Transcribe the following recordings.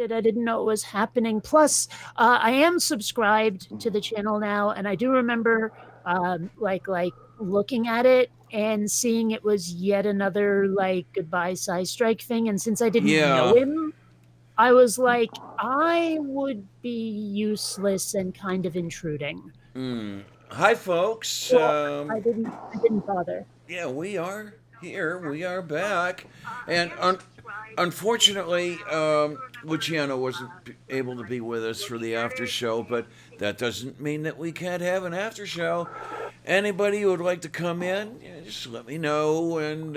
I didn't know it was happening. Plus, I am subscribed to the channel now, and I do remember like looking at it and seeing it was yet another like goodbye Psy Strike thing. And since I didn't know Yeah. him, I was like, I would be useless and kind of intruding. Hi, folks. So I didn't bother. Yeah, we are here. We are back. And unfortunately, Luciano wasn't able to be with us for the after show, but that doesn't mean that we can't have an after show. Anybody who would like to come in, yeah, just let me know, and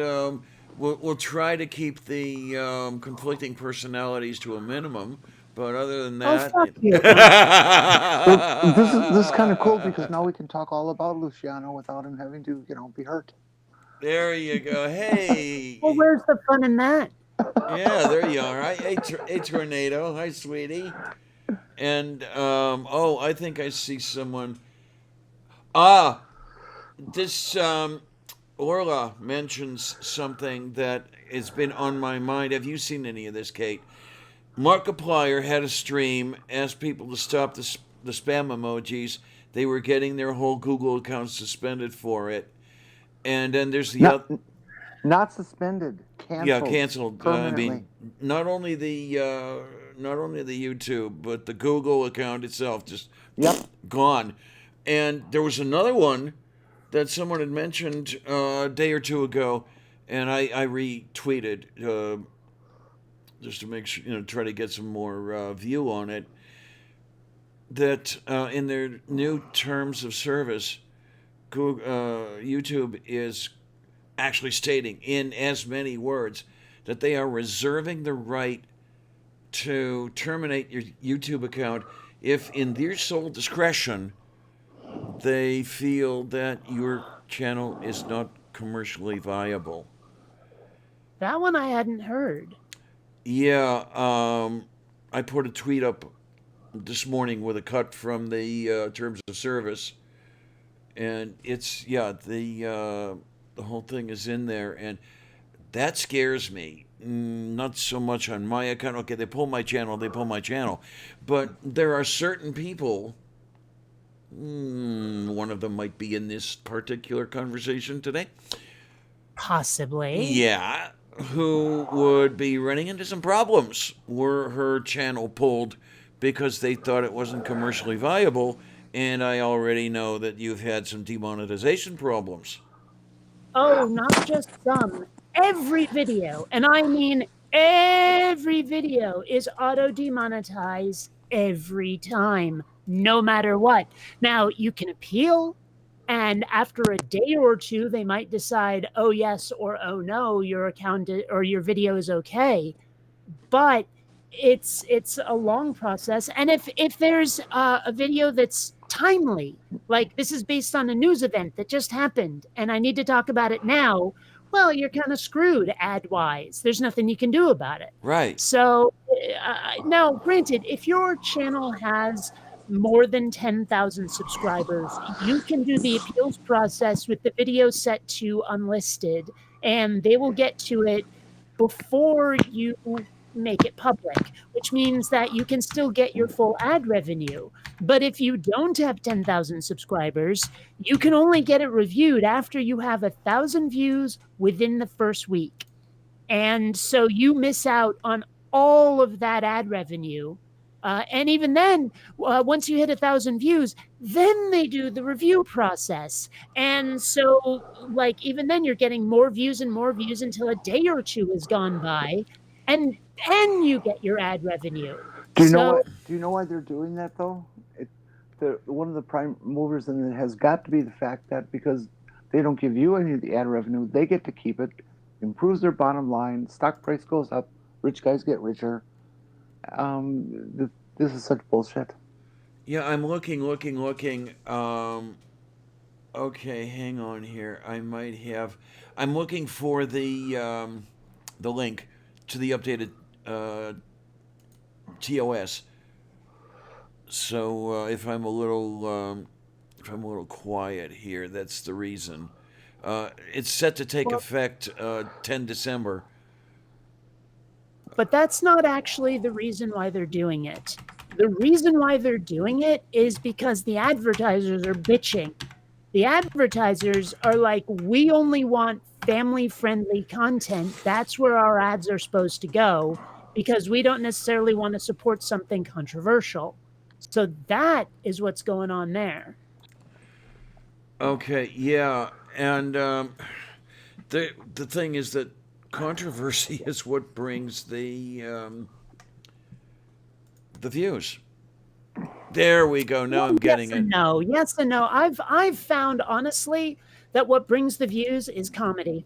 we'll try to keep the conflicting personalities to a minimum. But other than Oh that, fuck you. Well, this is kind of cool because now we can talk all about Luciano without him having to, be hurt. there you go. Well, Hey, where's the fun in that? yeah, there you are. Hey, tornado. Hi, sweetie. And oh, I think I see someone. Ah, this Orla mentions something that has been on my mind. Have you seen any of this, Kate? Markiplier had a stream, asked people to stop the spam emojis. They were getting their whole Google account suspended for it. And then there's the Not other, not suspended, yeah, canceled canceled. I permanently. mean, not only the YouTube, but the Google account itself just Yep. gone. And there was another one that someone had mentioned a day or two ago, and I retweeted just to make sure, try to get some more view on it. That in their new terms of service, Google, YouTube is actually stating in as many words that they are reserving the right to terminate your YouTube account if, in their sole discretion, they feel that your channel is not commercially viable. That one I hadn't heard. Yeah, I put a tweet up this morning with a cut from the terms of service, and it's yeah the whole thing is in there, and that scares me. Not so much on my account. Okay, they pull my channel, but there are certain people. One of them might be in this particular conversation today. Possibly. Yeah, who would be running into some problems were her channel pulled because they thought it wasn't commercially viable. And I already know that you've had some demonetization problems. Oh, not just some. Every video, and I mean every video, is auto demonetized every time, no matter what. Now, you can appeal, and after a day or two, they might decide, oh, yes, or oh, no, your account or your video is okay. But it's a long process, and if there's a video that's timely, like this is based on a news event that just happened and I need to talk about it now, well, you're kind of screwed ad wise. There's nothing you can do about it. Right. So now, granted, if your channel has more than 10,000 subscribers, you can do the appeals process with the video set to unlisted, and they will get to it before you make it public, which means that you can still get your full ad revenue. But if you don't have 10,000 subscribers, you can only get it reviewed after you have 1,000 views within the first week. And so you miss out on all of that ad revenue. And even then, once you hit 1,000 views, then they do the review process. And so, like, even then, you're getting more views and more views until a day or two has gone by. And then you get your ad revenue. Do you know So, why? Do you know why they're doing that though? One of the prime movers in it has got to be the fact that because they don't give you any of the ad revenue, they get to keep it, improves their bottom line, stock price goes up, rich guys get richer. This is such bullshit. Yeah, I'm looking. Okay, hang on here. I might have. I'm looking for the link to the updated uh, TOS. So if I'm a little quiet here, that's the reason. It's set to take well, effect 10 December. But that's not actually the reason why they're doing it. The reason why they're doing it is because the advertisers are bitching. The advertisers are like, we only want family friendly content. That's where our ads are supposed to go because we don't necessarily want to support something controversial. So that is what's going on there. Okay, yeah, and the thing is that controversy is what brings the views. There we go. Now Well, I'm yes getting it. and no. Yes and no. I've found honestly that what brings the views is comedy.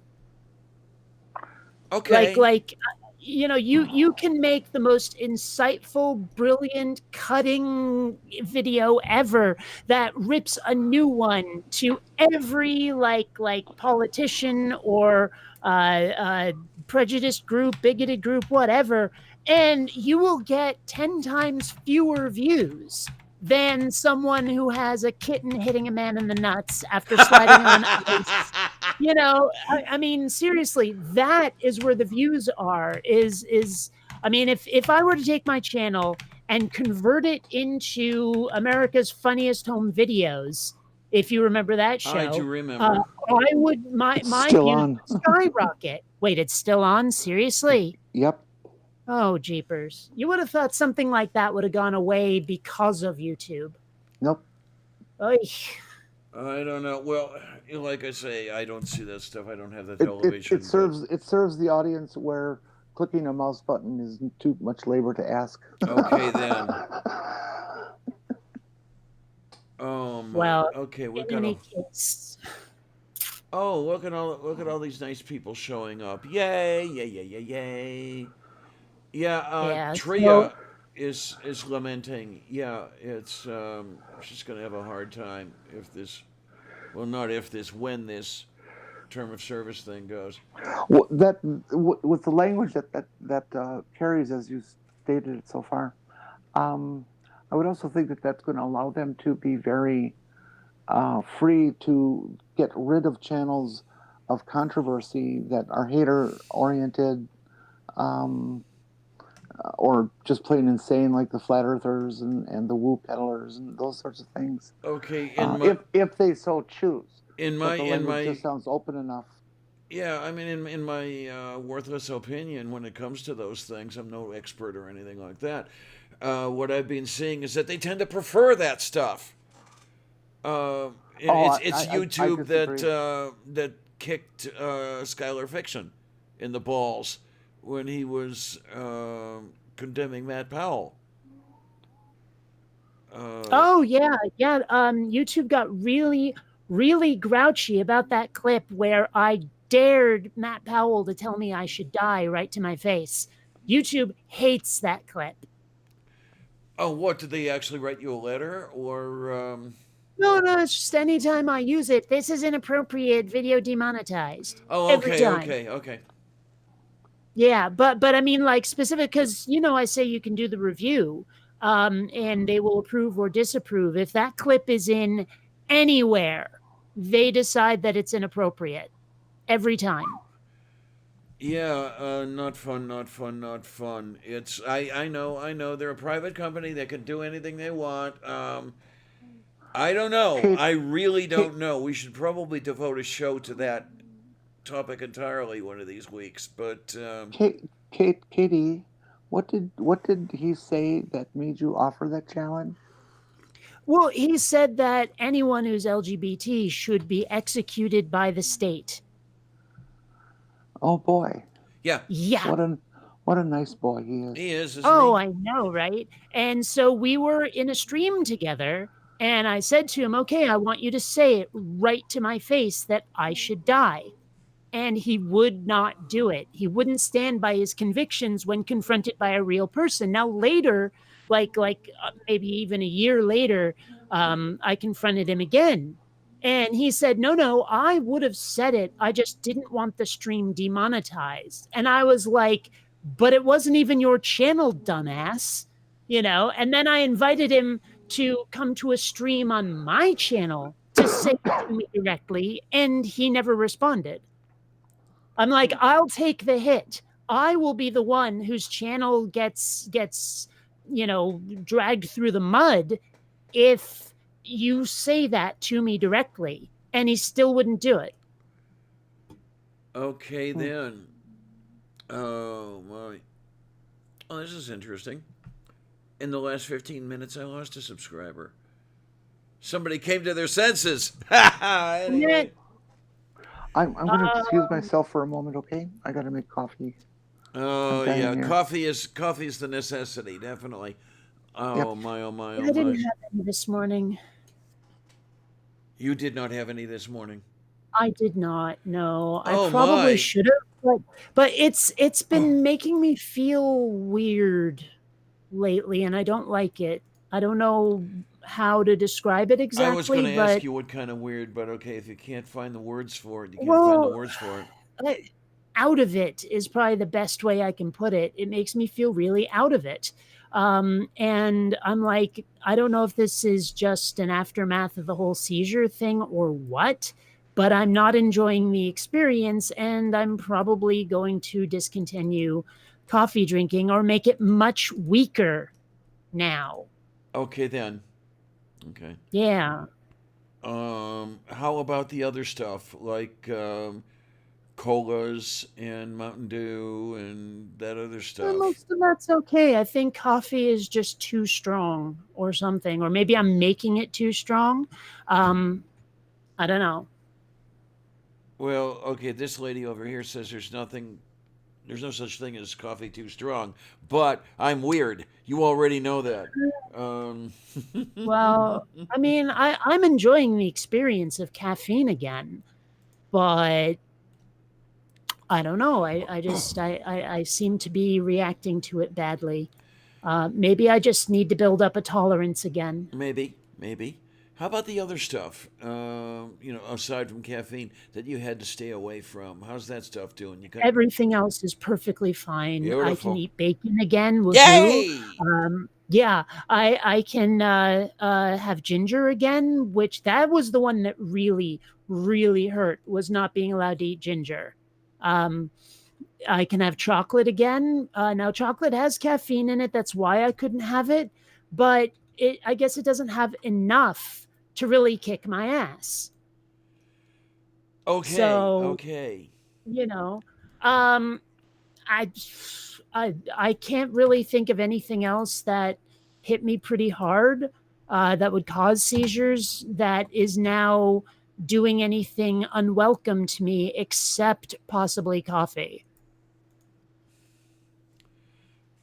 Like Okay. like you can make the most insightful, brilliant, cutting video ever that rips a new one to every politician or prejudiced group, bigoted group, whatever, and you will get 10 times fewer views than someone who has a kitten hitting a man in the nuts after sliding on ice. I mean, seriously, that is where the views are. I mean, if I were to take my channel and convert it into America's Funniest Home Videos, if you remember that I do show, remember. I would It's my still views on. would skyrocket. Wait, it's still on? Seriously? Yep. Oh, jeepers! You would have thought something like that would have gone away because of YouTube. Nope. Oy. I don't know. Well, like I say, I don't see that stuff. I don't have the It television. serves the audience where clicking a mouse button is too much labor to ask. Okay then. Oh my. Well, Okay, we in got any a. case, Oh, look at all these nice people showing up. Yay! Yay! Yay! Yay! Yay! Yeah. yeah. So Tria is lamenting. Yeah, it's she's gonna have a hard time if this. Well, not if this, when this term of service thing goes. With the language that carries, as you stated it so far, um, I would also think that that's going to allow them to be very free to get rid of channels of controversy that are hater oriented, um, or just plain insane, like the flat earthers and the woo peddlers and those sorts of things. Okay, If they so choose, but the in language my just sounds open enough. yeah, I mean, in my worthless opinion, when it comes to those things, I'm no expert or anything like that. What I've been seeing is that they tend to prefer that stuff. Uh, Oh, it's I YouTube disagree. that kicked Skylar Fiction in the balls when he was condemning Matt Powell. Uh, oh yeah, yeah. YouTube got really, really grouchy about that clip where I dared Matt Powell to tell me I should die right to my face. YouTube hates that clip. oh, what did they actually write you a letter or? No, no, it's just anytime I use it, this is inappropriate, video demonetized. Oh, Every okay, time. okay, okay. Yeah, but I mean, like, specific because I say you can do the review, and they will approve or disapprove. If that clip is in anywhere, they decide that it's inappropriate every time. Yeah, not fun, not fun, not fun. It's I know they're a private company. They can do anything they want. I don't know. Kate, I really Kate, don't know. We should probably devote a show to that topic entirely one of these weeks. But Katie, what did he say that made you offer that challenge? Well, he said that anyone who's LGBT should be executed by the state. Oh boy, yeah, Yeah. what a what a nice boy he is. he is, isn't Oh, he? I know, right? And so we were in a stream together, and I said to him, okay, I want you to say it right to my face that I should die. And he would not do it. He wouldn't stand by his convictions when confronted by a real person. Now later, maybe even a year later, I confronted him again, and he said, "No, no, I would have said it. I just didn't want the stream demonetized." And I was like, "But it wasn't even your channel, dumbass." And then I invited him to come to a stream on my channel to say it to me directly, and he never responded. I'm like, I'll take the hit. I will be the one whose channel gets dragged through the mud if you say that to me directly. And he still wouldn't do it. Okay, then. Oh, my. Oh, this is interesting. In the last 15 minutes, I lost a subscriber. Somebody came to their senses. Anyway. I'm going to excuse Um, myself for a moment, okay? I got to make coffee. I'm Oh dying yeah, here. coffee is the necessity, definitely. Yep. Oh my, oh my, oh I didn't my. have any this morning. You did not have any this morning. I did not. No, I Oh probably my. should have, but it's been making me feel weird lately, and I don't like it. I don't know how to describe it I was going exactly, to ask but you what kind of weird, but okay, if you can't find the words for it, you can't find the well, words for it. out of it is probably the best way I can put it. It makes me feel really out of it. And I'm like, I don't know if this is just an aftermath of the whole seizure thing or what, but I'm not enjoying the experience. And I'm probably going to discontinue coffee drinking or make it much weaker now. Okay then. Okay. Yeah. How about the other stuff like colas and Mountain Dew and that other stuff? Most of that's okay. I think coffee is just too strong or something, or maybe I'm making it too strong. Um, I don't know. Well, okay, this lady over here says there's no such thing as coffee too strong, but I'm weird. You already know that. Um, Well, I mean, I'm enjoying the experience of caffeine again, but I don't know. I just I seem to be reacting to it badly. Maybe I just need to build up a tolerance again. maybe, maybe. How about the other stuff? Aside from caffeine, that you had to stay away from. How's that stuff doing? You got Everything else is perfectly fine. I can beautiful. eat bacon again. Woohoo! Yay! Yeah, I can have ginger again, which that was the one that really hurt, was not being allowed to eat ginger. Um, I can have chocolate again. Now chocolate has caffeine in it. That's why I couldn't have it, but I guess it doesn't have enough to really kick my ass. Okay, So, okay. you know, um, I I can't really think of anything else that hit me pretty hard that would cause seizures that is now doing anything unwelcome to me except possibly coffee.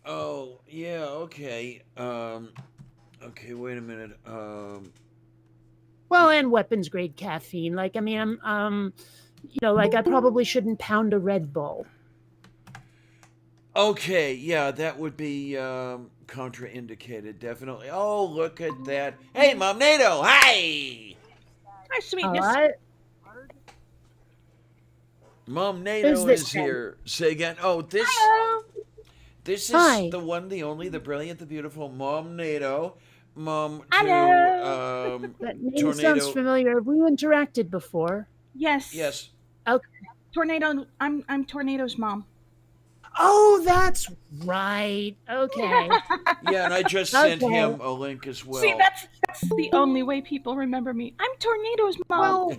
Oh, yeah, okay. Okay, wait a minute. Well, and weapons grade caffeine. Like, I mean, I'm like I probably shouldn't pound a Red Bull. Okay, yeah, that would be contraindicated, definitely. Oh, look at that. Hey, Mom NATO, hi! Hi, All sweetness. right, Mom who's NATO this is then? here. Say again. Oh, Hello. this is Hi. the one, the only, the brilliant, the beautiful Mom NATO. Mom to Hello. That name sounds Tornado. familiar. Have we interacted before? Yes. Yes. Okay. Tornado. I'm Tornado's mom. Oh, that's right. Okay. Yeah, and I just sent Okay. him a link as See, well. that's the only way people remember me. I'm Tornado's mom. Well,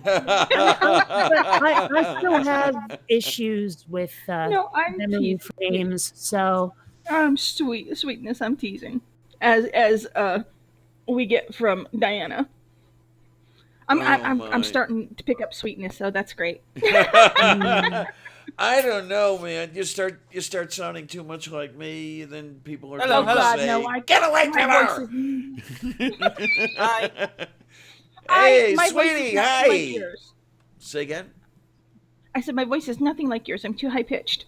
I still have issues with No, I'm memory teasing. frames, so I'm sweetness. I'm teasing. As we get from Diana. I'm I, Oh I'm my. starting to pick up sweetness, so that's great. mm, I don't know, man. You start sounding too much like me, then people are Hello, Oh going to hello. God, no! say, "Get away My from voice her!" is Hi. Hey, my voice is sweetie, nothing like hi. yours. Say again. I said my voice is nothing like yours. I'm too high pitched.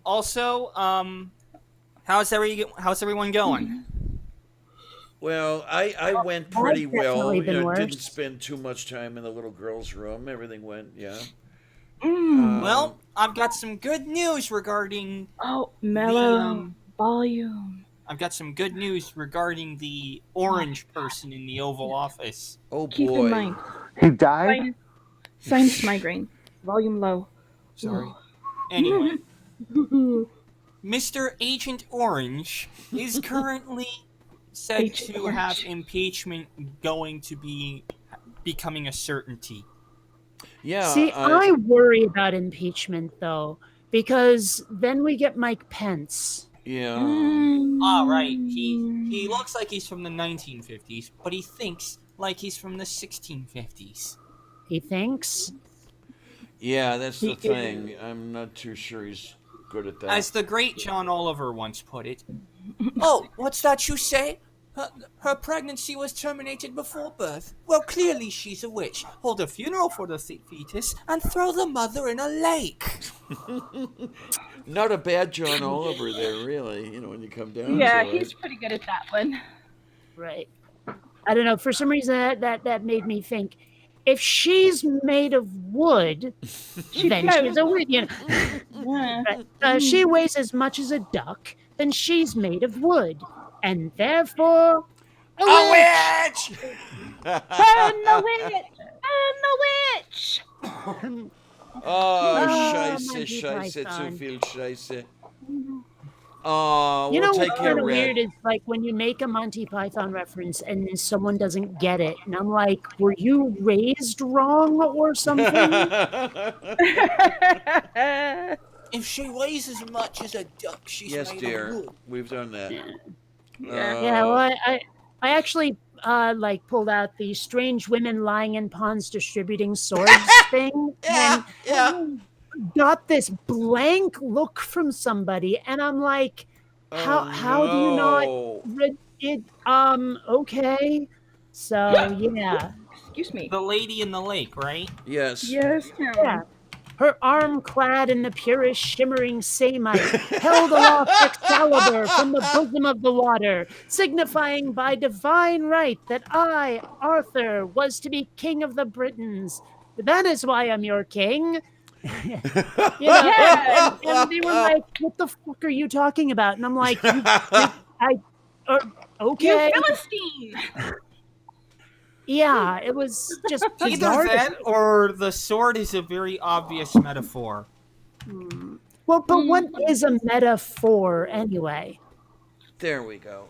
Also, how's everyone going? Well, I went pretty I've definitely well. been Didn't worse. spend too much time in the little girl's room. Everything went, yeah. Mm. Um, Well, I've got some good news regarding Oh, the mellow volume. I've got some good news regarding the orange person in the Oval Office. oh Keep in boy. mind, He died? sinus migraine, volume low. Sorry. Ooh. Anyway, Mr. Agent Orange is currently said Agent to have Orange. impeachment going to be becoming a certainty. See, Yeah, I worry about impeachment though, because then we get Mike Pence. yeah. Ah, right. He looks like he's from the 1950s, but he thinks like he's from the 1650s. He thinks. Yeah, that's the He thing. I'm not too sure he's good at that. As the great John Oliver once put it, "Oh, what's that you say? Her pregnancy was terminated before birth. Well, clearly she's a witch. Hold a funeral for the fetus and throw the mother in a lake." Not a bad John Oliver there, really, when you come down Yeah, to he's it. pretty good at that one. Right. I don't know. For some reason, that made me think, if she's made of wood, She then floats. she's a witch. Yeah. Right? She weighs as much as a duck, then she's made of wood, and therefore a A witch. witch! Burn the witch! Burn the witch! Oh, scheiße, Monty scheiße, zu Python. viel Scheiße. Oh, You we'll know take what's care, kind of Red. weird is like when you make a Monty Python reference and someone doesn't get it, and I'm like, were you raised wrong or something? If she weighs as much as a duck, she's Yes, made dear. of wood. We've done that. Yeah. Yeah, well, I actually like pulled out the strange women lying in ponds distributing swords thing, Yeah, and yeah. got this blank look from somebody, and I'm like, Oh, how do you not no. read it? Okay, so yeah, Excuse me. The lady in the lake, right? Yes. Yes, yeah. Her arm clad in the purest shimmering samite, held aloft Excalibur from the bosom of the water, signifying by divine right that I, Arthur, was to be king of the Britons. That is why I'm your king. Yes. And they were like, "What the fuck are you talking about?" And I'm like, You okay, Philistine! yeah, it was just Either bizarre. that or the sword is a very obvious metaphor. Well, but what is a metaphor anyway? There we go.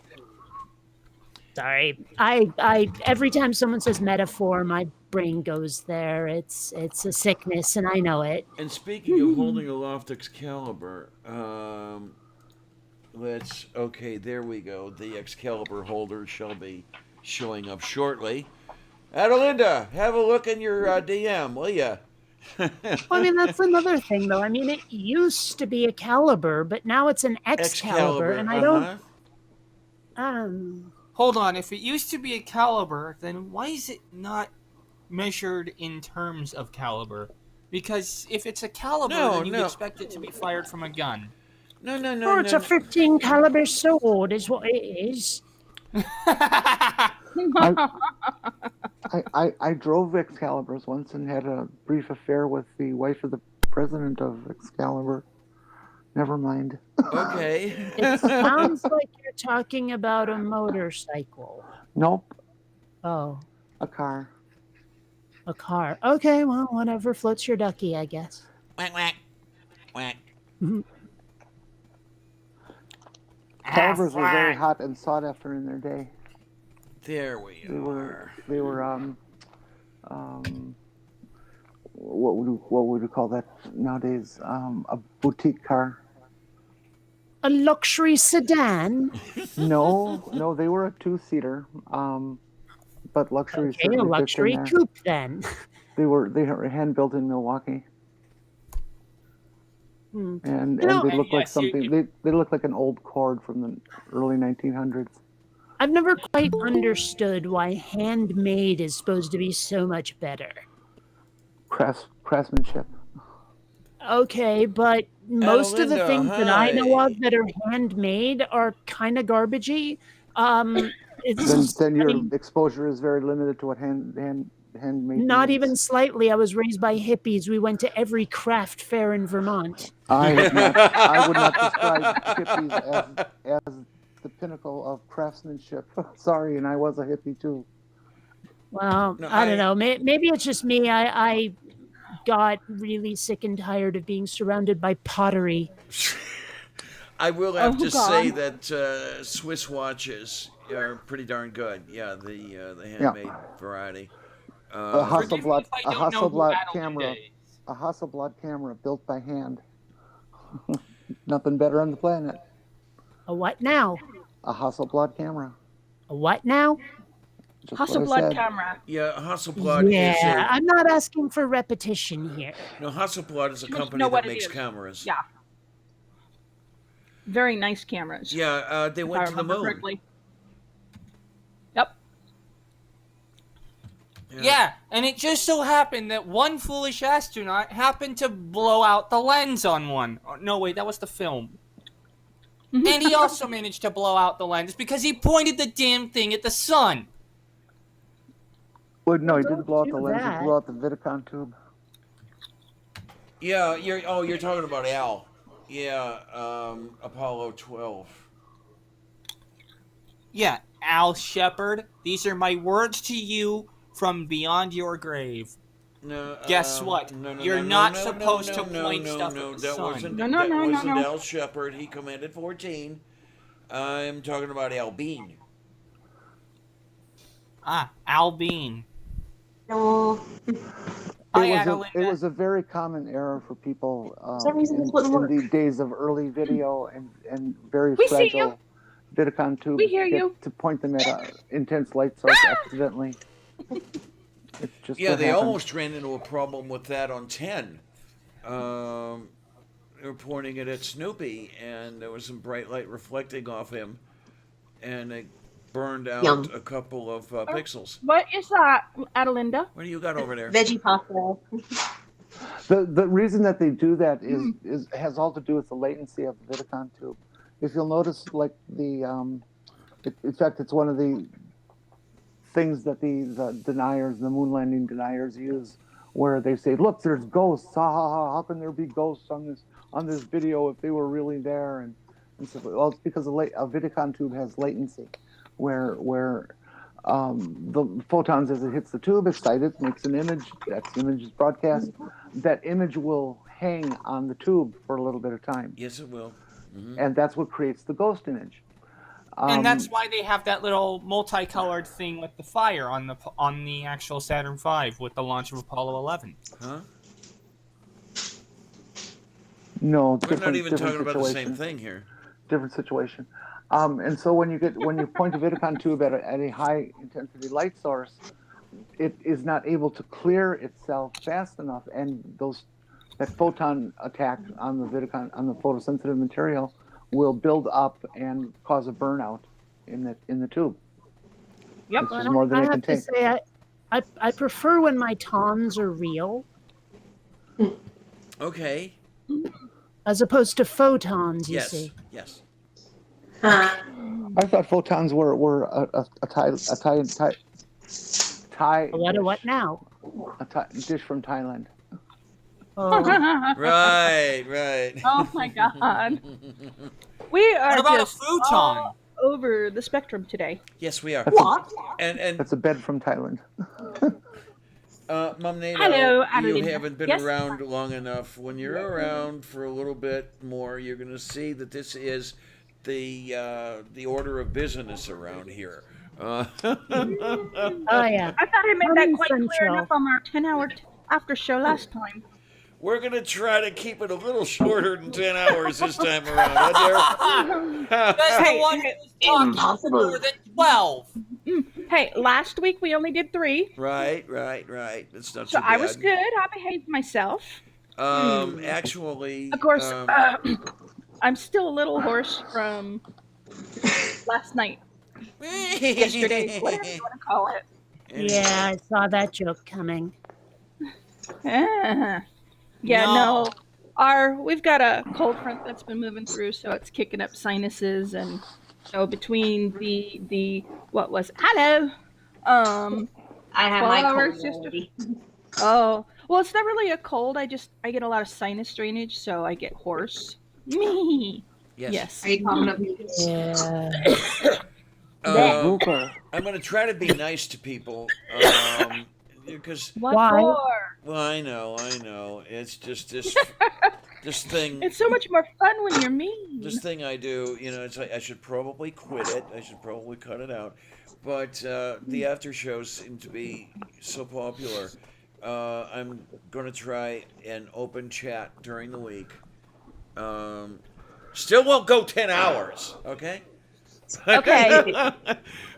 Sorry, I every time someone says metaphor, my brain goes there. It's a sickness, and I know it. And speaking of holding aloft Excalibur, okay, there we go. The Excalibur holder shall be showing up shortly. Adelinda, have a look in your DM, will ya? Well, I mean, that's another thing, though. I mean, it used to be a caliber, but now it's an Excalibur, Excalibur, and I don't. uh-huh. Hold on, if it used to be a caliber, then why is it not measured in terms of caliber? Because if it's a caliber, then you'd expect it to be fired from a gun. No, Oh, it's a 15 caliber sword, is what it is. I drove Excaliburs once and had a brief affair with the wife of the president of Excalibur. Never mind. Okay. It sounds like you're talking about a motorcycle. Nope, Oh, a car. a car. Okay, well, whatever floats your ducky, I guess. Whack, whack. Whack. Calibers were very hot and sought after in their day. There we are. They were what would you call that nowadays? A boutique car. A luxury sedan. No, they were a two-seater. But luxury Okay, a certainly fits in luxury there. coupe then. They were hand built in Milwaukee. And they look like yes, something. They look like an old Cord from the early 1900s. I've never quite understood why handmade is supposed to be so much better. Craftsmanship. Okay, but most of the Adelinda, things that I know hi. of that are handmade are kind of garbagey. It's Then I your mean, exposure is very limited to what handmade. not means. even slightly. I was raised by hippies. We went to every craft fair in Vermont. I would not describe hippies as the pinnacle of craftsmanship. Sorry, and I was a hippie too. Well, No, I don't know. Maybe it's just me. I got really sick and tired of being surrounded by pottery. I will have to say God. that Swiss watches are pretty darn good. Yeah, the handmade variety. A Forgive me Hasselblad, if I a don't know who Hasselblad Adelinda camera, is. a Hasselblad camera built by hand. Nothing better on the planet. A what now? A Hasselblad camera. A what now? Just what I Hasselblad said. camera. Yeah, Hasselblad Yeah, is a I'm not asking for repetition here. no. Hasselblad is a She wants to company know what that it makes is. cameras. Yeah. Very nice cameras. Yeah, they If I went to the remember moon. correctly. Yep. Yeah, and it just so happened that one foolish astronaut happened to blow out the lens on one. Oh, no, wait, that was the film. And he also managed to blow out the lens because he pointed the damn thing at the sun. Well, no, he Don't didn't blow out the do lens. He that. blew out the Vidicon tube. Yeah, you're talking about Al. Yeah, Apollo 12. Yeah, Al Shepard, these are my words to you from beyond your grave. No, Guess what? No, no, You're no, not no, supposed no, to no, point no, stuff no, at the that sun. wasn't No, no, that no, no, wasn't no. Al Shepard. He commanded 14. I'm talking about Al Bean. Ah, Al Bean. No. Hi, It Adelinda. was a very common error for people some reason this wouldn't in work. the days of early video and very We see fragile Vidicon tubes We hear you. to point them at an intense light source accidentally. It's just Yeah, what they happened. almost ran into a problem with that on 10. They were pointing it at Snoopy, and there was some bright light reflecting off him, and it burned out Yum. a couple of pixels. What is that, Adelinda? What do you got over there? Veggie pasta. The reason that they do that is has all to do with the latency of the Vidicon tube. If you'll notice, like in fact, it's one of the things that the deniers, the moon landing deniers, use, where they say, "Look, there's ghosts. Ha ha ha! How can there be ghosts on this video if they were really there?" And so, well, it's because a Vidicon tube has latency, where the photons, as it hits the tube, excite it, makes an image. That image is broadcast. That image will hang on the tube for a little bit of time, Yes, it will. and that's what creates the ghost image. And that's why they have that little multicolored thing with the fire on the actual Saturn V with the launch of Apollo 11. Huh? No, We're different, not even different talking about the situation. same thing here. Different situation. And so when you point a Vidicon tube at a high intensity light source, it is not able to clear itself fast enough, and that photon attack on the photosensitive material will build up and cause a burnout in the tube. Yep. Which is more than I it can have to take. say, I prefer when my tons are real Okay. as opposed to photons. You Yes. see. Yes. I thought photons were a What now? dish from Thailand. Oh, Right. Right. Oh my God. We are What about a just futon? all over the spectrum today. Yes, we are. What? And That's a bed from Thailand. Mom Nato, Hello, you Adelinda. haven't been Yes? around long enough. When you're around for a little bit more, you're going to see that this is the order of business around here. oh yeah. I thought I made that Coming quite clear Central. enough on our 10-hour after show last time. We're going to try to keep it a little shorter than 10 hours this time around. Huh, That's Hey, the one who's talking impossible. more than 12. Hey, last week we only did 3, Right. That's not so too bad. I was good. I behaved myself. Actually, Of course, I'm still a little hoarse from last night, yesterday, whatever you want to call it. Yeah, I saw that joke coming. Yeah, No. we've got a cold front that's been moving through, so it's kicking up sinuses, and so between the what was hello, I have my 12 hours, cold sister. already. Oh, well, it's not really a cold. I get a lot of sinus drainage, so I get hoarse. Me. yes. Yes. Are you talking about me? Yeah. Rupa. I'm going to try to be nice to people because What Why? for? Well, I know. It's just this thing. It's so much more fun when you're mean. This thing I do, it's like I should probably quit it. I should probably cut it out. But the after shows seem to be so popular. I'm gonna try an open chat during the week. Um, Still won't go 10 hours, okay? Okay.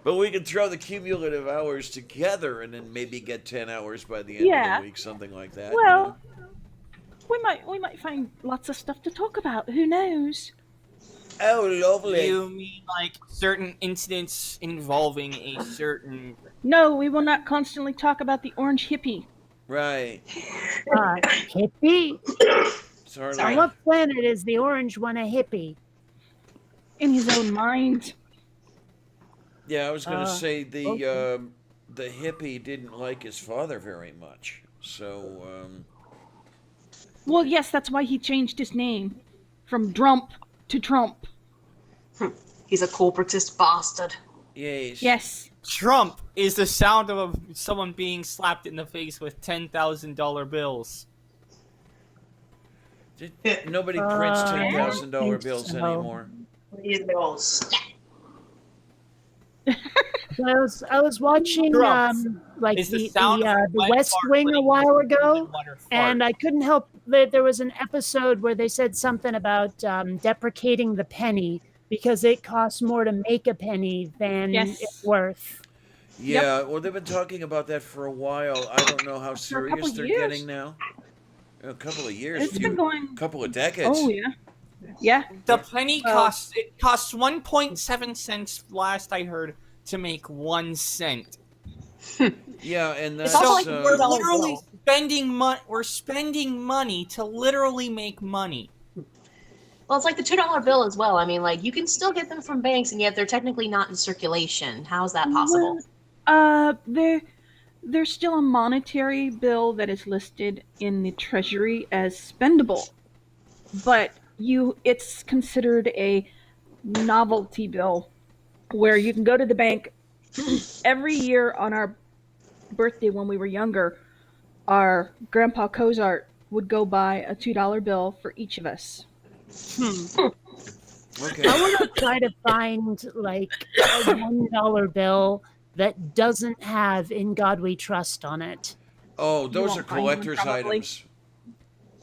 But we can throw the cumulative hours together and then maybe get 10 hours by the end of Yeah. the week, something like that. Well, we might find lots of stuff to talk about. Who knows? Oh, lovely. You mean like certain incidents involving a certain... No, we will not constantly talk about the orange hippie. Right. Hippie? Sorry. On what planet is the orange one a hippie? In his own mind. Yeah, I was going to say the hippie didn't like his father very much. So, Well, yes, that's why he changed his name from Drump to Trump. He's a corporatist bastard. yes. Yes. Trump is the sound of someone being slapped in the face with $10,000 bills. Nobody prints $10,000 think bills so. anymore. These bills. I was watching Drums like is the the sound of the wet West fart Wing a putting while into ago, water fart. and I couldn't help that there was an episode where they said something about deprecating the penny because it costs more to make a penny than Yes. it's worth. Yeah, well, they've been talking about that for a while. I don't know how For a serious couple they're years. getting now. A couple of years. It's been going. Couple of decades. Oh yeah. Yeah. The penny Well- costs 1.7 cents last I heard to make 1 cent. Yeah, and that's also like We're $4 literally bill. spending money. We're spending money to literally make money. Well, it's like the $2 bill as well. I mean, like, you can still get them from banks, and yet they're technically not in circulation. How is that possible? There's still a monetary bill that is listed in the Treasury as spendable, but it's considered a novelty bill where you can go to the bank every year on our birthday when we were younger. Our grandpa Cozart would go buy a $2 bill for each of us. okay. I want to try to find like a $1 bill that doesn't have "In God We Trust" on it. Oh, those won't are find one, collector's probably. items.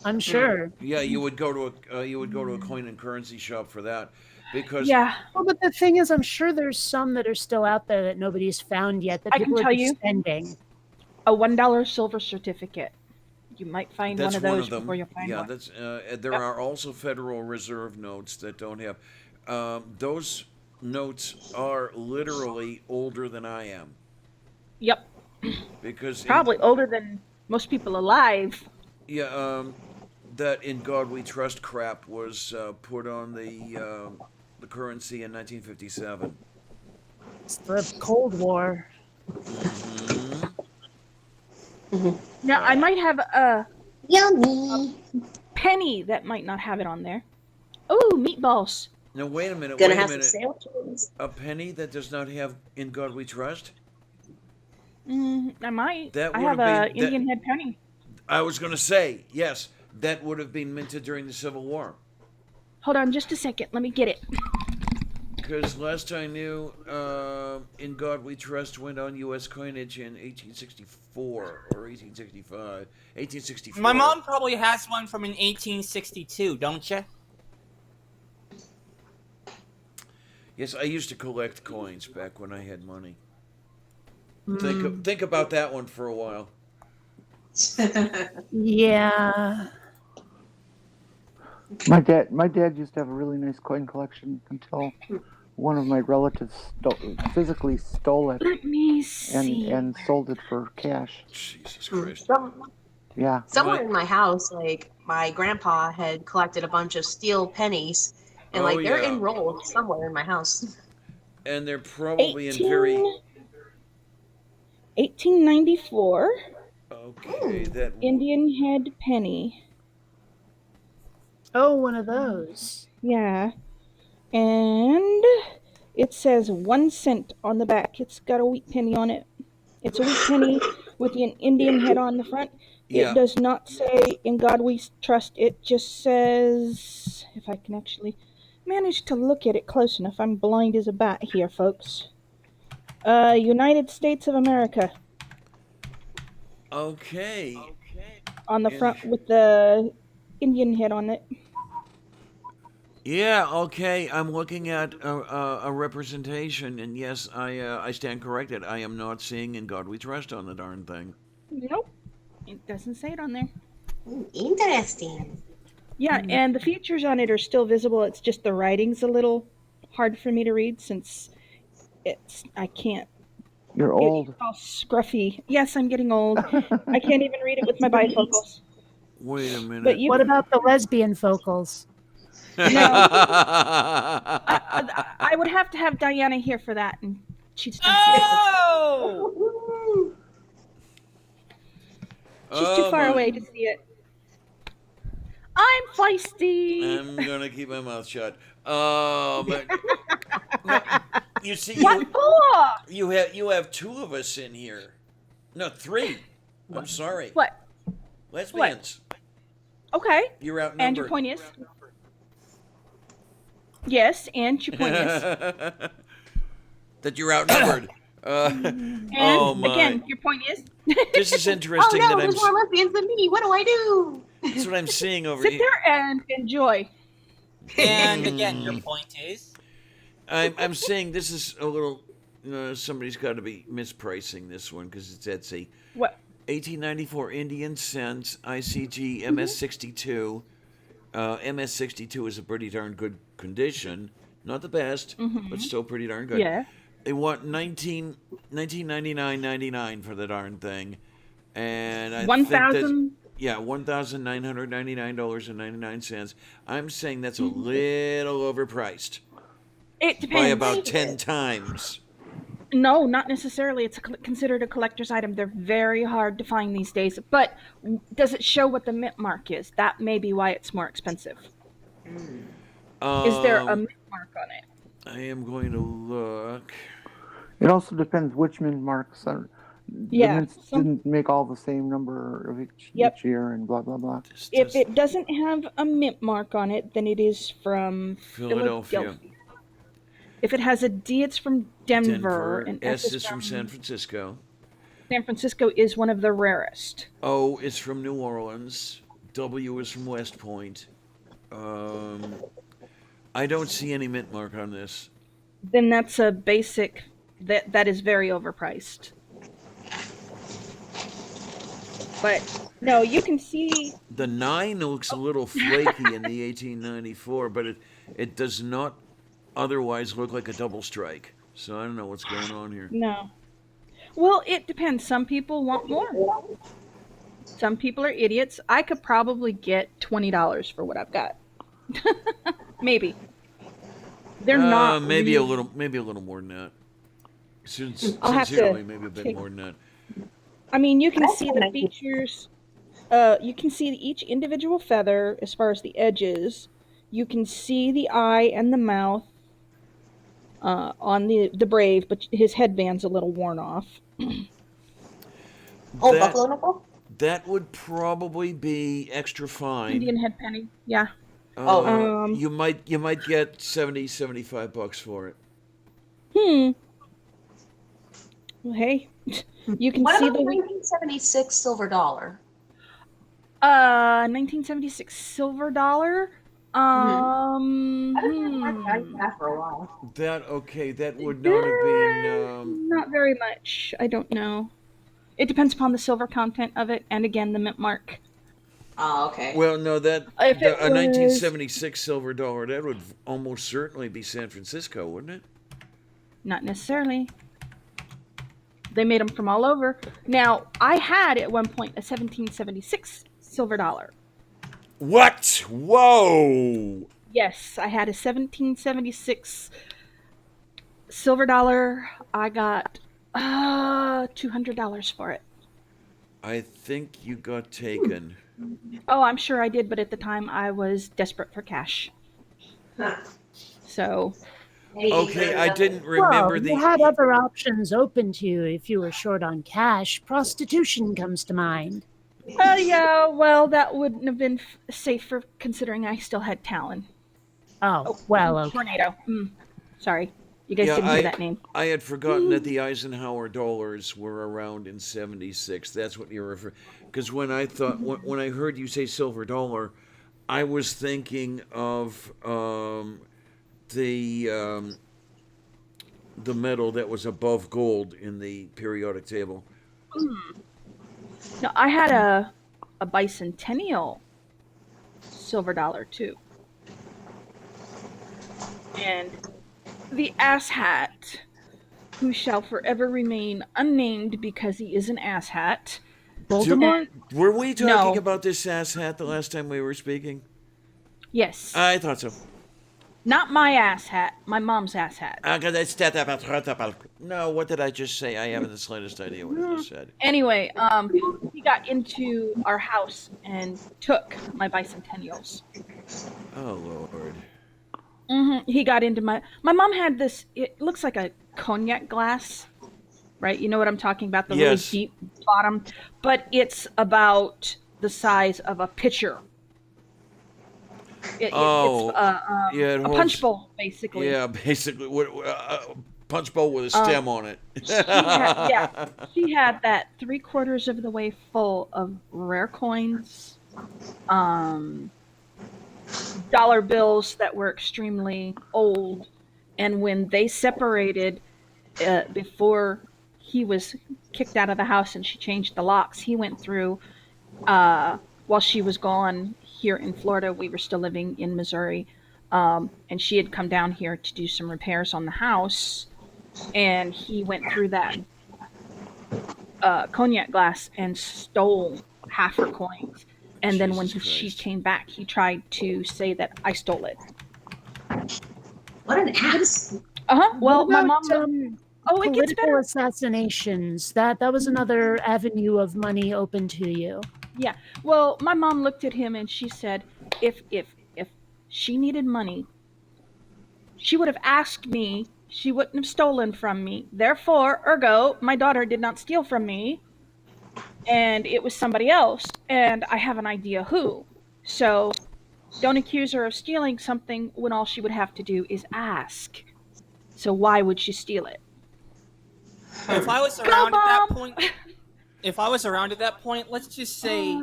I'm sure. Yeah, you would go to a coin and currency shop for that because Yeah, Well, but the thing is, I'm sure there's some that are still out there that nobody's found yet that I can people are tell just you. spending. a $1 silver certificate. You might find that's one of one those of them. before you find Yeah, one. that's there are also Federal Reserve notes that don't have. Those notes are literally older than I am Yep, because probably older than most people alive. that "In God We Trust" crap was put on the currency in 1957. It's the Cold War. Now, I might have a Yummy. penny that might not have it on there. Oh, meatballs. Now wait a minute. Gonna Wait a have some minute. sandwiches. A penny that does not have "In God We Trust"? I might. That I would have have a been- Indian head penny. I was going to say yes. That would have been minted during the Civil War. Hold on just a second. Let me get it. Because last I knew, "In God We Trust" went on U.S. coinage in 1864 or 1865. 1864. My mom probably has one from in 1862, don't you? Yes, I used to collect coins back when I had money. Think about that one for a while. Yeah. My dad used to have a really nice coin collection until one of my relatives physically stole it Let me see. and sold it for cash. Jesus Christ. Yeah. Somewhere in my house, like, my grandpa had collected a bunch of steel pennies, and, like, they're yeah. enrolled somewhere in my house. And they're probably in very... 1894 Okay, that... Indian head penny. Oh, one of those. Yeah. And it says 1 cent on the back. It's got a wheat penny on it. It's a wheat penny with an Indian head on the front. It Yeah. does not say "In God We Trust." It just says, if I can actually manage to look at it close enough. I'm blind as a bat here, folks. United States of America Okay. on the And front with the Indian head on it. yeah, okay. I'm looking at a representation, and yes, I stand corrected. I am not seeing "In God We Trust" on the darn thing. Nope, it doesn't say it on there. Interesting. Yeah, and the features on it are still visible. It's just the writing's a little hard for me to read since I can't. You're It's old. all scruffy. Yes, I'm getting old. I can't even read it with my bifocals. Wait a But minute. you What about the lesbian focals? no, I would have to have Diana here for that, and she's too Oh! she's too Oh far my! away to see it. I'm feisty. I'm gonna keep my mouth shut. But no, you see, What for? you have two of us in here. No, three. I'm sorry, What? lesbians. Okay. You're And your outnumbered. point is? Yes, and your point is? That you're outnumbered. And Oh my! again, your point is? This is Oh interesting no, that there's more lesbians than me. What do I do? that's what I'm seeing over Sit here. there and enjoy. And again, your point is? I'm saying this is a little. Somebody's got to be mispricing this one because it's Etsy. What? 1894 Indian cents ICG MS62. MS62 is a pretty darn good condition. Not the best, but still pretty darn good. Yeah. They want 1999.99 for the darn thing, and I think that 1,000? yeah, $1,999.99. I'm saying that's a little overpriced It by depends. about 10 times. No, not necessarily. It's considered a collector's item. They're very hard to find these days. But does it show what the mint mark is? That may be why it's more expensive. Is there a Um, mint mark on it? I am going to look. It also depends which mint marks are. The Yeah. mints didn't make all the same number of each year and blah blah blah. If it doesn't have a mint mark on it, then it is from Philadelphia. If it has a D, it's from Denver. Denver. And S is from San Francisco. San Francisco is one of the rarest. O is from New Orleans. W is from West Point. I don't see any mint mark on this. Then that's a basic. That is very overpriced. But no, you can see The 9 looks a little flaky in the 1894, but it does not otherwise look like a double strike. So I don't know what's going on here. no. Well, it depends. Some people want more. Some people are idiots. I could probably get $20 for what I've got. Maybe. They're not maybe really- a little more than that. I'll have to Sincerely, maybe a bit take- more than that. I mean, you can see the features. You can see each individual feather as far as the edges. You can see the eye and the mouth on the brave, but his headband's a little worn off. Oh, That- buffalo nickel? That would probably be extra fine. Indian head penny. Yeah. You might get $75 for it. Well, hey, you can What see about the the 1976 silver dollar? 1976 silver dollar. I had that for a while. That would not have been. Not very much. I don't know. It depends upon the silver content of it, and again the mint mark. Oh, okay. Well, no, If it a was- 1976 silver dollar, that would almost certainly be San Francisco, wouldn't it? Not necessarily. They made them from all over. Now, I had at one point a 1776 silver dollar. What? Whoa! Yes, I had a 1776 silver dollar. I got $200 for it. I think you got taken. Oh, I'm sure I did, but at the time I was desperate for cash. So, Okay, I didn't remember Well, the. you had other options open to you if you were short on cash. Prostitution comes to mind. Yeah, well, that wouldn't have been safer considering I still had Talon. Oh, Oh, well, okay. Tornado. Sorry. You guys Yeah, didn't hear that name. I had forgotten that the Eisenhower dollars were around in '76. That's what you're referring. Because when I heard you say silver dollar, I was thinking of the um, the metal that was above gold in the periodic table. No, I had a bicentennial silver dollar too. And the asshat, who shall forever remain unnamed because he is an asshat. Voldemort? Were we talking No. about this ass hat the last time we were speaking? Yes. I thought so. Not my asshat, my mom's asshat. No, what did I just say? I haven't the slightest idea what I just said. Anyway, he got into our house and took my bicentennials. Oh Lord. He got into my mom had this. It looks like a cognac glass, right? You know what I'm talking about? The really Yes. deep bottom, but it's about the size of a pitcher. It's Yeah, it a holds. punch bowl, basically. Yeah, basically, punch bowl with a stem on it. She had that 3/4 of the way full of rare coins, dollar bills that were extremely old, and when they separated, before he was kicked out of the house and she changed the locks, he went through, while she was gone here in Florida. We were still living in Missouri, and she had come down here to do some repairs on the house, and he went through that cognac glass and stole half her coins. And then when she came back, he tried to say that I stole it. What an ass. Well, What my about, mom. Oh, it gets political better. assassinations? That was another avenue of money open to you. Yeah. Well, my mom looked at him and she said, if she needed money, she would have asked me. She wouldn't have stolen from me. Therefore, ergo, my daughter did not steal from me, and it was somebody else, and I have an idea who. So, don't accuse her of stealing something when all she would have to do is ask. So why would she steal it? If I was around at that point, let's just say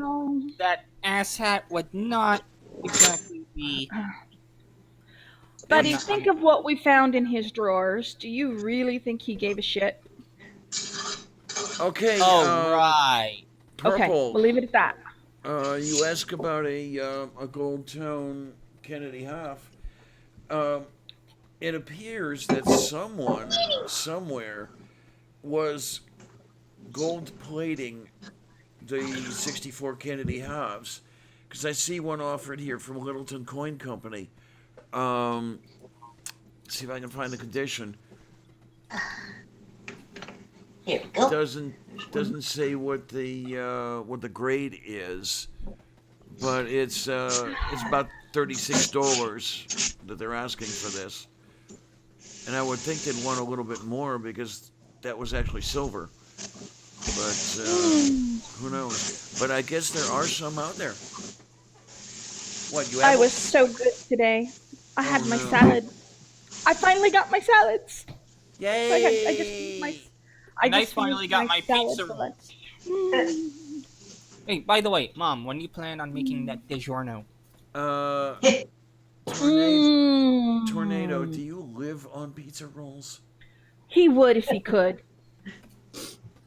that asshat would not exactly be. Buddy, think of what we found in his drawers. Do you really think he gave a shit? Okay. Oh, right. Purple. Okay, we'll leave it at that. You ask about a gold tone Kennedy half. It appears that someone somewhere was gold plating the 64 Kennedy halves, because I see one offered here from Littleton Coin Company. See if I can find the condition. Here we go. Doesn't say what the grade is, but it's about $36 that they're asking for this, and I would think they'd want a little bit more because that was actually silver, but who knows? But I guess there are some out there. What you have? I was so good today. I had my salad. I finally got my salads. Yay! I finally got my pizza roll. Hey, by the way, Mom, when do you plan on making that DiGiorno? Tornado, do you live on pizza rolls? He would if he could.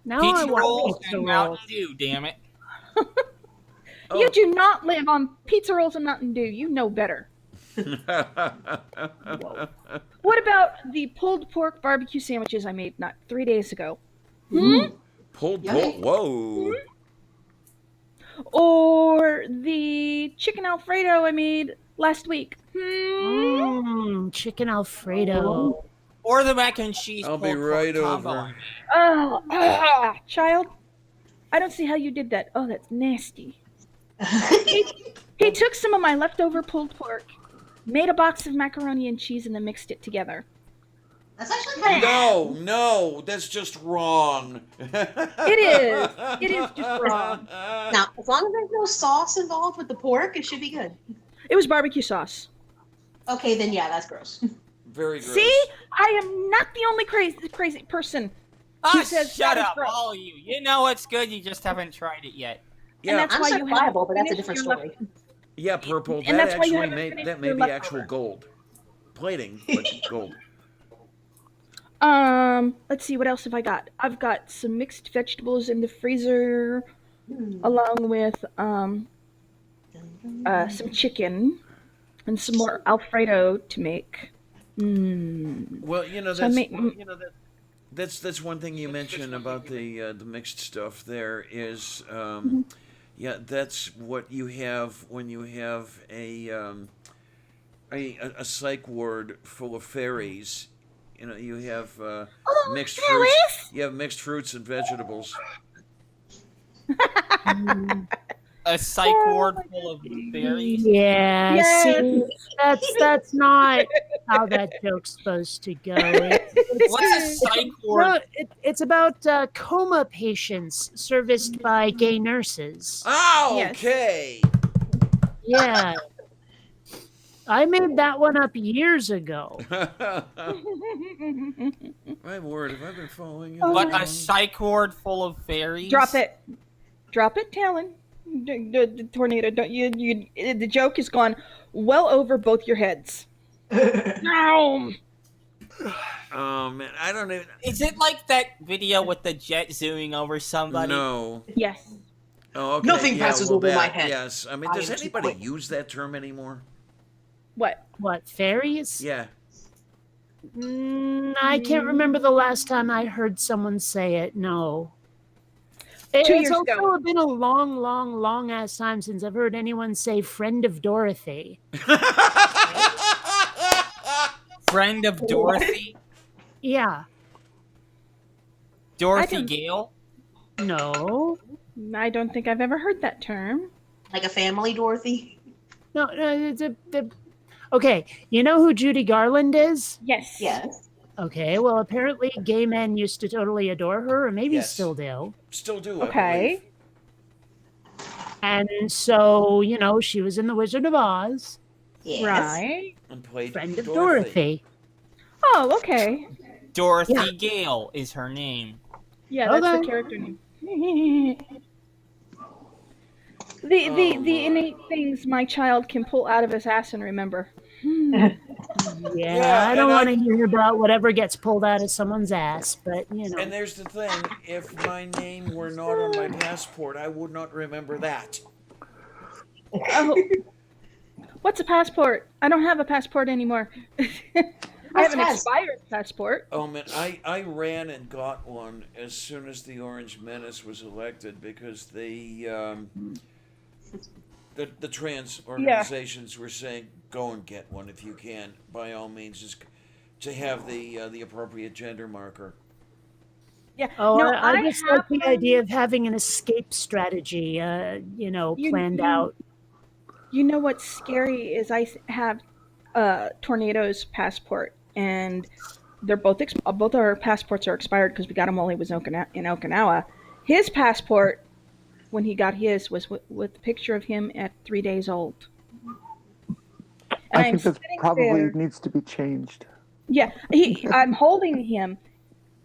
Now Pizza I want rolls pizza and rolls. Mountain Dew, damn it. You do not live on pizza rolls and Mountain Dew. You know better. What about the pulled pork barbecue sandwiches I made not 3 days ago? Pulled pork? Whoa! Or the chicken Alfredo I made last week? Chicken Alfredo. Or the mac and cheese I'll be pulled pork right combo over. I made. Oh, child. I don't see how you did that. Oh, that's nasty. He took some of my leftover pulled pork, made a box of macaroni and cheese, and then mixed it together. That's actually kind of No, that's just wrong. It is. It is just wrong. Now, as long as there's no sauce involved with the pork, it should be good. It was barbecue sauce. Okay, then yeah, that's gross. Very gross. See, I am not the only crazy person who says Shut that is up, gross. all of you. You know it's good, you just haven't tried it yet. Yeah, And that's I'm why you certifiable, but that's a finished different your story. yeah, purple. And That that's why you actually haven't may finished that may your be leftover. actual gold plating, but gold. Let's see, what else have I got? I've got some mixed vegetables in the freezer, Hmm. along with some chicken and some more Alfredo to make. Well, So I make, that's one thing you mentioned about the mixed stuff. There is, yeah, that's what you have when you have a psych ward full of fairies. You know, you have mixed fruits. Alice! You have mixed fruits and vegetables. A psych ward full of berries. Yeah, Yes. see, that's not how that joke's supposed to go. What's a psych ward? It's about coma patients serviced by gay nurses. Oh, Yes. okay. Yeah, I made that one up years ago. My word, have I been following you? But that a long? psych ward full of fairies? Drop it. Drop it, Talon. The tornado. Don't you? The joke has gone well over both your heads. No. Oh man, I don't even. Is it like that video with the jet zooming over somebody? No. Yes. Oh, okay. Nothing yeah, passes well, over my that, head. Yes. I mean, I does am too anybody quick. use that term anymore? What? What, fairies? Yeah. I can't remember the last time I heard someone say it. No. 2 It's years also ago. been a long ass time since I've heard anyone say "friend of Dorothy." Friend of Dorothy? Yeah. Dorothy don't- Gale? No. I don't think I've ever heard that term. Like a family Dorothy. No. Okay. You know who Judy Garland is? Yes. Yes. Okay. Well, apparently, gay men used to totally adore her, or maybe Yes. still do. Still do. I Okay. And so, she was in The Wizard of Oz, Yes. Right. believe. And played friend of Dorothy. Oh, okay. Dorothy Yeah. Gale is her name. Yeah, that's the Okay. character name. The innate things my child can pull out of his ass and remember. Yeah, Yeah, I don't and want to hear about whatever gets pulled out of someone's ass, but And there's the thing: if my name were not on my passport, I would not remember that. Oh. What's a passport? I don't have a passport anymore. I have an Yes. expired passport. Oh man, I ran and got one as soon as the Orange Menace was elected because the trans organizations were saying go and get one if you can, by all means, just to have the appropriate gender marker. Yeah. Oh, no, I just like have the one- idea of having an escape strategy, planned out. You know what's scary is I have Tornado's passport, and they're both both our passports are expired because we got him while he was in Okinawa. His passport, when he got his, was with a picture of him at 3 days old. And I think that sitting probably there- needs to be changed. Yeah, I'm holding him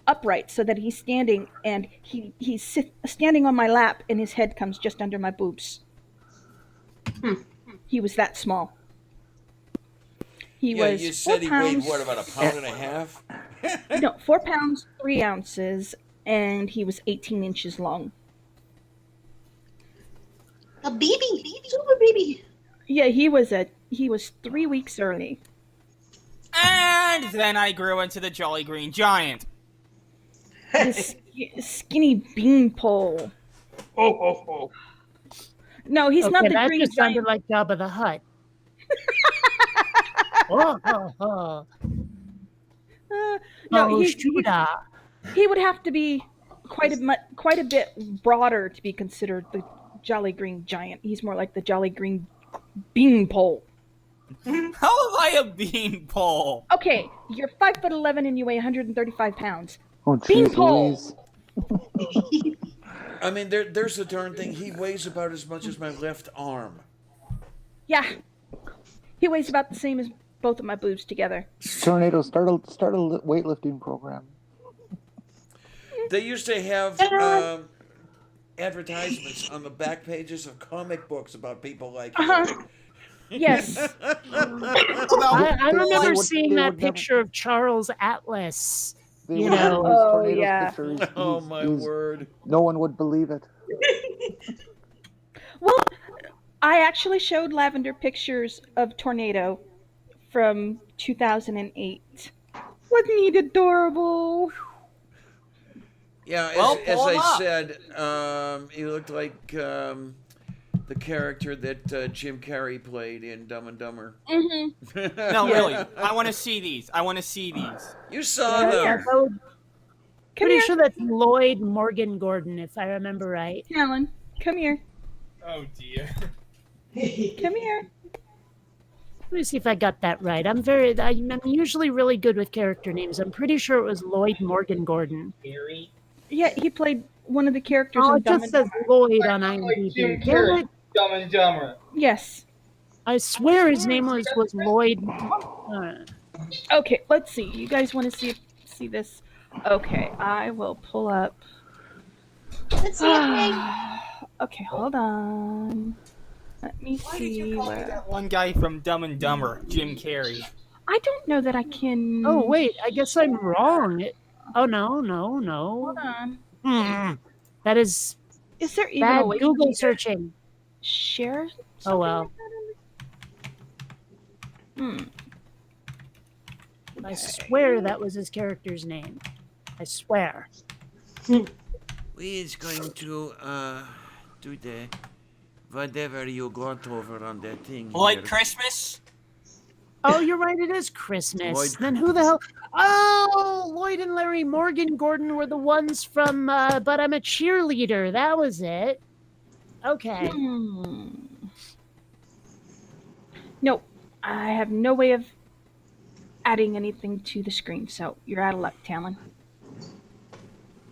upright so that he's standing, and he's standing on my lap, and his head comes just under my boobs. He was that small. He Yeah, was you said 4 he pounds, weighed what, about a pound and a half? No, 4 pounds 3 ounces, and he was 18 inches long. A baby. Super baby. Yeah, he was 3 weeks early. And then I grew into the Jolly Green Giant. This skinny beanpole. Oh. No, he's not Okay, the that green just giant. sounded like Jabba the Hutt. Oh, No, oh, he's, Shuda. he would have to be quite a bit broader to be considered the Jolly Green Giant. He's more like the Jolly Green Beanpole. How am I a beanpole? Okay, you're 5'11" and you weigh 135 pounds. Oh, jeez Beanpole! Louise. I mean, there's the darn thing. He weighs about as much as my left arm. Yeah, he weighs about the same as both of my boobs together. Tornado, start a weightlifting program. They used to have advertisements on the back pages of comic books about people like you. Yes. I remember seeing that picture of Charles Atlas. You know. Oh, yeah. Picture. Oh my word! No one would believe it. Well, I actually showed Lavender pictures of Tornado from 2008. Wasn't he adorable? Yeah, Well, as pull him I up. said, he looked like the character that Jim Carrey played in Dumb and Dumber. Mm-hmm. No, really. I want to see these. I want to see these. You saw Yeah, them. so Come pretty here, sure that's Lloyd Morgan Gordon, if I remember right. Alan. Come here. Oh dear. Come here. Let me see if I got that right. I'm usually really good with character names. I'm pretty sure it was Lloyd Morgan Gordon. Yeah, he played one of the characters Oh, in it Dumb just and says Dumber. Lloyd on IMDb. Damn it. Dumb and Dumber. Yes. I swear his name was Lloyd. Okay, let's see. You guys want to see this? Okay, I will pull up. Let's see it. Okay, hold on. Let me Why did see you call me where. that one guy from Dumb and Dumber, Jim Carrey? I don't know that I can. Oh, wait. I guess I'm wrong. Oh, no. Hold on. That is Is there even bad a way Google for me to searching. share? Oh, well. I swear that was his character's name. I swear. We is going to do the whatever you got over on that thing. Like here. Christmas? Oh, you're right. It is Christmas. Lloyd- Then who the hell? Oh, Lloyd and Larry Morgan Gordon were the ones from But I'm a Cheerleader. That was it. Okay. Nope. I have no way of adding anything to the screen, so you're out of luck, Talon.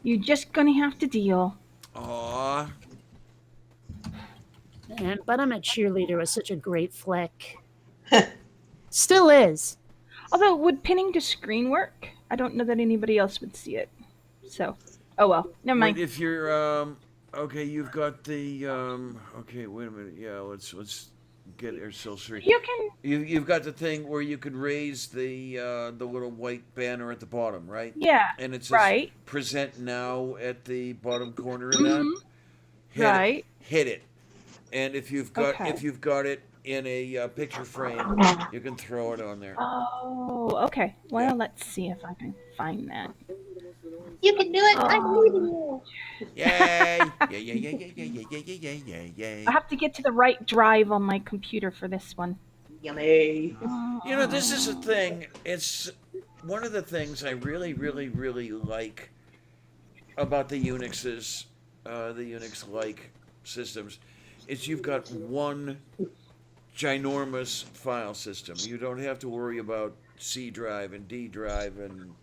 You're just gonna have to deal. Aw. And But I'm a Cheerleader was such a great flick. Still is. Although, would pinning to screen work? I don't know that anybody else would see it. So, oh well. Never mind. Wait, if you're okay, you've got the okay, wait a minute. Yeah, let's get ourselves straight. You can. You've got the thing where you can raise the little white banner at the bottom, right? Yeah. And it says right. present now at the bottom corner of that. Hit Right. It, hit it. And if you've got Okay. it in a picture frame, you can throw it on there. Oh, okay. Well, let's see if I can find that. You can do it. I believe in you. Yay! Yay! I have to get to the right drive on my computer for this one. Yummy. You know, this is a thing. It's one of the things I really, really, really like about the Unixes, the Unix-like systems, is you've got one ginormous file system. You don't have to worry about C drive and D drive and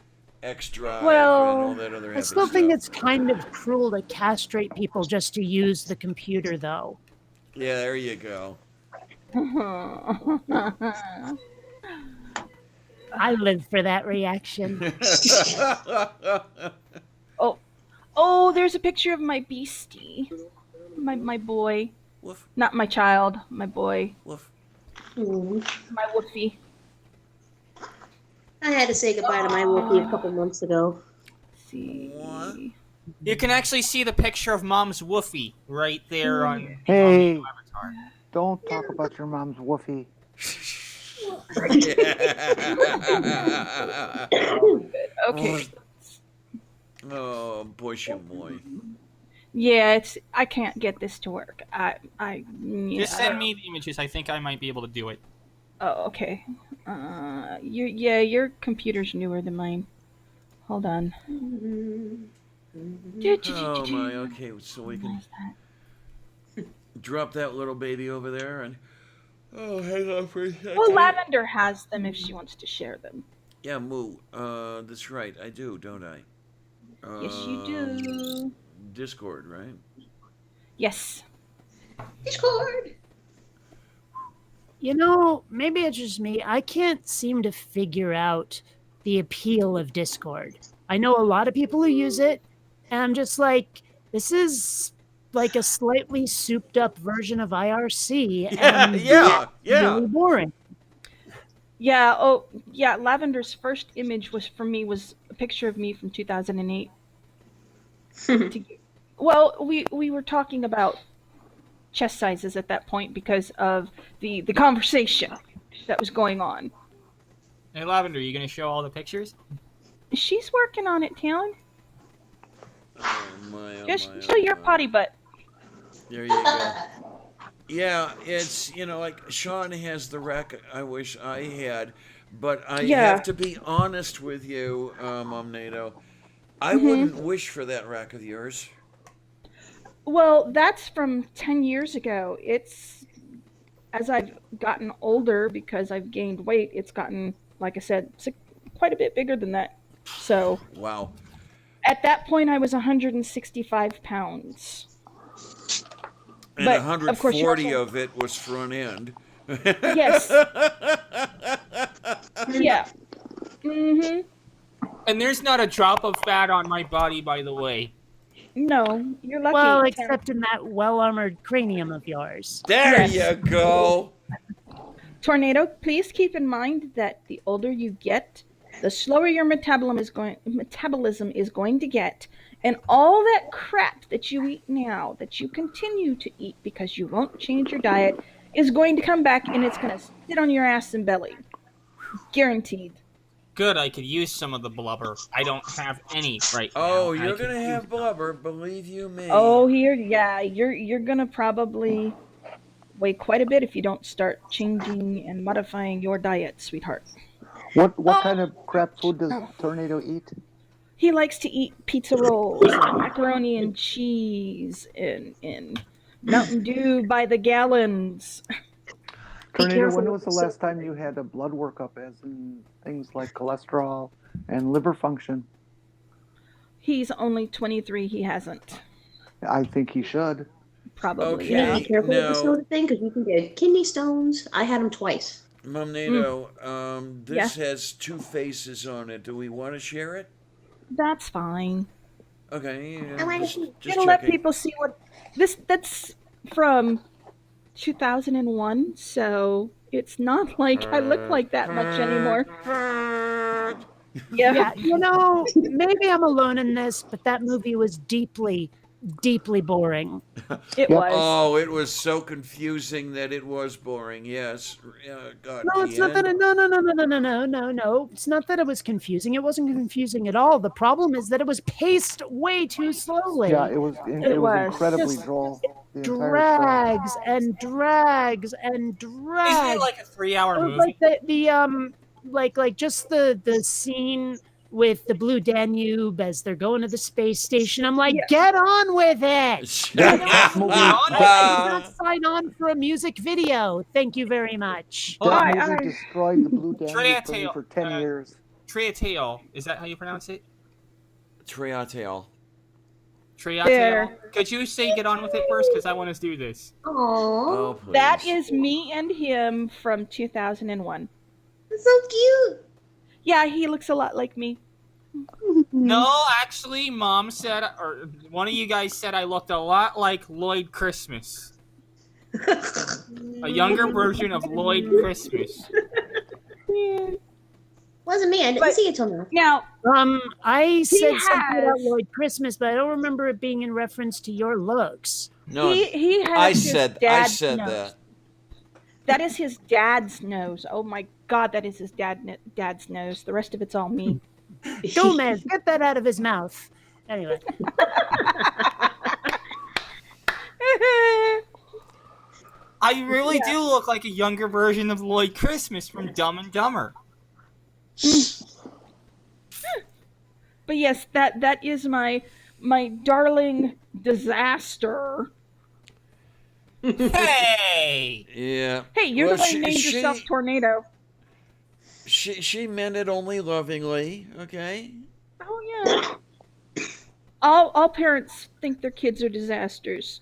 X drive and all that other I happy still think stuff. it's kind of cruel to castrate people just to use the computer, though. Yeah, there you go. I live for that reaction. Oh, there's a picture of my beastie. My boy. Woof, Not my child, my boy. woof. My woofy. I had to say goodbye to my Wookiee a couple months ago. Let's see. What? You can actually see the picture of Mom's Woofy right there on Hey, the avatar. don't talk about your mom's woofie. Okay. Oh, boy, boy. Yeah, I can't get this to work. Just send me the images. I think I might be able to do it. Oh, okay. Your computer's newer than mine. Hold on. Oh my, okay, so we can drop that little baby over there and Oh, hang on for a Well, second. Lavender has them if she wants to share them. Yeah, Moo. That's right. I do, don't I? Yes, you do. Discord, right? Yes. Discord. You know, maybe it's just me. I can't seem to figure out the appeal of Discord. I know a lot of people who use it, and I'm just like, this is like a slightly souped up version of IRC, Yeah, and yeah, yeah. really boring. Yeah. Oh, yeah. Lavender's first image was a picture of me from 2008. Well, we were talking about chest sizes at that point because of the conversation that was going on. Hey, Lavender, you gonna show all the pictures? She's working on it, Talon. Oh my, oh Just my, show oh your my. potty butt. There you go. Yeah, it's, like Sean has the rack I wish I had, but I have Yeah. to be honest with you, Mom NATO. I Hmm. wouldn't wish for that rack of yours. Well, that's from 10 years ago. It's as I've gotten older because I've gained weight. It's gotten, like I said, quite a bit bigger than that. So Wow. at that point, I was 165 pounds. And But of course, you 140 also of it was front end. yes, yeah. Mhm. And there's not a drop of fat on my body, by the way. No, you're Well, lucky. except in that well armored cranium of yours. There Yes. you go. Tornado, please keep in mind that the older you get, the slower your metabolism is going to get, and all that crap that you eat now, that you continue to eat because you won't change your diet, is going to come back and it's going to sit on your ass and belly. Guaranteed. Good, I could use some of the blubber. I don't have any right now. Oh, I you're could gonna use have some. blubber, believe you me. Oh, you're gonna probably weigh quite a bit if you don't start changing and modifying your diet, sweetheart. What kind Oh, of crap food does oh. Tornado eat? He likes to eat pizza rolls and macaroni and cheese and Mountain Dew by the gallons. Be Tornado, careful when with was the the last time you had a blood workup, as in things like cholesterol and liver function? He's only 23. He hasn't. I think he should. Probably, You need to be yeah. Okay, careful with this now, sort of thing because you can get kidney stones. I had them twice. Mom Mm, NATO, yeah, this has two faces on it. Do we want to share it? that's fine. Okay, I yeah, want to just see. just It'll let checking. people see what that's from 2001, so it's not like I look like that much anymore. Yeah, Yeah, maybe I'm alone in this, but that movie was deeply, deeply boring. it Yep. was. Oh, it was so confusing that it was boring. Yes. God, No, the it's not that. end. No. It's not that it was confusing. It wasn't confusing at all. The problem is that it was paced way too Yeah, slowly. It it was was. incredibly Just droll, the entire show. drags and drags and Isn't it drags. like a 3-hour It was movie? like like just the scene with the Blue Danube as they're going to the space station. I'm like, Yeah. get on with it. Yeah. Yeah, movie- get on with I it. did not sign on for a music video. Thank you very much. Hold That on. movie I destroyed the Blue Danube for me Triatale, for 10 years. Triatale. Is that how you pronounce it? Triatale. Triatale. There. Could you say get on with it first? Because I want to do this. Aww, Oh, please. That is me and him from 2001. that's so cute. Yeah, he looks a lot like me. No, actually, Mom said, or one of you guys said I looked a lot like Lloyd Christmas. A younger version of Lloyd Christmas. Yeah. Wasn't me. I didn't But- see it till now. Now, I said something about has- Lloyd Christmas, but I don't remember it being in reference to your looks. No, he has I his said dad's nose. that. That is his dad's nose. Oh my god, that is his dad's nose. The rest of it's all me. Gomez, get that out of his mouth. Anyway, I really do look like a younger version of Lloyd Christmas from Dumb and Dumber. But yes, that is my darling disaster. Hey! Yeah. Hey, you're Well, the one who named yourself Tornado. She meant it only lovingly. Okay. Oh yeah. All parents think their kids are disasters.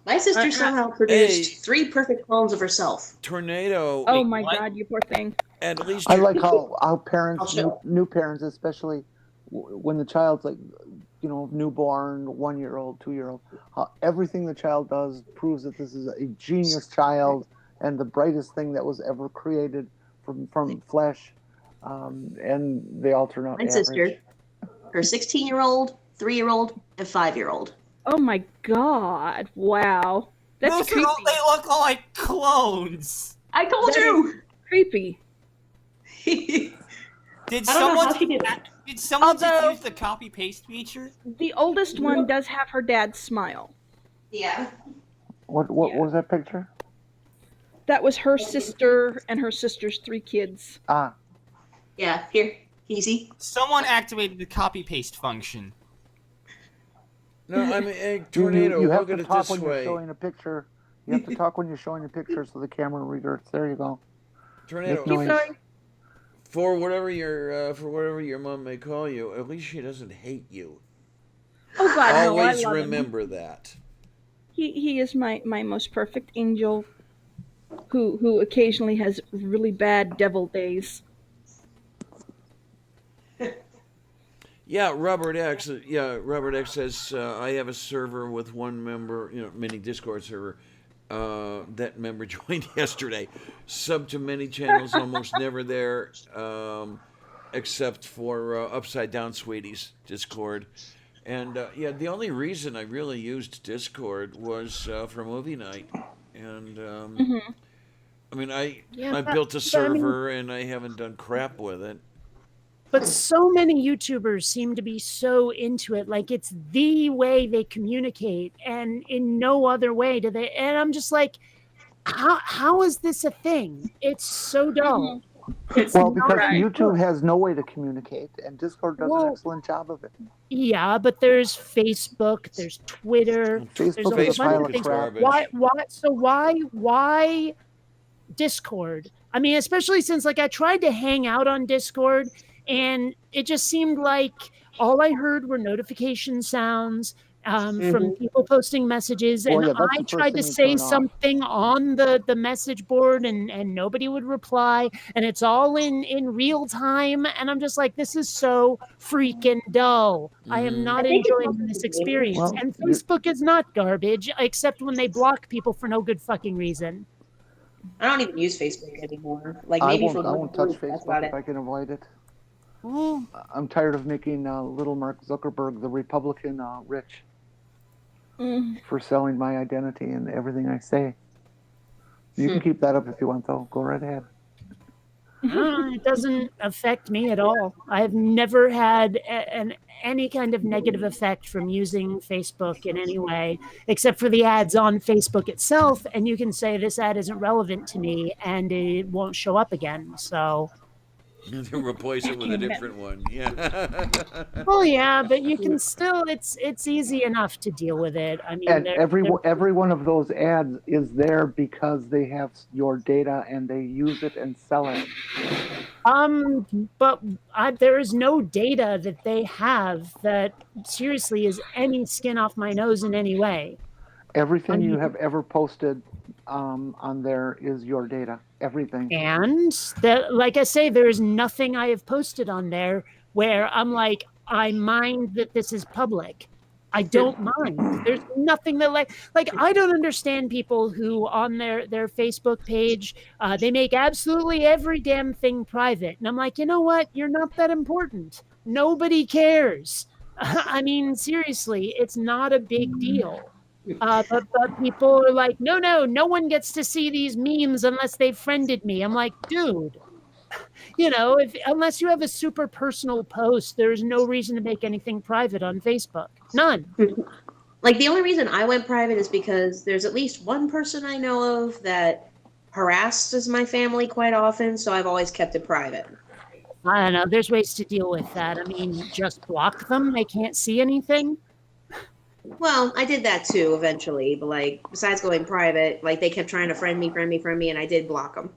My sister somehow Hey, produced 3 perfect clones of herself. Tornado. Oh Wait, my what? God, you poor thing. At least I you're. like how I'll parents, show. new parents especially, when the child's like, newborn, 1 year old, 2 year old, everything the child does proves that this is a genius child and the brightest thing that was ever created from flesh, and they all turn out My average. sister, her 16-year-old, 3-year-old, and 5-year-old. Oh my God. Wow. That's Those creepy. are all, they look like clones. I told That you. Creepy. Did I don't know someone how she did it. did someone just Although use the copy paste feature? the oldest one does have her dad's smile. Yeah. What Yeah. was that picture? That was her sister and her sister's 3 kids. Ah, Yeah. Here, easy. Someone activated the copy paste function. No, I mean, hey, you Tornado. you have Look to at it talk this when you're way. showing a picture. You have to talk when you're showing a picture so the camera reverts. There you go. Tornado. Make noise. going. For whatever your mom may call you, at least she doesn't hate you. Oh God, no, I Always love him. remember that. He is my most perfect angel who occasionally has really bad devil days. Yeah, Robert X. Yeah, Robert X says I have a server with one member, mini Discord server. That member joined yesterday. Sub to many channels, almost never there, except for Upside Down Sweeties Discord. And yeah, the only reason I really used Discord was for movie night. And I mean, I built a server and I haven't done crap with it. But so many YouTubers seem to be so into it, like it's the way they communicate, and in no other way do they. And I'm just like, how is this a thing? It's so dull. It's Well, because not YouTube good. has no way to communicate, and Discord does an Well, excellent job of it. yeah, but there's Facebook, there's Twitter, there's a Facebook is a whole pile bunch of of things. crap. Why Discord? I mean, especially since like I tried to hang out on Discord and it just seemed like all I heard were notification sounds from people posting messages, Well, and yeah, that's I the first tried to thing you say turn off. something on the message board, and nobody would reply, and it's all in real time, and I'm just like, this is so freaking dull. I am not I think it's enjoying this also- experience. Well, And Facebook is not garbage, except when they block people for no good fucking reason. I don't even use Facebook anymore. Like I maybe won't. for I one won't touch group, that's Facebook about if it. I can avoid it. Well, I'm tired of making little Mark Zuckerberg the Republican rich for selling my identity and everything I say. You can keep that up if you want, though. Go right ahead. it doesn't affect me at all. I've never had any kind of negative effect from using Facebook in any way, except for the ads on Facebook itself. And you can say this ad isn't relevant to me, and it won't show up again. So, Replace it with a different one. Yeah. well, yeah, but you can still. It's easy enough to deal with it. I mean, And every one of those ads is there because they have your data and they use it and sell it. But there is no data that they have that seriously is any skin off my nose in any way. Everything you have ever posted on there is your data. Everything. And that, like I say, there is nothing I have posted on there where I'm like, I mind that this is public. I don't mind. There's nothing that like I don't understand people who on their Facebook page they make absolutely every damn thing private, and I'm like, you know what? You're not that important. Nobody cares. I mean, seriously, it's not a big deal. But people are like, no one gets to see these memes unless they've friended me. I'm like, dude, unless you have a super personal post, there's no reason to make anything private on Facebook. None. Like the only reason I went private is because there's at least one person I know of that harasses my family quite often, so I've always kept it private. I don't know. There's ways to deal with that. I mean, just block them. They can't see anything. Well, I did that too eventually, but like besides going private, like they kept trying to friend me, and I did block them.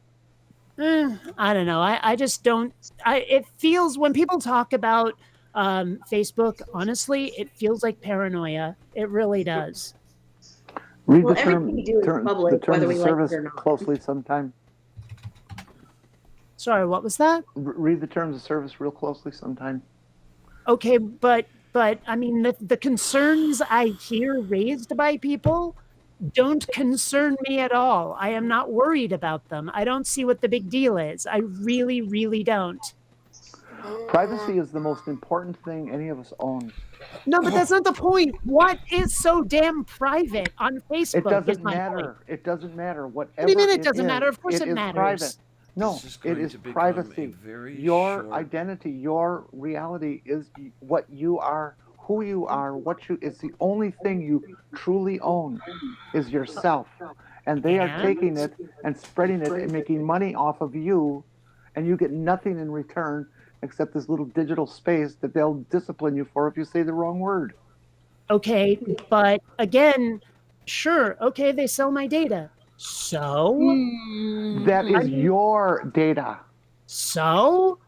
I don't know. I just don't. It feels when people talk about Facebook, honestly, it feels like paranoia. It really does. Read Well, the everything we do is the public, terms whether of we like it service or not. closely sometime. Sorry, what was that? Read the terms of service real closely sometime. Okay, but I mean the concerns I hear raised by people don't concern me at all. I am not worried about them. I don't see what the big deal is. I really, really don't. Privacy is the most important thing any of us own. No, but that's not the point. What is so damn private on Facebook? It doesn't Point. matter. It doesn't matter. What do you mean Whatever it doesn't matter? Of course it it is matters. private. No, This is it going is to become a privacy. very Your short- identity, your reality is what you are, who you are, what you. It's the only thing you truly own, is yourself, and they are taking it and spreading it and making money off of you, and you get nothing in return except this little digital space that they'll discipline you for if you say the wrong word. Okay, but again, sure, okay, they sell my data. So? That is your data. So?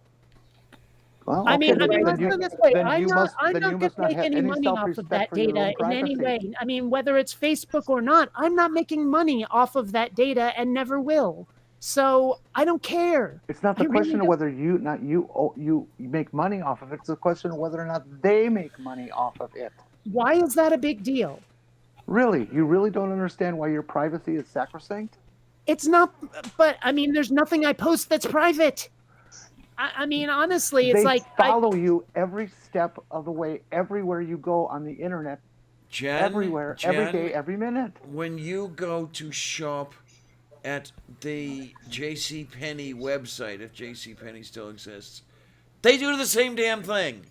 Well, I mean, okay, let's put it this way. I'm not then going you to must not make have any any money off of self-respect that for your data own in any privacy. way. I mean, whether it's Facebook or not, I'm not making money off of that data and never will. So I don't care. It's not the I question really of whether you make money off of it. It's a question of whether or not they make money off of it. Why is that a big deal? Really, you really don't understand why your privacy is sacrosanct? It's not, but I mean, there's nothing I post that's private. I mean, honestly, it's They like follow you every step of the way, everywhere you go on the internet, Jen, everywhere, every day, every minute. When you go to shop at the JCPenney website, if JCPenney still exists, they do the same damn thing.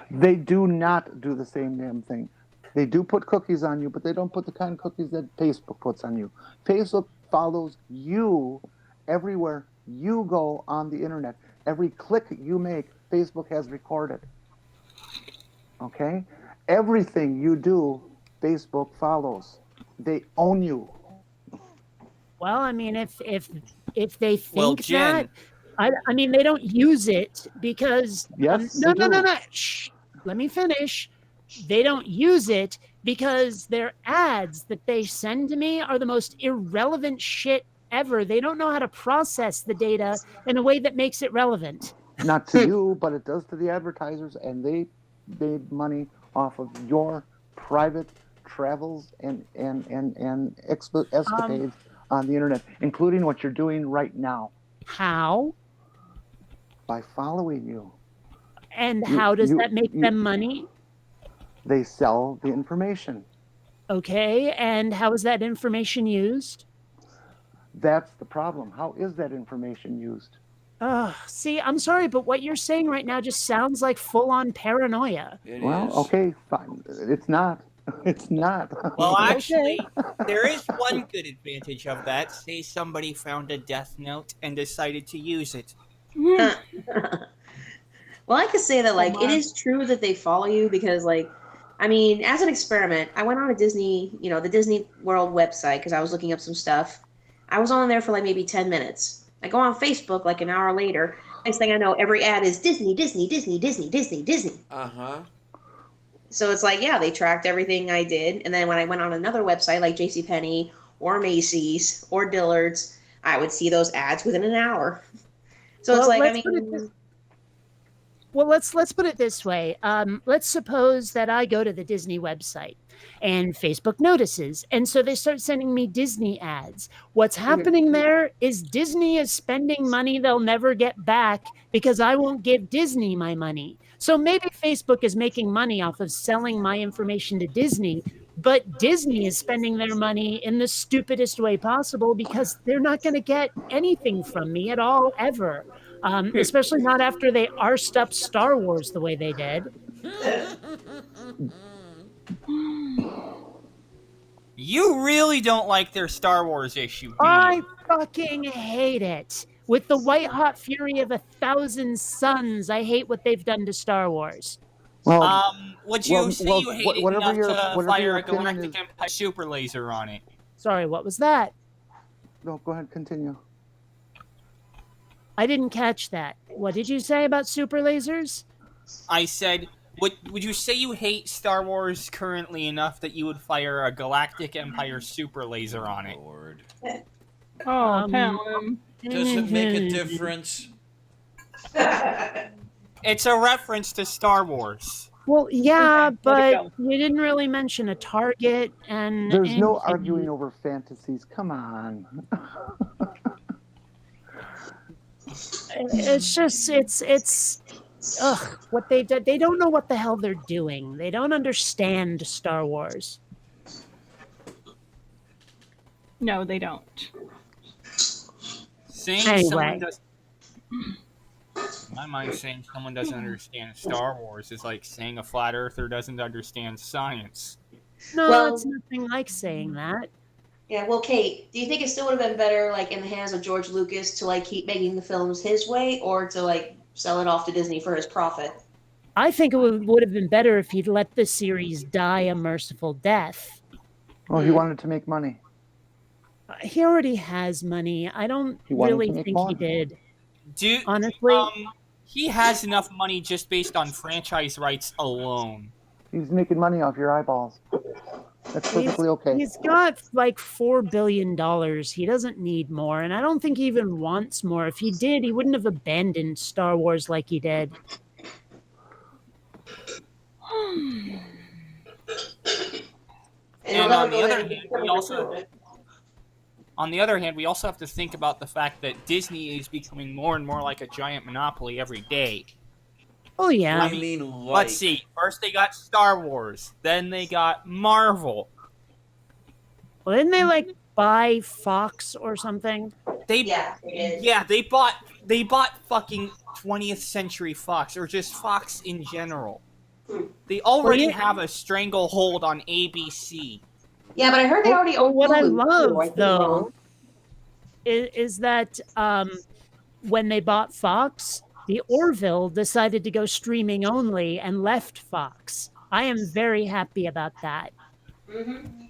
They do not do the same damn thing. They do put cookies on you, but they don't put the kind of cookies that Facebook puts on you. Facebook follows you everywhere you go on the internet. Every click you make, Facebook has recorded. Okay? Everything you do, Facebook follows. They own you. well, I mean, if they think Well, Jen, that, I mean, they don't use it because Yes, no, they do. no. Shh, let me finish. They don't use it because their ads that they send to me are the most irrelevant shit ever. They don't know how to process the data in a way that makes it relevant. Not to you, but it does to the advertisers, and they made money off of your private travels and escapades on the internet, including what you're doing right now How? by following you. And how does that make them money? They sell the information. Okay, and how is that information used? That's the problem. How is that information used? See, I'm sorry, but what you're saying right now just sounds like full-on paranoia. It Well, is. okay, fine. It's not. It's not. well, actually, there is one good advantage of that. Say somebody found a death note and decided to use it. Well, I could say that like it is true that they follow you because like I mean, as an experiment, I went on a Disney, the Disney World website because I was looking up some stuff. I was on there for like maybe 10 minutes. I go on Facebook like an hour later. Next thing I know, every ad is Disney, Disney, Disney, Disney, Disney, Disney. Uh-huh. So it's like, yeah, they tracked everything I did. And then when I went on another website like JCPenney or Macy's or Dillard's, I would see those ads within an hour. So Well, it's like, I let's put it mean, Well, let's put it this way. Let's suppose that I go to the Disney website and Facebook notices, and so they start sending me Disney ads. What's happening there is Disney is spending money they'll never get back because I won't give Disney my money. So maybe Facebook is making money off of selling my information to Disney, but Disney is spending their money in the stupidest way possible because they're not going to get anything from me at all, ever. Especially not after they arsed up Star Wars the way they did. You really don't like their Star Wars issue, do you? I fucking hate it. With the white hot fury of 1,000 suns, I hate what they've done to Star Wars. Well, Would you say you hate it whatever enough to whatever fire your a opinion galactic is. empire super laser on it? Sorry, what was that? No, go ahead, continue. I didn't catch that. What did you say about super lasers? I said, would you say you hate Star Wars currently enough that you would fire a galactic empire super laser on it? Lord. Oh, tell him. Does it make a difference? It's a reference to Star Wars. Well, yeah, Okay, let it but go. you didn't really mention a target and There's no arguing over fantasies. Come on. It's just it's ugh, what they did. They don't know what the hell they're doing. They don't understand Star Wars. No, they don't. Saying Anyway. someone does. In my mind, saying someone doesn't understand Star Wars is like saying a flat earther doesn't understand science. No, Well- it's nothing like saying that. Yeah, well, Kate, do you think it still would have been better, like, in the hands of George Lucas to, like, keep making the films his way, or to, like, sell it off to Disney for his profit? I think it would have been better if he'd let the series die a merciful death. Oh, he wanted to make money. He already has money. I don't He wanted really to make think more. he did. Honestly, Honestly, he has enough money just based on franchise rights alone. He's making money off your eyeballs. That's perfectly okay. he's got like $4 billion. He doesn't need more, and I don't think he even wants more. If he did, he wouldn't have abandoned Star Wars like he did. And on the other hand, we also have to think about the fact that Disney is becoming more and more like a giant monopoly every day. Oh yeah. I mean, like... Let's see. First they got Star Wars, then they got Marvel. Well, didn't they like buy Fox or something? Yeah, they did. Yeah, they bought fucking 20th Century Fox, or just Fox in general. They already have a stranglehold on ABC. Yeah, but I heard they already own What I Hulu, love, too, I think, though, is that when they bought Fox, the Orville decided to go streaming only and left Fox. I am very happy about that. Mm-hmm.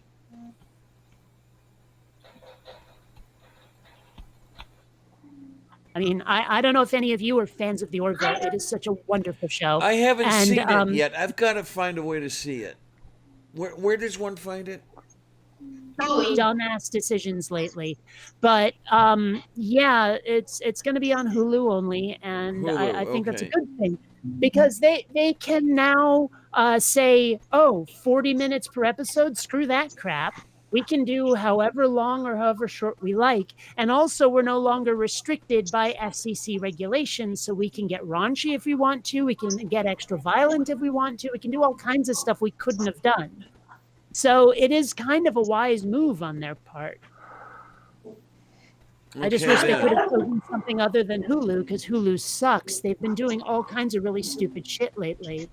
I mean, I don't know if any of you are fans of the Orville. It is such a wonderful show. I haven't seen it yet. I've got to find a way to see it. Where does one find it? Dumbass decisions lately, but yeah, it's going to be on Hulu only, and I think that's a good thing because they can now say, oh, 40 minutes per episode, screw that crap. We can do however long or however short we like. And also, we're no longer restricted by FCC regulations, so we can get raunchy if we want to. We can get extra violent if we want to. We can do all kinds of stuff we couldn't have done. So it is kind of a wise move on their part. I just wish they could have chosen something other than Hulu, because Hulu sucks. They've been doing all kinds of really stupid shit lately.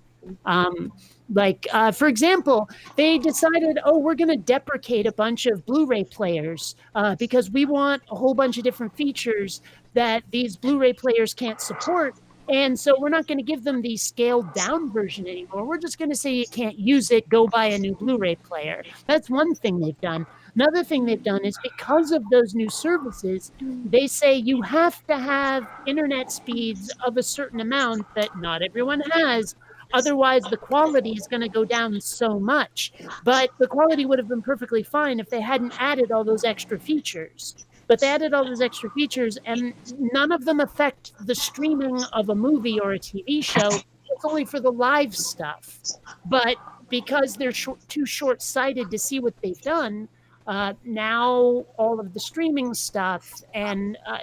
For example, they decided, we're going to deprecate a bunch of Blu-ray players because we want a whole bunch of different features that these Blu-ray players can't support. And so we're not going to give them the scaled down version anymore. We're just going to say you can't use it, go buy a new Blu-ray player. That's one thing they've done. Another thing they've done is because of those new services, they say you have to have internet speeds of a certain amount that not everyone has. Otherwise, the quality is going to go down so much. But the quality would have been perfectly fine if they hadn't added all those extra features. But they added all those extra features, and none of them affect the streaming of a movie or a TV show. It's only for the live stuff. But because they're too short-sighted to see what they've done, now all of the streaming stuff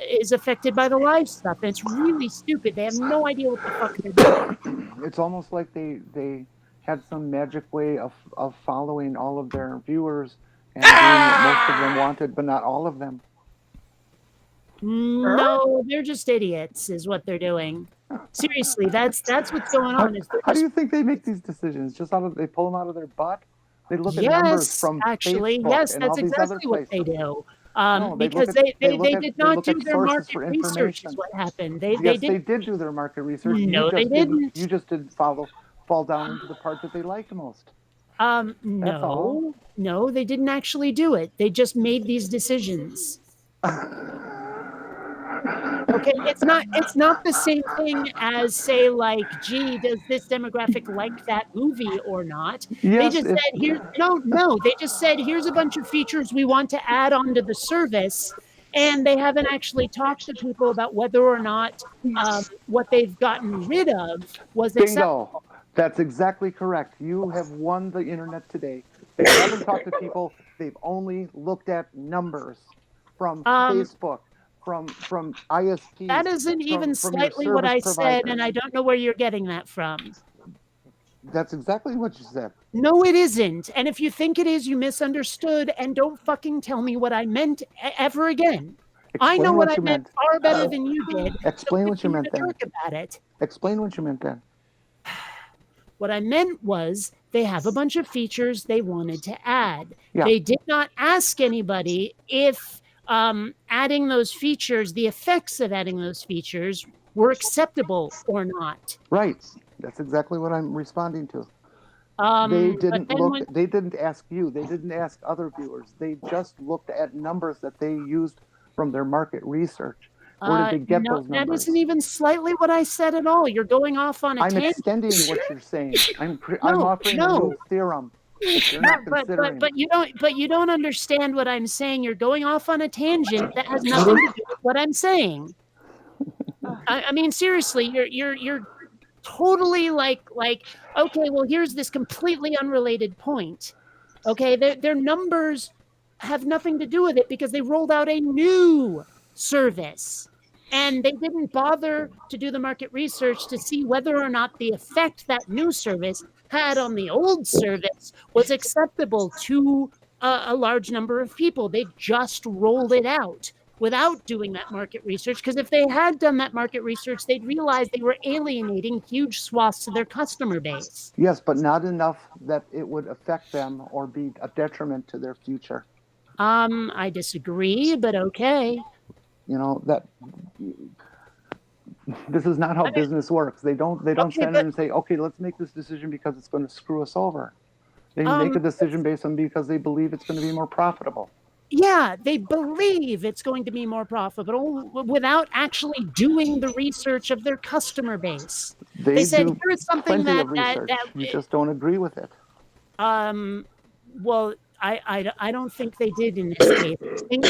is affected by the live stuff. And it's really stupid. They have no idea what the fuck they're doing. It's almost like they had some magic way of following all of their viewers and doing what most of them wanted, but not all of them. No, they're just idiots, is what they're doing. Seriously, that's what's going on. How do you think they make these decisions? They pull them out of their butt? They look at numbers from Facebook yes, and that's all these exactly other what places. they do. No, Because they did not do their market research. Is what happened. They did do their market research. No, they didn't. You just didn't follow fall down into the part that they liked most. That's all. No, they didn't actually do it. They just made these decisions. Okay, it's not the same thing as, say, like, gee, does this demographic like that movie or not? They Yes, just said, they just said, here's a bunch of features we want to add onto the service, and they haven't actually talked to people about whether or not what they've gotten rid of was acceptable. bingo. That's exactly correct. You have won the internet today. They haven't talked to people. They've only looked at numbers from Facebook, from ISPs. That isn't even from your slightly what I service said, provider. and I don't know where you're getting that from. That's exactly what you said. No, it isn't. And if you think it is, you misunderstood, and don't fucking tell me what I meant ever again. I know what I meant far better than you did. Explain what you meant then. Talk about it. Explain what you meant then. What I meant was they have a bunch of features they wanted to add. Yeah. They did not ask anybody if adding those features, the effects of adding those features, were acceptable or not. Right. That's exactly what I'm responding to. They They didn't ask you. They didn't ask other viewers. They just looked at numbers that they used from their market research. Where did they get those numbers? That isn't even slightly what I said at all. You're going off on a tangent. I'm extending what you're saying. I'm offering a new theorem. You're not considering. But you don't understand what I'm saying. You're going off on a tangent that has nothing to do with what I'm saying. I mean, seriously, you're totally like, okay, well, here's this completely unrelated point. Okay, their numbers have nothing to do with it because they rolled out a new service. And they didn't bother to do the market research to see whether or not the effect that new service had on the old service was acceptable to a large number of people. They just rolled it out without doing that market research, because if they had done that market research, they'd realize they were alienating huge swaths of their customer base. Yes, but not enough that it would affect them or be a detriment to their future. I disagree, but okay. You know, that this is not how business works. They don't stand there and say, okay, let's make this decision because it's going to screw us over. They make a decision because they believe it's going to be more profitable. Yeah, they believe it's going to be more profitable without actually doing the research of their customer base. They said, here's something that you just don't agree with it. Well, I don't think they did in this case.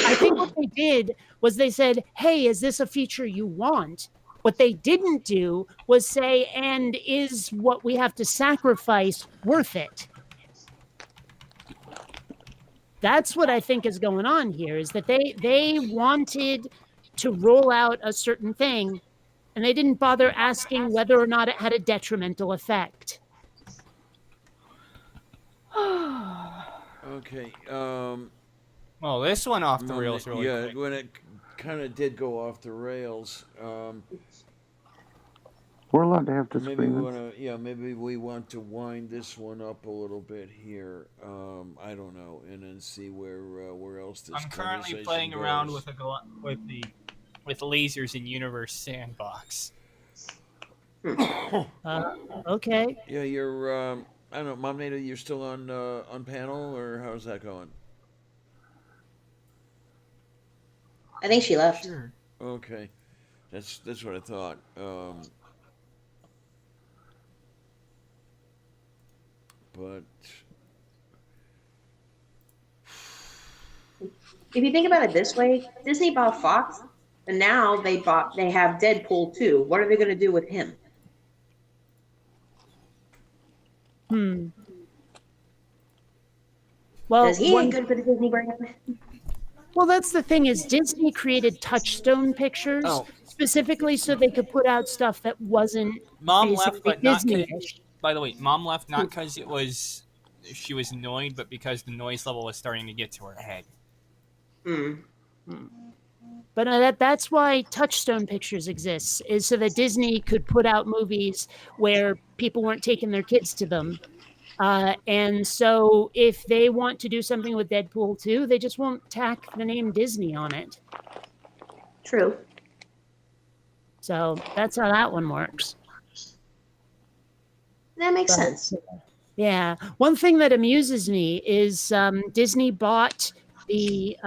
I think what they did was they said, hey, is this a feature you want? What they didn't do was say, and is what we have to sacrifice worth it? That's what I think is going on here, is that they wanted to roll out a certain thing, and they didn't bother asking whether or not it had a detrimental effect. Okay. Well, this went off the rails really quick. Yeah, when it kind of did go off the rails. We're allowed to have disagreements. Maybe we want to wind this one up a little bit here. I don't know, and then see where else this. I'm currently playing goes. Around with lasers in Universe Sandbox. Okay. Yeah, you're. I don't know, Mom Nada, you're still on panel, or how's that going? I think she left. Sure. Okay, that's what I thought. But if you think about it this way, Disney bought Fox, and now they have Deadpool 2. What are they going to do with him? Well, because he ain't good for the Disney brand. Well, that's the thing, is Disney created Touchstone Pictures specifically so they could put out stuff that wasn't Mom left, but not. By the way, Mom left not because she was annoyed, but because the noise level was starting to get to her head. But that's why Touchstone Pictures exists, is so that Disney could put out movies where people weren't taking their kids to them. And so if they want to do something with Deadpool 2, they just won't tack the name Disney on it. True. So that's how that one works. That makes But, sense. yeah. One thing that amuses me is Disney bought the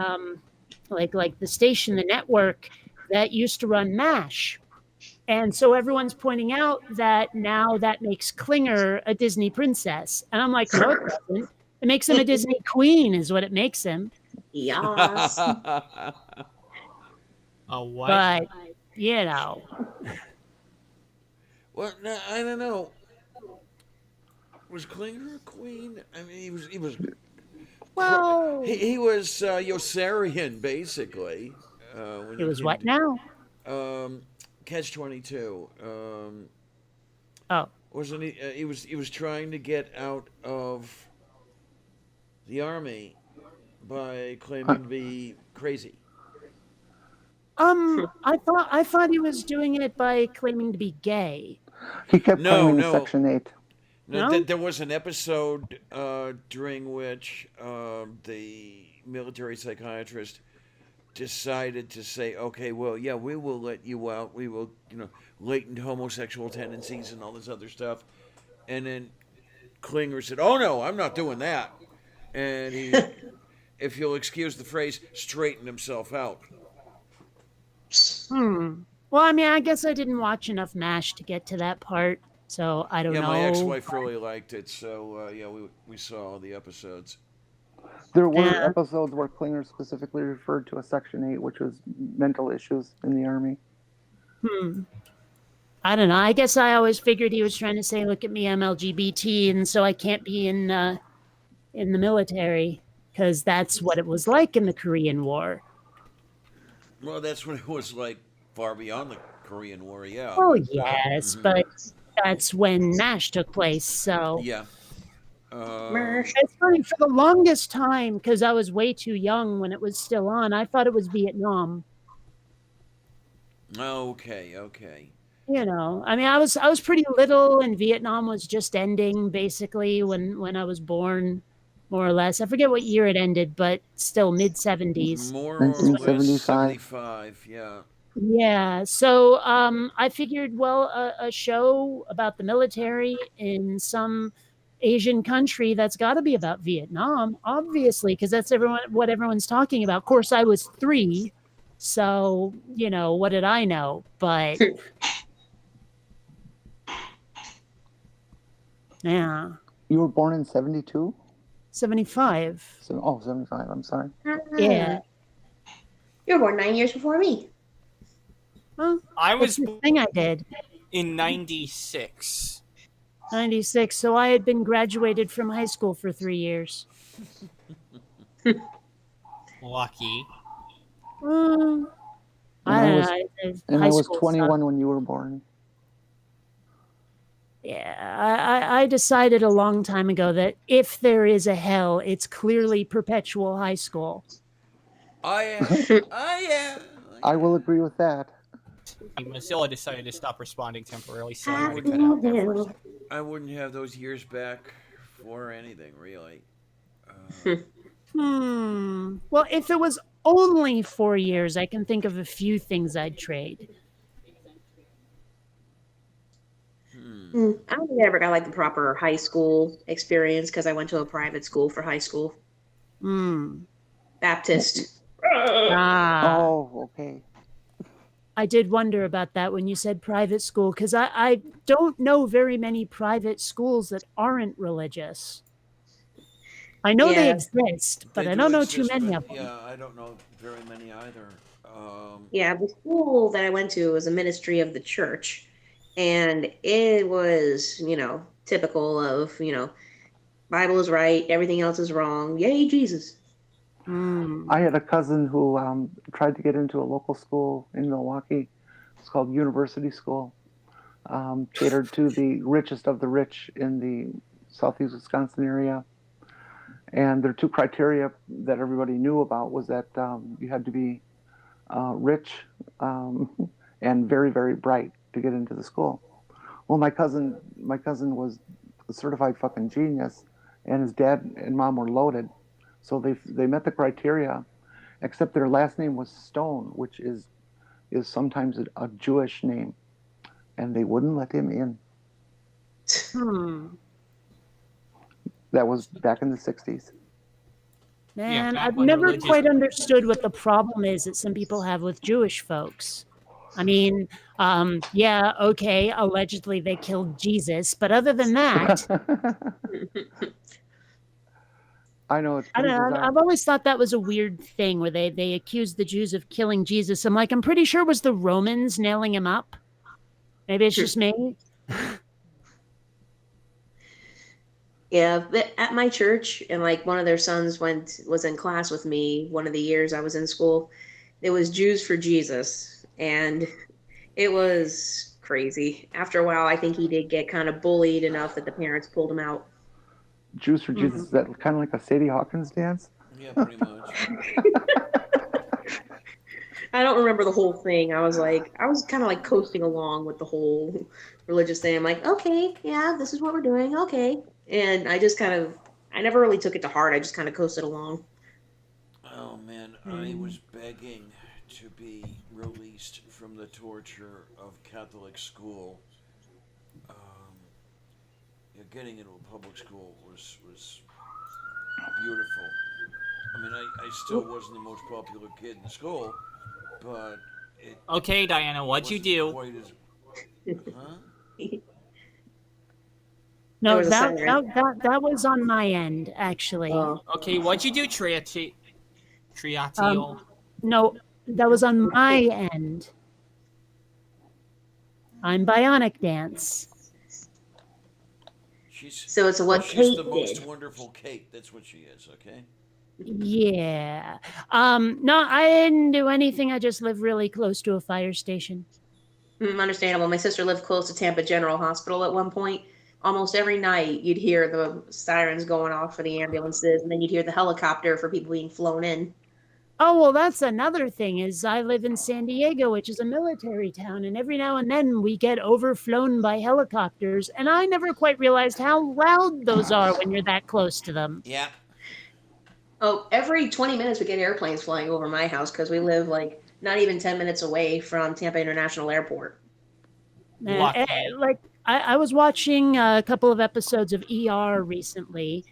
like the station, the network that used to run MASH. And so everyone's pointing out that now that makes Klinger a Disney princess. And I'm like, no, it doesn't. It makes him a Disney queen, is what it makes him. Yes. A what? But, you know, Well, no, I don't know. Was Klinger a queen? I mean, he was well, he was Yossarian basically. When it you was came what now? to Catch 22. Oh, Wasn't he? He was trying to get out of the army by claiming to be crazy. I thought he was doing it by claiming to be gay. He kept No, claiming no, Section 8. no. No? There was an episode during which the military psychiatrist decided to say, okay, well, yeah, we will let you out. We will, latent homosexual tendencies and all this other stuff. And then Klinger said, oh, no, I'm not doing that. And he, if you'll excuse the phrase, straightened himself out. Hmm. Well, I mean, I guess I didn't watch enough MASH to get to that part, so I don't Yeah, my know. ex-wife really liked it, so yeah, we saw all the episodes. There were Yeah. episodes where Klinger specifically referred to a Section 8, which was mental issues in the Army. Hmm. I don't know. I guess I always figured he was trying to say, "Look at me, I'm LGBT, and so I can't be in the military," because that's what it was like in the Korean War. Well, that's what it was like far beyond the Korean War, yeah. Oh But yes, but that's when MASH took place. So yeah. Mersh. it's funny for the longest time because I was way too young when it was still on. I thought it was Vietnam. Okay. I mean, I was pretty little, and Vietnam was just ending basically when I was born, more or less. I forget what year it ended, but still mid 70s. More or less 1975. 75, yeah. Yeah, so I figured, well, a show about the military in some Asian country that's got to be about Vietnam, obviously, because that's what everyone's talking about. Of course, I was 3, so what did I know? But yeah, You were born in 72? 75. So, 75, I'm sorry. Yeah, You were born 9 years before me. well, I what's was the thing I did? in 96. 96. So I had been graduated from high school for 3 years. Lucky. And I I don't was know. and High I was school 21 sucked. when you were born. Yeah, I decided a long time ago that if there is a hell, it's clearly perpetual high school. I am. I will agree with that. Mozilla decided to stop responding temporarily, so I I had to cut out there for a will. second. I wouldn't have those years back for anything, really. Well, if it was only 4 years, I can think of a few things I'd trade. I don't think I ever got like the proper high school experience because I went to a private school for high school. Baptist. Ah, Oh, okay. I did wonder about that when you said private school, because I don't know very many private schools that aren't religious. I know they Yeah. exist, but They I do don't know too exist, many but of them. yeah, I don't know very many either. Yeah, the school that I went to was a ministry of the church. And it was, typical of, Bible is right, everything else is wrong. Yay, Jesus. I had a cousin who tried to get into a local school in Milwaukee. It's called University School. Catered to the richest of the rich in the southeast Wisconsin area. And there are 2 criteria that everybody knew about was that you had to be rich and very, very bright to get into the school. Well, my cousin was a certified fucking genius, and his dad and mom were loaded, so they met the criteria, except their last name was Stone, which is sometimes a Jewish name, and they wouldn't let him in. Hmm. That was back in the 60s. Yeah, Man, back I've when never religious. quite understood what the problem is that some people have with Jewish folks. I mean, yeah, okay, allegedly they killed Jesus, but other than that, I know, it's I pretty don't know. bizarre. I've always thought that was a weird thing where they accused the Jews of killing Jesus. I'm like, I'm pretty sure it was the Romans nailing him up. Maybe it's just me. Yeah, but at my church, and like one of their sons was in class with me one of the years I was in school. It was Jews for Jesus, and it was crazy. After a while, I think he did get kind of bullied enough that the parents pulled him out. Jews for Jesus, is that kind of like a Sadie Hawkins dance? Yeah, pretty much. I don't remember the whole thing. I was kind of like coasting along with the whole religious thing. I'm like, okay, yeah, this is what we're doing. Okay. And I never really took it to heart. I just kind of coasted along. Oh man, I was begging to be released from the torture of Catholic school. Um, yeah, getting into a public school was beautiful. I mean, I still wasn't the most popular kid in school, but it Okay, Diana, what'd you wasn't do? quite as huh? There No, was a siren. that was on my end, actually. Oh. Okay, what'd you do, Um, Triatio? no, that was on my end. I'm Bionic Dance. She's So it's what she's the Kate most did. wonderful Kate. That's what she is. Okay. Yeah. No, I didn't do anything. I just live really close to a fire station. Understandable. My sister lived close to Tampa General Hospital at one point. Almost every night, you'd hear the sirens going off for the ambulances, and then you'd hear the helicopter for people being flown in. Oh, well, that's another thing is I live in San Diego, which is a military town, and every now and then we get overflown by helicopters, and I never quite realized how loud those are when you're that close to them. Yeah. Oh, every 20 minutes we get airplanes flying over my house because we live like not even 10 minutes away from Tampa International Airport. Lucky. Like I was watching a couple of episodes of ER recently,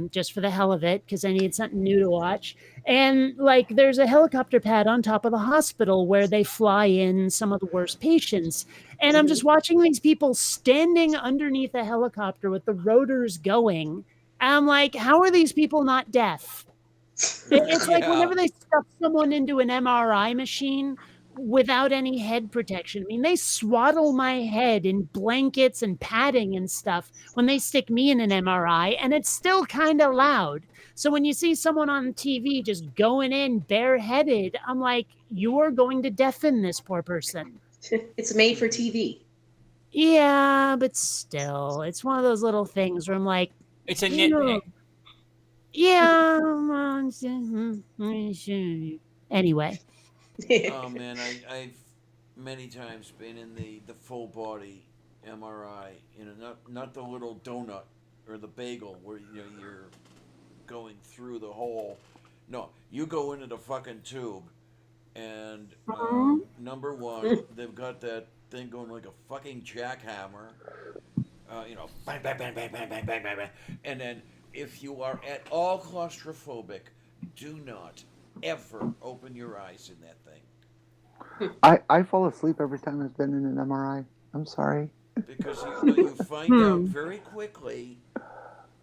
just for the hell of it, because I needed something new to watch. And like, there's a helicopter pad on top of the hospital where they fly in some of the worst patients. And I'm just watching these people standing underneath a helicopter with the rotors going. And I'm like, how are these people not deaf? It's like Yeah. whenever they stuff someone into an MRI machine without any head protection. I mean, they swaddle my head in blankets and padding and stuff when they stick me in an MRI, and it's still kind of loud. So when you see someone on TV just going in bareheaded, I'm like, you're going to deafen this poor person. It's made for TV. Yeah, but still, it's one of those little things where I'm like, It's a you know, nitpick. yeah. Anyway. Oh man, I've many times been in the full body MRI. You know, not the little donut or the bagel where you're going through the hole. No, you go into the fucking tube, and number one, they've got that thing going like a fucking jackhammer. Bang, bang, bang, bang, bang, bang, bang, bang, bang. And then, if you are at all claustrophobic, do not ever open your eyes in that thing. I fall asleep every time I've been in an MRI. I'm sorry. Because you find out very quickly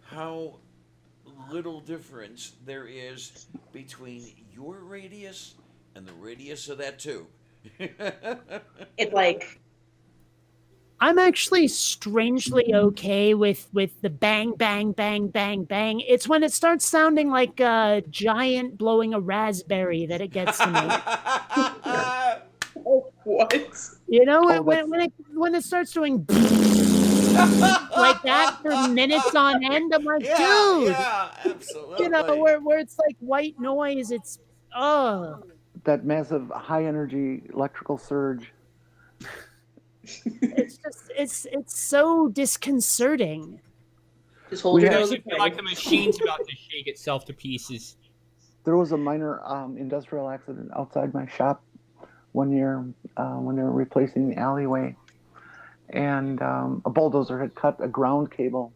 how little difference there is between your radius and the radius of that tube. It's like, I'm actually strangely okay with the bang bang bang bang bang. It's when it starts sounding like a giant blowing a raspberry that it gets to me. oh, what? You know, Oh, that's when it starts doing like that for minutes on end, I'm like, Yeah, dude, yeah, you know, absolutely. where it's like white noise. It's oh, that massive high energy electrical surge. it's just it's so disconcerting. Just hold We your had- nose Makes and it feel like the machine's about to shake itself to pieces. There was a minor industrial accident outside my shop one year when they were replacing the alleyway, and a bulldozer had cut a ground cable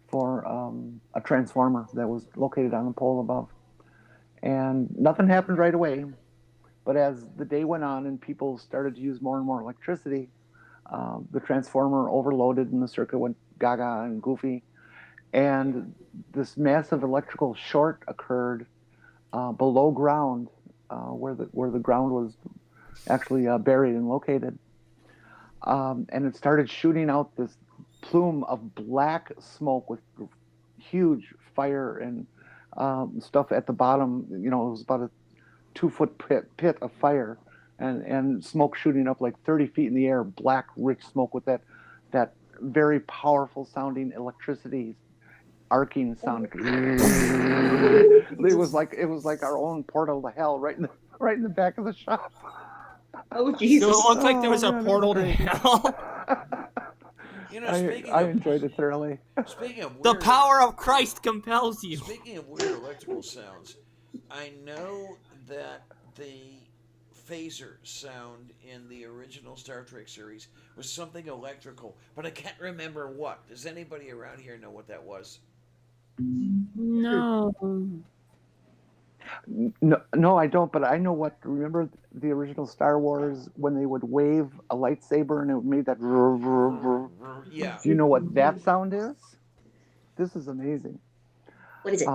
for a transformer that was located on the pole above. And nothing happened right away, but as the day went on and people started to use more and more electricity, the transformer overloaded and the circuit went gaga and goofy. And this massive electrical short occurred below ground, where the ground was actually buried and located. And it started shooting out this plume of black smoke with huge fire and stuff at the bottom. You know, it was about a 2-foot pit of fire, and smoke shooting up like 30 feet in the air. Black, rich smoke with that very powerful sounding electricity arcing sound. It was like our own portal to hell right in the back of the shop. Oh Jesus! So it looked like there was a man, portal to great. hell. You know, I enjoyed it thoroughly. Speaking of The weird, power of Christ compels you. speaking of weird electrical sounds, I know that the phaser sound in the original Star Trek series was something electrical, but I can't remember what. Does anybody around here know what that was? No. No, I don't. But I know what. Remember the original Star Wars when they would wave a lightsaber and it made that. Yeah. Do you know what that sound is? This is amazing. What is it?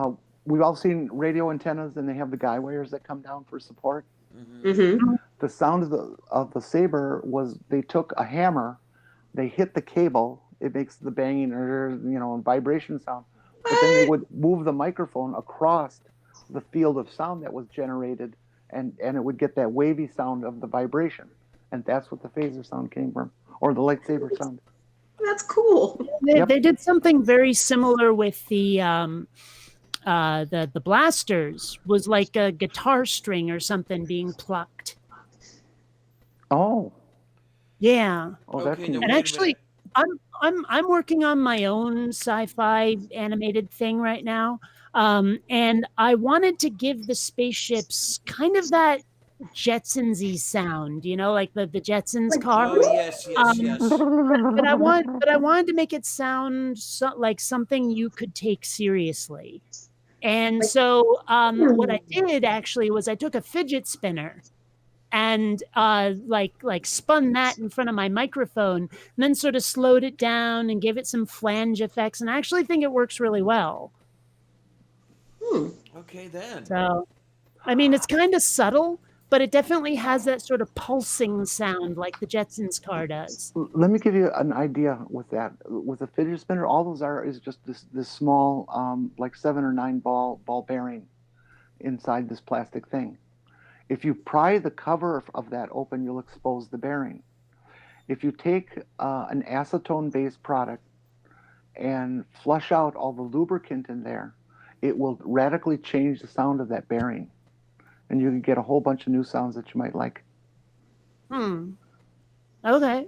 We've all seen radio antennas, and they have the guy wires that come down for support. Mm-hmm. The sound of the saber was they took a hammer, they hit the cable, it makes the banging or vibration sound, but then they would move the microphone across the field of sound that was generated, and it would get that wavy sound of the vibration, and that's what the phaser sound came from, or the lightsaber sound. That's cool. They did something very similar with the blasters. Was like a guitar string or something being plucked. Oh, Yeah. that's Okay, now neat. And wait a actually, I'm working on my own sci-fi animated thing right now, and I wanted to give the spaceships kind of that Jetsons-y sound, like the Jetsons car. Oh yes, yes, yes. But I wanted to make it sound like something you could take seriously. And so what I did actually was I took a fidget spinner and like spun that in front of my microphone and then sort of slowed it down and gave it some flange effects, and I actually think it works really well. Okay then. So I mean, it's kind of subtle, but it definitely has that sort of pulsing sound like the Jetsons car does. Let me give you an idea with that. With a fidget spinner, all those are is just this small, like 7 or 9 ball bearing inside this plastic thing. If you pry the cover of that open, you'll expose the bearing. If you take an acetone-based product and flush out all the lubricant in there, it will radically change the sound of that bearing. And you can get a whole bunch of new sounds that you might like. Okay.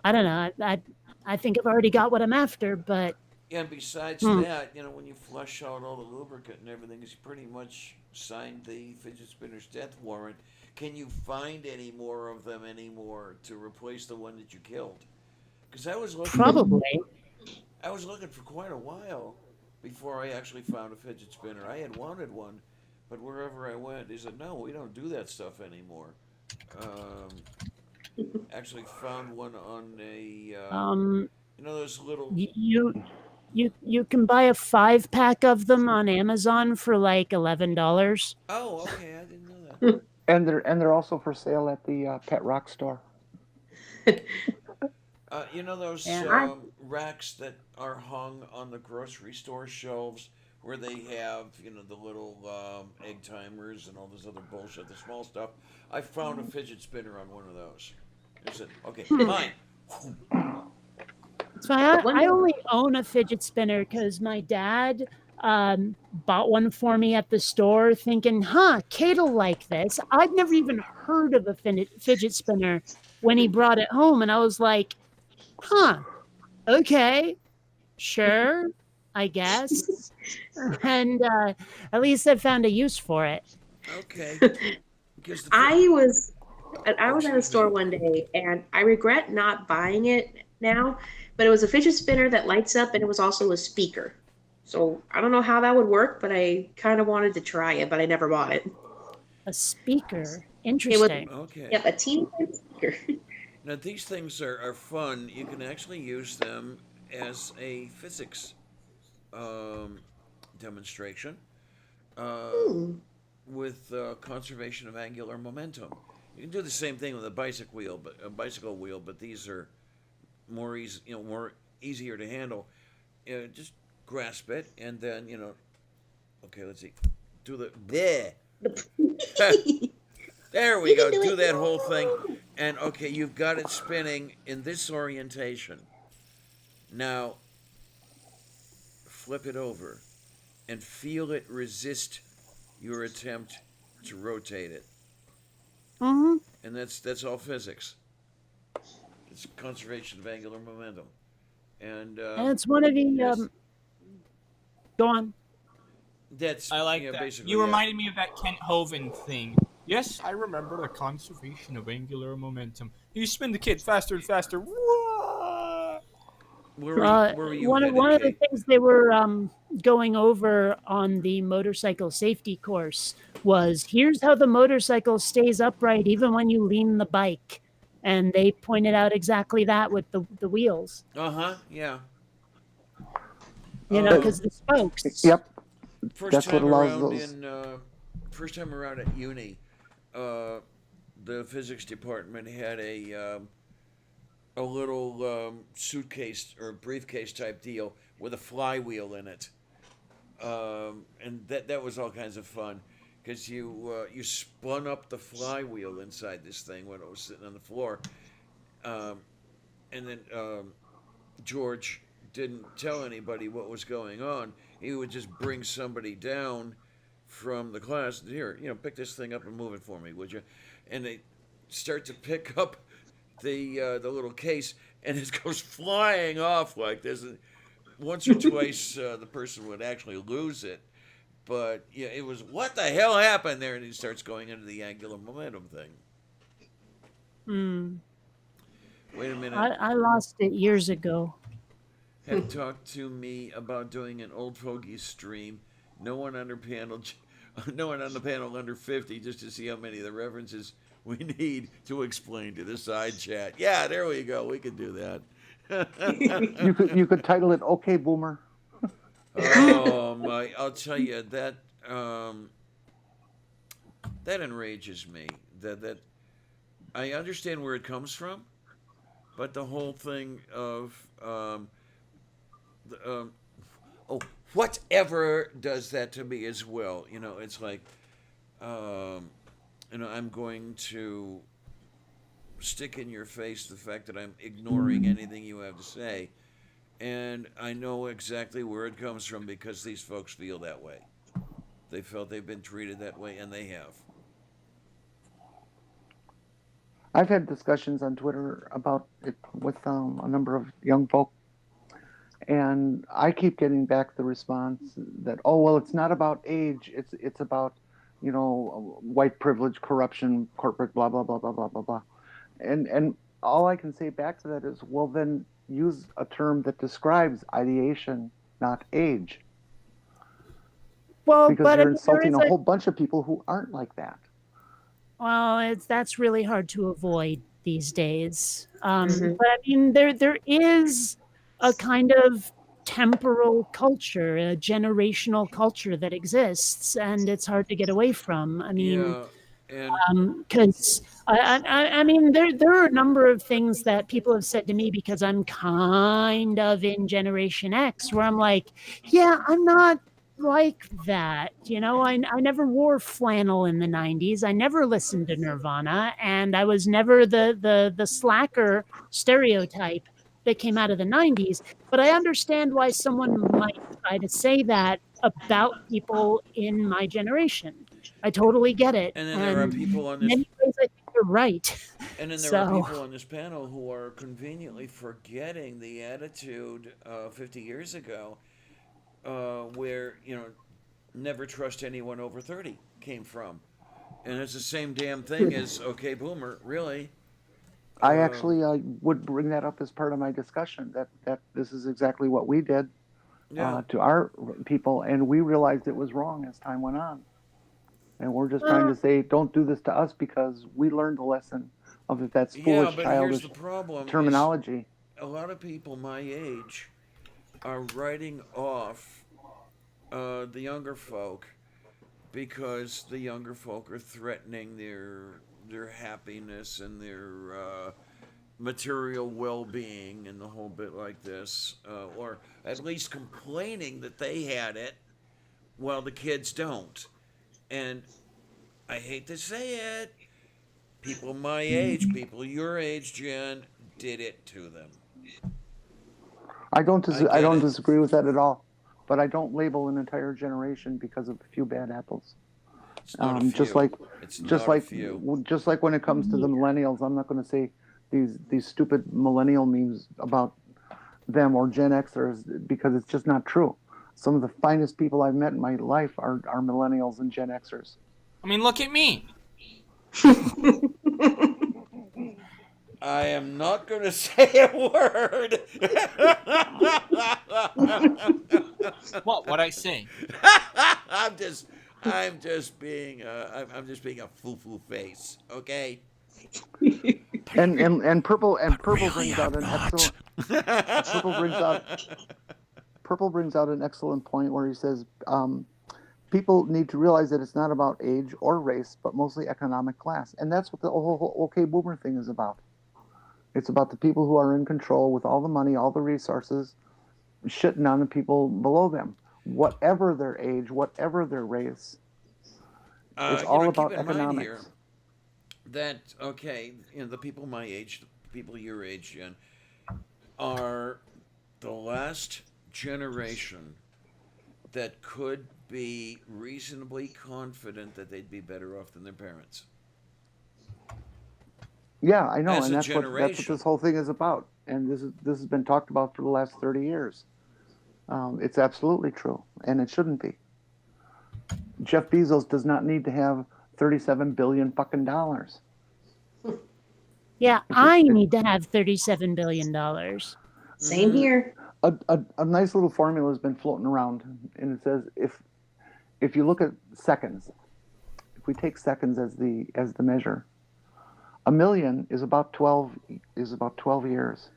I don't know. I think I've already got what I'm after, but Yeah, and besides that, when you flush out all the lubricant and everything, it's pretty much signed the fidget spinner's death warrant. Can you find any more of them anymore to replace the one that you killed? Because I was looking. probably. I was looking for quite a while before I actually found a fidget spinner. I had wanted one, but wherever I went, they said, "No, we don't do that stuff anymore." Actually, found one on a those little. You can buy a 5-pack of them on Amazon for like $11. Oh, okay, I didn't know that. And they're also for sale at the Pet Rock store. Those Yeah, racks that are hung on the grocery store shelves where they have, the little egg timers and all this other bullshit, the small stuff. I found a fidget spinner on one of those. I said, okay, mine. So I only own a fidget spinner because my dad bought one for me at the store thinking, Kate'll like this. I'd never even heard of a fidget spinner when he brought it home. And I was like, okay, sure, I guess. And at least I found a use for it. Okay. Because I was And I Oh, was at a excuse me. store one day, and I regret not buying it now, but it was a fidget spinner that lights up, and it was also a speaker. So I don't know how that would work, but I kind of wanted to try it, but I never bought it. A speaker. It was, Interesting. Okay. yep, a teeny tiny speaker. Now these things are fun. You can actually use them as a physics um, demonstration uh, Hmm. with conservation of angular momentum. You can do the same thing with bicycle wheel, but these are more easy, more easier to handle. Just grasp it, and then okay, let's see, do the there. There we You can go. do Do it. that whole thing, and okay, you've got it spinning in this orientation. Now flip it over and feel it resist your attempt to rotate it, Hmm. and that's all physics. It's conservation of angular momentum, and And it's one of the Yes, go on. that's I like that. You basically it. reminded me of that Kent Hovind thing. Yes, I remember the conservation of angular momentum. You spin the kid faster and faster. Whoa! Where were you One headed, of the Kate? things they were going over on the motorcycle safety course was here's how the motorcycle stays upright even when you lean the bike, and they pointed out exactly that with the wheels, Uh huh. Yeah. But because the spokes. yep, First that's what time allows around those. in first time around at uni, uh, the physics department had a little suitcase or briefcase type deal with a flywheel in it, and that was all kinds of fun because you spun up the flywheel inside this thing when it was sitting on the floor, um, and then George didn't tell anybody what was going on. He would just bring somebody down from the class. Here, pick this thing up and move it for me, would you? And they start to pick up the little case, and it goes flying off like this. Once or twice, the person would actually lose it. But yeah, it was what the hell happened there, and he starts going into the angular momentum thing. Hmm. Wait a minute. I lost it years ago. Had talked to me about doing an old fogey stream. No one under panel, no one on the panel under 50, just to see how many of the references we need to explain to the side chat. Yeah, there we go. We could do that. You could title it "Okay, Boomer." Oh my! I'll tell you that that enrages me. That I understand where it comes from, but the whole thing of the, oh, whatever does that to me as well. It's like, um, I'm going to stick in your face the fact that I'm ignoring anything you have to say. And I know exactly where it comes from because these folks feel that way. They felt they've been treated that way, and they have. I've had discussions on Twitter about it with a number of young folk, and I keep getting back the response that, oh well, it's not about age, it's about white privilege, corruption, corporate, blah blah blah blah blah blah blah, and all I can say back to that is, well, then use a term that describes ideation, not age, Well, because but I you're mean, there insulting is a a whole bunch of people who aren't like that. well, that's really hard to avoid these days. Hmm. But I mean, there is a kind of temporal culture, a generational culture that exists, and it's hard to get away from. I mean, Yeah, and because I mean, there are a number of things that people have said to me because I'm kind of in Generation X, where I'm like, yeah, I'm not like that. I never wore flannel in the 90s. I never listened to Nirvana, and I was never the slacker stereotype that came out of the 90s. But I understand why someone might try to say that about people in my generation. I totally get it, and then there are and people in on this many ways, I think you're right. And then there are So, people on this panel who are conveniently forgetting the attitude 50 years ago, where never trust anyone over 30 came from. And it's the same damn thing as okay, boomer. Really? I Uh, actually would bring that up as part of my discussion. That this is exactly what we did yeah. to our people, and we realized it was wrong as time went on. And we're just trying Well, to say, don't do this to us because we learned the lesson of it. That's Yeah, foolish, but here's the childish problem: is terminology. a lot of people my age are writing off the younger folk because the younger folk are threatening their happiness and their material well-being and the whole bit like this, or at least complaining that they had it while the kids don't. And I hate to say it, people my age, people your age, Jen, did it to them. I I get don't it. disagree with that at all, but I don't label an entire generation because of a few bad apples. It's not a Just few. like It's just not a like few. just like when it comes to the millennials, I'm not going to say these stupid millennial memes about them or Gen Xers because it's just not true. Some of the finest people I've met in my life are millennials and Gen Xers. I mean, look at me. I am not going to say a word. What? What I say? I'm just, I'm just being a foo-foo face. Okay. And purple Really, brings I'm out an not. excellent purple brings out purple brings out an excellent point where he says people need to realize that it's not about age or race, but mostly economic class, and that's what the whole okay boomer thing is about. It's about the people who are in control with all the money, all the resources, shitting on the people below them, whatever their age, whatever their race. It's all Keep about in mind here economics. that okay, the people my age, the people your age, Jen, are the last generation that could be reasonably confident that they'd be better off than their parents Yeah, I know, as and a that's what generation. this whole thing is about. And this has been talked about for the last 30 years. It's absolutely true, and it shouldn't be. Jeff Bezos does not need to have 37 billion fucking dollars. yeah, It's just I need to have $37 billion. Same Mm-hmm. here. a nice little formula has been floating around, and it says if you look at seconds, if we take seconds as the measure, a million is about 12 years.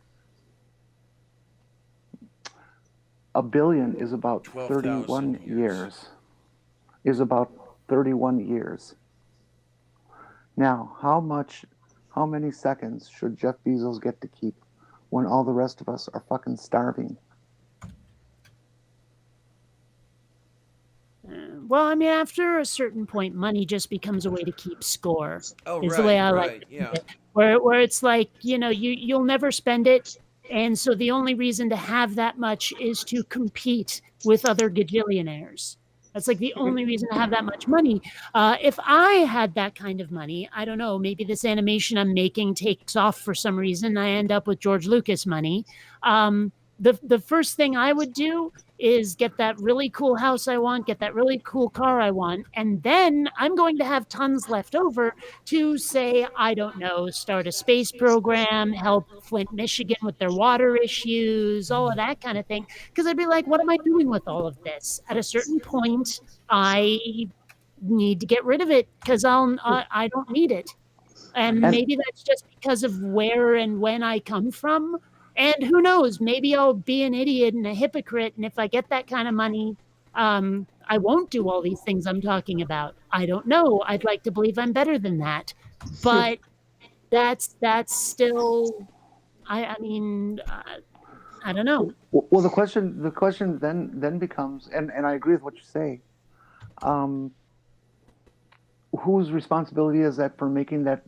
A billion is about 12,000 31 years. years. Is about 31 years. Now, how many seconds should Jeff Bezos get to keep when all the rest of us are fucking starving? Well, I mean, after a certain point, money just becomes a way to keep score, Oh, is the way right, I like right, to think yeah. it. Where it's like, you'll never spend it. And so the only reason to have that much is to compete with other gajillionaires. That's like the only reason to have that much money. If I had that kind of money, I don't know, maybe this animation I'm making takes off for some reason. I end up with George Lucas money. The first thing I would do is get that really cool house I want, get that really cool car I want, and then I'm going to have tons left over to say, I don't know, start a space program, help Flint, Michigan with their water issues, all of that kind of thing. Because I'd be like, what am I doing with all of this? At a certain point, I need to get rid of it because I don't need it. And And maybe that's just because of where and when I come from. And who knows, maybe I'll be an idiot and a hypocrite. And if I get that kind of money, I won't do all these things I'm talking about. I don't know. I'd like to believe I'm better than that. But that's still, I mean, I don't know. well, the question then becomes, and I agree with what you say. Um, whose responsibility is that for making that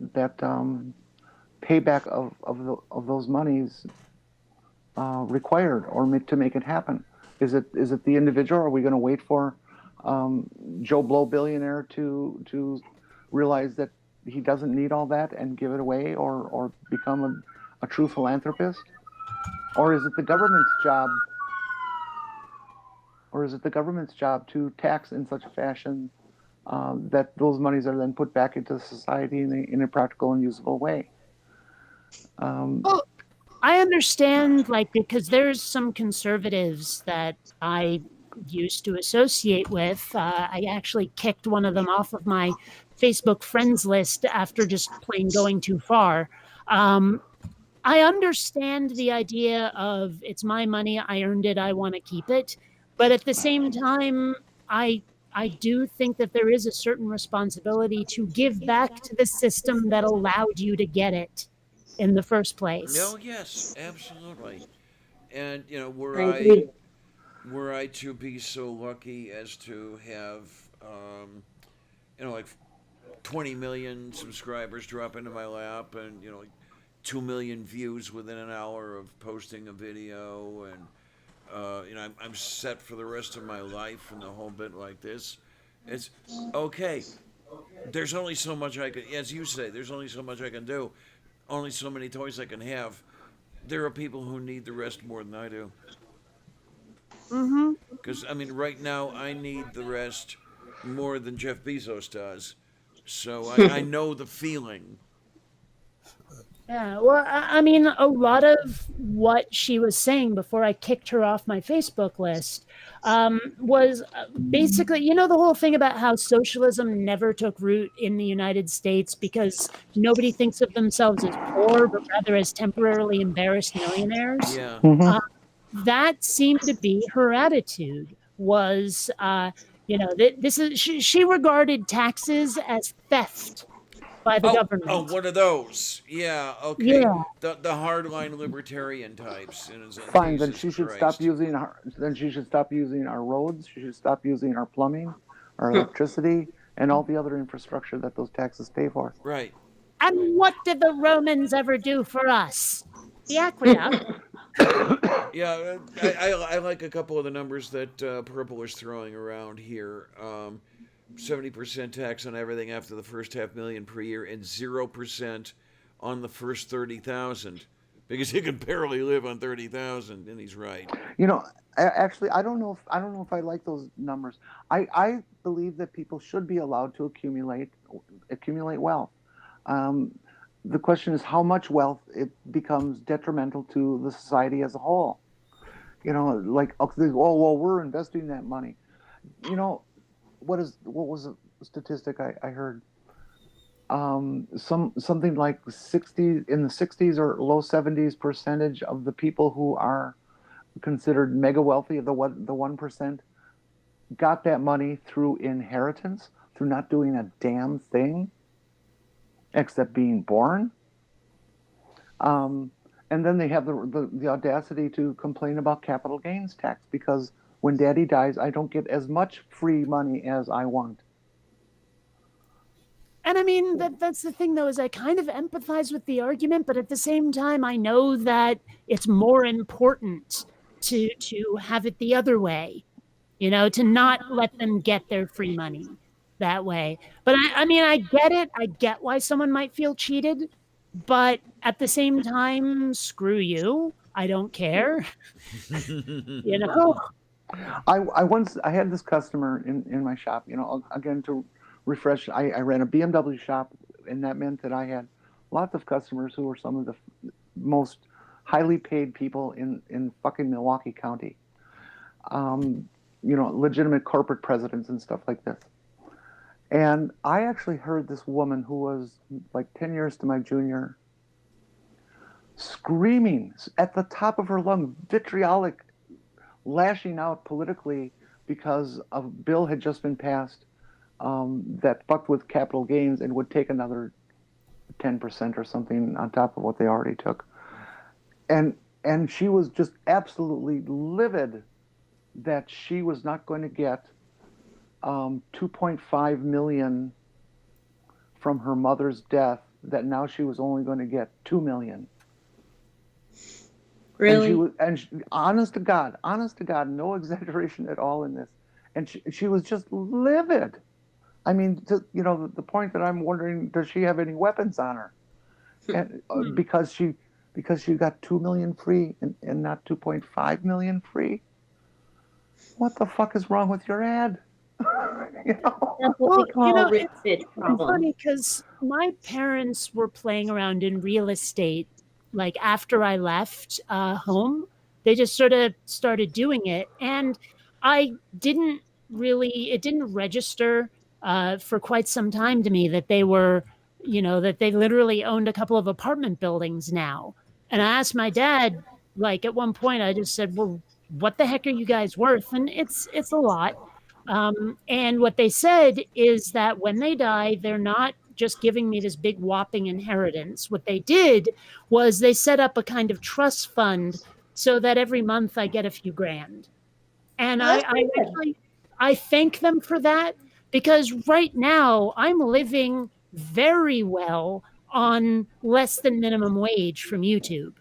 payback of those monies required or to make it happen? Is it the individual? Are we going to wait for Joe Blow billionaire to realize that he doesn't need all that and give it away, or become a true philanthropist? Or is it the government's job? Or is it the government's job to tax in such a fashion that those monies are then put back into society in a practical and usable way. Well, I understand, like, because there's some conservatives that I used to associate with. I actually kicked one of them off of my Facebook friends list after just plain going too far. Um, I understand the idea of it's my money, I earned it, I want to keep it. But at the same time, I I do think that there is a certain responsibility to give back to the system that allowed you to get it in the first No, place. yes, absolutely. And I agree. were I to be so lucky as to have like 20 million subscribers drop into my lap, and like 2 million views within an hour of posting a video, and I'm set for the rest of my life and the whole bit like this. It's okay. There's only so much I can, as you say, there's only so much I can do, only so many toys I can have. There are people who need the rest more than I do. Hmm. Because, I mean, right now I need the rest more than Jeff Bezos does. So I know the feeling. Yeah, well, I mean, a lot of what she was saying before I kicked her off my Facebook list was basically, the whole thing about how socialism never took root in the United States because nobody thinks of themselves as poor, but rather as temporarily embarrassed millionaires. Yeah. Uh, that seemed to be her attitude. Was this is she regarded taxes as theft by the Oh, government. one of those. Yeah, okay. Yeah. The hardline libertarian types. And it's like, Fine, then Jesus she should stop Christ. using our. Then she should stop using our roads. She should stop using our plumbing, our electricity, and all the other infrastructure that those taxes pay for. Right. And what did the Romans ever do for us? The aqueduct. Yeah, I like a couple of the numbers that Purple is throwing around here. 70% tax on everything after the first half million per year, and 0% on the first 30,000, because he can barely live on 30,000, and he's right. You know, actually, I don't know if I like those numbers. I believe that people should be allowed to accumulate wealth. Um, the question is how much wealth it becomes detrimental to the society as a whole. Like, okay, oh well, we're investing that money. You know, what was a statistic I heard? Something like 60 in the 60s or low 70s percentage of the people who are considered mega wealthy, the 1%, got that money through inheritance, through not doing a damn thing except being born. Um, and then they have the audacity to complain about capital gains tax because when daddy dies, I don't get as much free money as I want. And I mean that's the thing though, is I kind of empathize with the argument, but at the same time I know that it's more important to have it the other way, to not let them get their free money that way. But I mean I get it. I get why someone might feel cheated, but at the same time, screw you. I don't care. you know? I had this customer in my shop. Again, to refresh, I ran a BMW shop, and that meant that I had lots of customers who were some of the most highly paid people in fucking Milwaukee County. Legitimate corporate presidents and stuff like this. And I actually heard this woman who was like 10 years to my junior screaming at the top of her lungs, vitriolic, lashing out politically because a bill had just been passed that fucked with capital gains and would take another 10% or something on top of what they already took. And she was just absolutely livid that she was not going to get 2.5 million from her mother's death, that now she was only going to get 2 million. Really? And honest to God, no exaggeration at all in this. And she was just livid. I mean, the point that I'm wondering, does she have any weapons on her? And because she got 2 million free and not 2.5 million free. What the fuck is wrong with your ad? You know? That's what we Well, call rich it's bitch problem. funny because my parents were playing around in real estate, like, after I left, home. They just sorta started doing it, and I didn't it didn't register, for quite some time to me that they were that they literally owned a couple of apartment buildings now, and I asked my dad, like, at one point, I just said, "Well, what the heck are you guys worth?" And it's a lot. And what they said is that when they die, they're not just giving me this big whopping inheritance. What they did was they set up a kind of trust fund so that every month I get a few grand. And Well, that's pretty good. I thank them for that because right now I'm living very well on less than minimum wage from YouTube,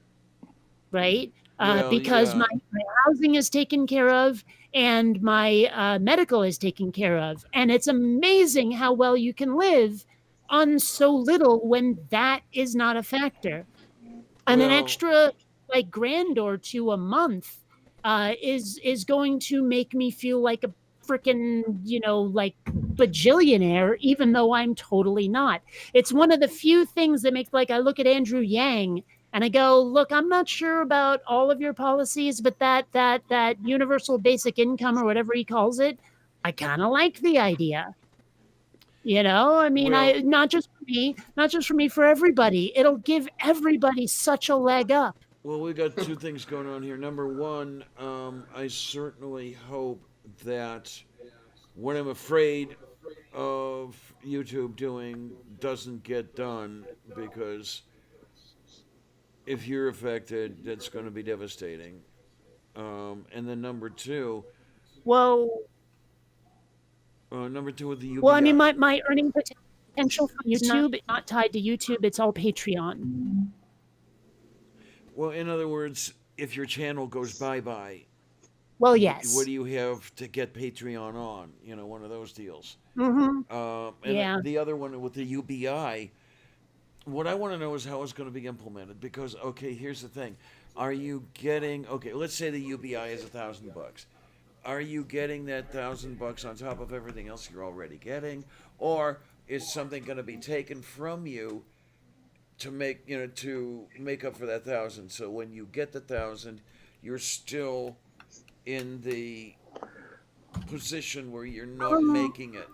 right? Well, Because yeah. my housing is taken care of and my medical is taken care of. And it's amazing how well you can live on so little when that is not a factor. And an Well, extra like grand or two a month is going to make me feel like a freaking like bajillionaire, even though I'm totally not. It's one of the few things that makes, like, I look at Andrew Yang and I go, look, I'm not sure about all of your policies, but that universal basic income or whatever he calls it, I kind of like the idea. I mean, I well, not just for me, for everybody. It'll give everybody such a leg up. well. We got two things going on here. Number one, I certainly hope that what I'm afraid of YouTube doing doesn't get done because if you're affected, that's going to be devastating. And then Well, number two with the I mean, UBI. my earning potential from YouTube is not tied to YouTube. It's all Patreon. Well, in other words, if your channel goes bye bye, Well, what yes. do you have to get Patreon on? One of those deals. Mm-hmm. And Yeah. the other one with the UBI, what I want to know is how it's going to be implemented. Because okay, here's the thing: are you getting okay? Let's say the UBI is $1,000. Are you getting that $1,000 on top of everything else you're already getting, or is something going to be taken from you to make up for that 1,000? So when you get the 1,000, you're still in the position where you're not Um, making it.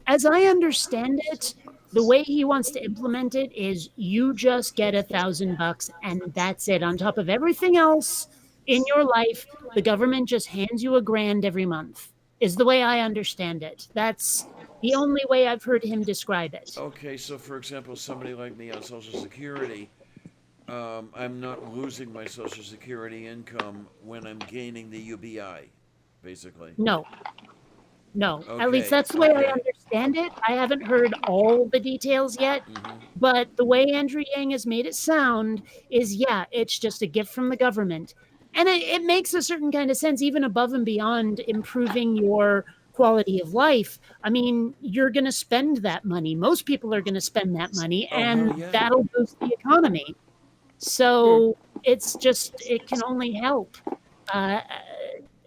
as I understand it, the way he wants to implement it is you just get $1,000 and that's it. On top of everything else in your life, the government just hands you a grand every month, is the way I understand it. That's the only way I've heard him describe it. Okay, so for example, somebody like me on Social Security, I'm not losing my Social Security income when I'm gaining the UBI, basically. No, no. At least Okay, that's the way I okay. understand it. I haven't heard all the details yet, Mm-hmm. but the way Andrew Yang has made it sound is, yeah, it's just a gift from the government. And it makes a certain kind of sense, even above and beyond improving your quality of life. I mean, you're going to spend that money. Most people are going to spend that money, Oh, hell and yeah. that'll boost the economy. So it can only help. Uh,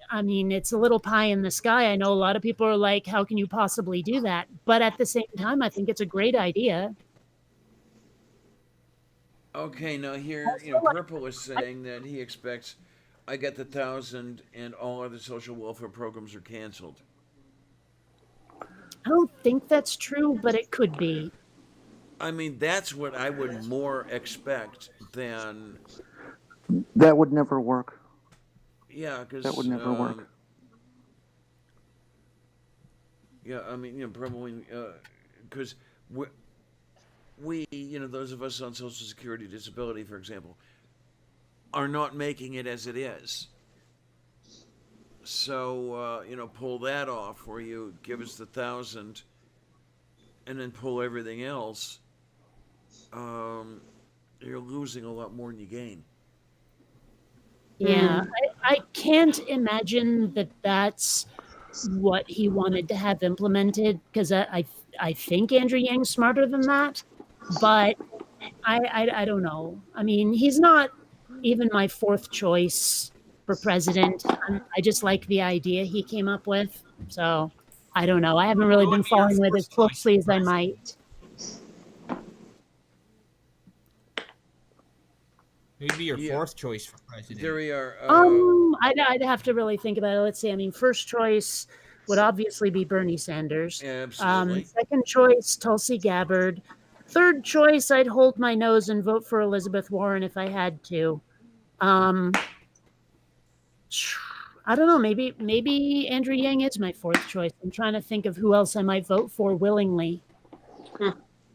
I mean, it's a little pie in the sky. I know a lot of people are like, how can you possibly do that? But at the same time, I think it's a great idea. Okay, now here, Also, Purple is saying that he expects I get the 1,000 and all other social welfare programs are canceled. I don't think that's true, but it could be. I mean, that's what I would more expect than, That would never work. yeah, That would because, never work. yeah, I mean, probably, because those of us on Social Security disability, for example, are not making it as it is. So, pull that off where you give us the 1,000 and then pull everything else. Um, you're losing a lot more than you gain. Yeah, I can't imagine that that's what he wanted to have implemented because I think Andrew Yang's smarter than that, but I don't know. I mean, he's not even my fourth choice for president. I just like the idea he came up with. So I don't know. I haven't really Who would been be your following it as fourth choice closely for as I president? might. Who'd be your Yeah, fourth choice for president? there we are. I'd have to really think about it. Let's see. I mean, first choice would obviously be Bernie Sanders. Absolutely. Second choice, Tulsi Gabbard. Third choice, I'd hold my nose and vote for Elizabeth Warren if I had to. Um, I don't know. Maybe Andrew Yang is my fourth choice. I'm trying to think of who else I might vote for willingly.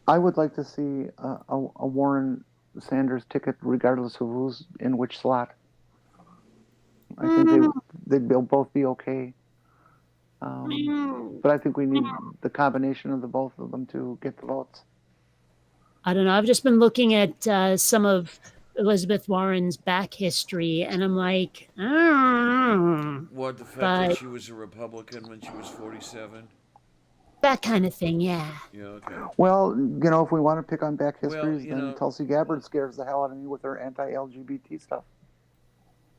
I would like to see a Warren Sanders ticket, regardless of who's in which slot. I think they'd both be okay. But I think we need the combination of the both of them to get the votes. I don't know. I've just been looking at some of Elizabeth Warren's back history, and I'm like, I don't know. What, the fact that But she was a Republican when she was 47? that kind of thing, yeah. Yeah, okay. Well, if we want to pick on back Well, histories, then Tulsi Gabbard scares the hell out of me with her anti-LGBT stuff.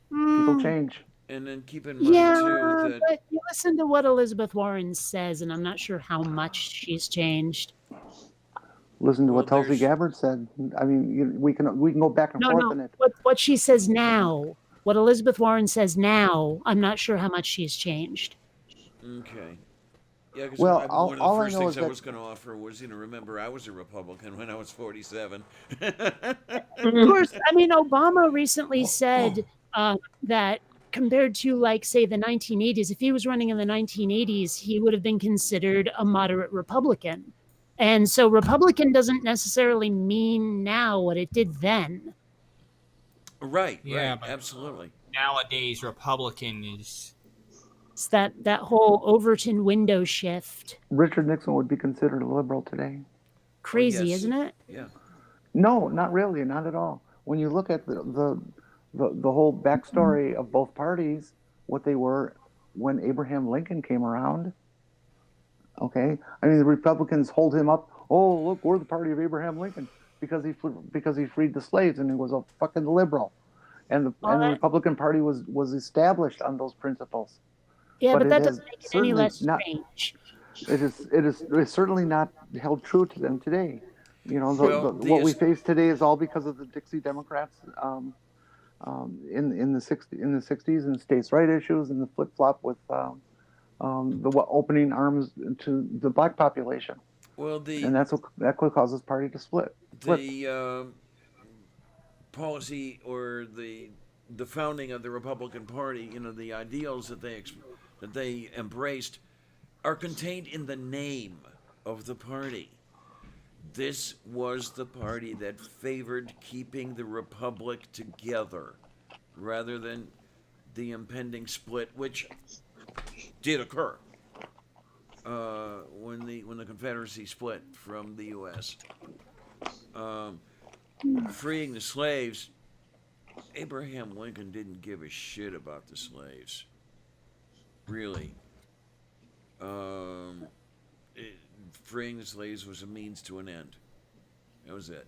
People change. And then keep in mind, Yeah, too, that but you listen to what Elizabeth Warren says, and I'm not sure how much she's changed. Listen to Well, what Tulsi there's- Gabbard said. I mean, we can go back and forth on it. What she says now, what Elizabeth Warren says now, I'm not sure how much she's changed. Okay. Yeah, because Well, one of all the I first know things is I that- was going to offer was, remember, I was a Republican when I was 47. Of course, I mean, Obama recently said that compared to, like, say, the 1980s, if he was running in the 1980s, he would have been considered a moderate Republican. And so Republican doesn't necessarily mean now what it did then. Right, Yeah, right, but- absolutely. Nowadays, Republican is. It's that whole Overton window shift. Richard Nixon would be considered a liberal today. Crazy, yes. isn't it? Yeah. No, not really, not at all. When you look at the whole backstory of both parties, what they were when Abraham Lincoln came around. Okay, I mean the Republicans hold him up. Oh, look, we're the party of Abraham Lincoln because he freed the slaves and he was a fucking liberal, and the Republican Party was established on those principles. Yeah, but it that has doesn't make it any certainly less not- strange. It's certainly not held true to them today. Well, What we face today is all because of the Dixie Democrats in the 60s and states' right issues and the flip flop with opening arms to the black population, Well, and that what causes party to split. the policy or the founding of the Republican Party, the ideals that they embraced are contained in the name of the party. This was the party that favored keeping the republic together rather than the impending split, which did occur when the Confederacy split from the U.S. Freeing the slaves, Abraham Lincoln didn't give a shit about the slaves. Really. Freeing the slaves was a means to an end. That was it.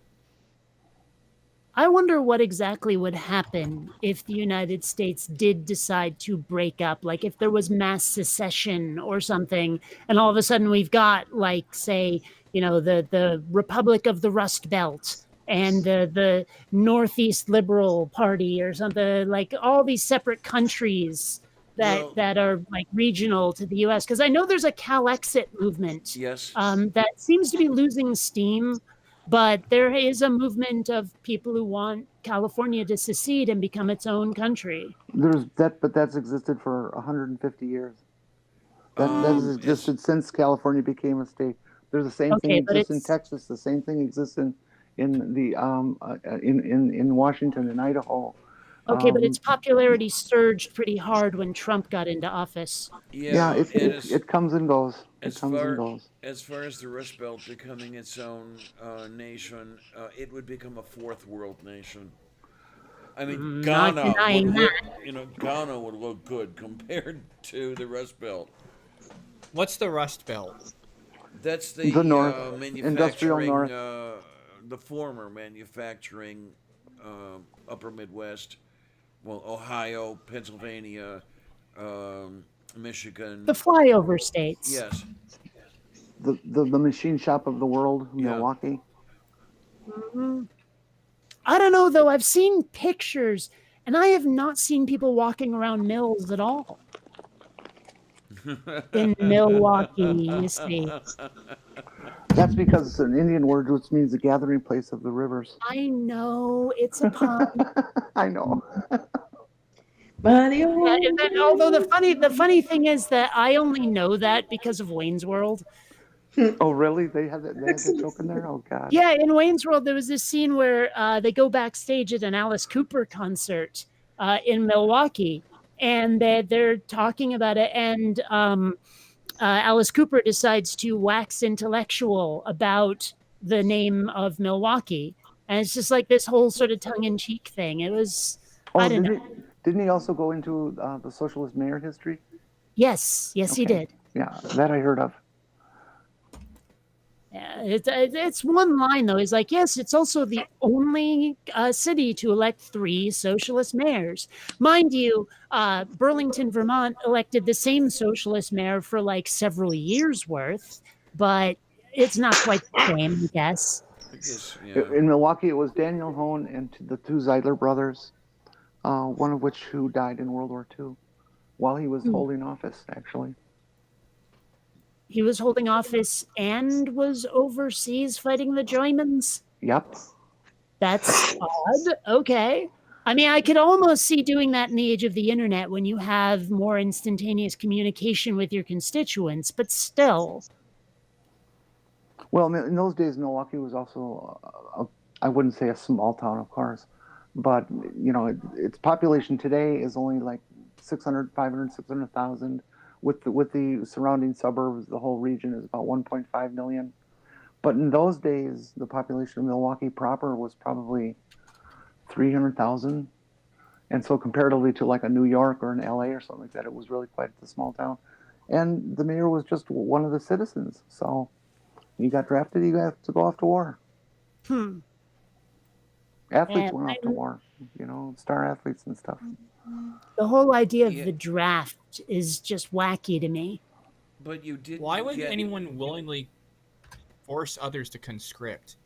I wonder what exactly would happen if the United States did decide to break up, like if there was mass secession or something, and all of a sudden we've got, like, say, the Republic of the Rust Belt and the Northeast Liberal Party or something, like all these separate countries that are like regional to the U.S. Because I know there's a Cal-Exit movement Yes. that seems to be losing steam. But there is a movement of people who want California to secede and become its own country. But that's existed for 150 years. That has existed since California became a state. There's the same thing exists in Texas. The same thing exists in Washington and Idaho. Okay, but its popularity surged pretty hard when Trump got into office. Yeah, it comes and goes. As far as the Rust Belt becoming its own nation, it would become a fourth world nation. I mean, Ghana would look good compared to the Rust Belt. What's the Rust Belt? That's the North, industrial North. The former manufacturing Upper Midwest. Well, Ohio, Pennsylvania, Michigan. The flyover states. Yes. The machine shop of the world, Yeah. Milwaukee. I don't know though. I've seen pictures, and I have not seen people walking around mills at all in Milwaukee. You see, That's because it's an Indian word which means the gathering place of the rivers. I know it's a pun. I know. By the Yeah, old although the funny thing is that I only know that because of Wayne's World. Oh, really? They had that joke in there? Oh, God. Yeah, in Wayne's World, there was this scene where they go backstage at an Alice Cooper concert in Milwaukee, and they're talking about it, and Alice Cooper decides to wax intellectual about the name of Milwaukee, and it's just like this whole sort of tongue-in-cheek thing. It was, I Oh, don't know. didn't he also go into the socialist mayor history? Yes, he Okay. did. Yeah, that I heard of. Yeah, it's one line though. He's like, yes, it's also the only city to elect 3 socialist mayors. Mind you, Burlington, Vermont elected the same socialist mayor for like several years worth, but it's not quite the same, I guess. I guess, yeah. In Milwaukee, it was Daniel Hone and the 2 Zeidler brothers, one of which who died in World War II while he was holding office, actually. He was holding office and was overseas fighting the Germans. Yep. That's odd. Okay. I mean, I could almost see doing that in the age of the internet when you have more instantaneous communication with your constituents, but still. Well, in those days, Milwaukee was also, I wouldn't say a small town, of course, but, you know, its population today is only like 600, 500, 600,000. With the surrounding suburbs, the whole region is about 1.5 million. But in those days, the population of Milwaukee proper was probably 300,000. And so comparatively to like a New York or an LA or something like that, it was really quite a small town. And the mayor was just one of the citizens. So you got drafted, you have to go off to war. Athletes went off to war, you know, star athletes and stuff. The whole idea of the draft is just wacky to me. But you did. Why would anyone willingly force others to conscript?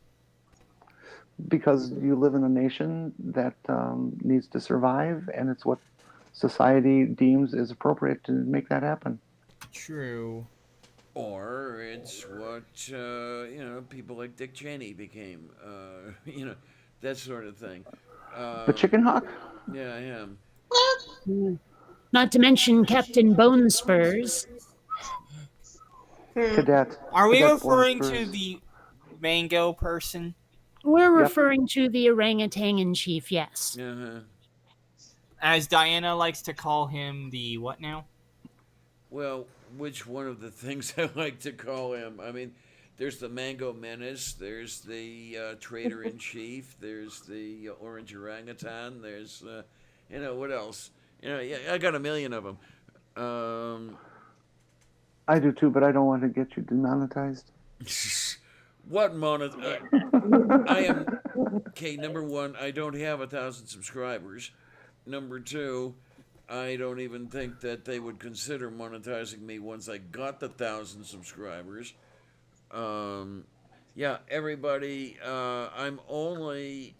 Because you live in a nation that needs to survive, and it's what society deems is appropriate to make that happen. True. Or it's what people like Dick Cheney became. That sort of thing. The chicken hawk? Yeah, I am. Not to mention Captain Bone Spurs. Cadet. Are we Cadet referring Bone to Spurs. the mango person? We're referring to the orangutan in chief, yes. Uh-huh. As Diana likes to call him, the what now? Well, which one of the things I like to call him? I mean, there's the Mango Menace, there's the Trader in Chief, there's the Orange Orangutan, there's, what else? Yeah, I got a million of them. I do too, but I don't want to get you demonetized. What I am. Okay, number one, I don't have 1,000 subscribers. Number two, I don't even think that they would consider monetizing me once I got the 1,000 subscribers. Yeah, everybody. I'm only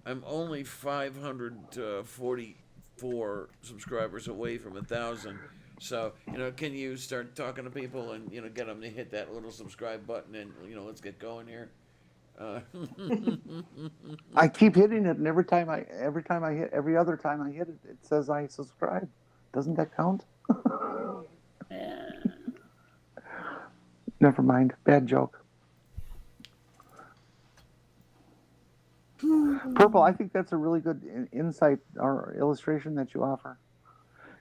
544 subscribers away from 1,000. So, can you start talking to people and, get them to hit that little subscribe button and, let's get going here? I keep hitting it, and every other time I hit it, it says I subscribe. Doesn't that count? Never mind. Bad joke. Purple, I think that's a really good insight or illustration that you offer.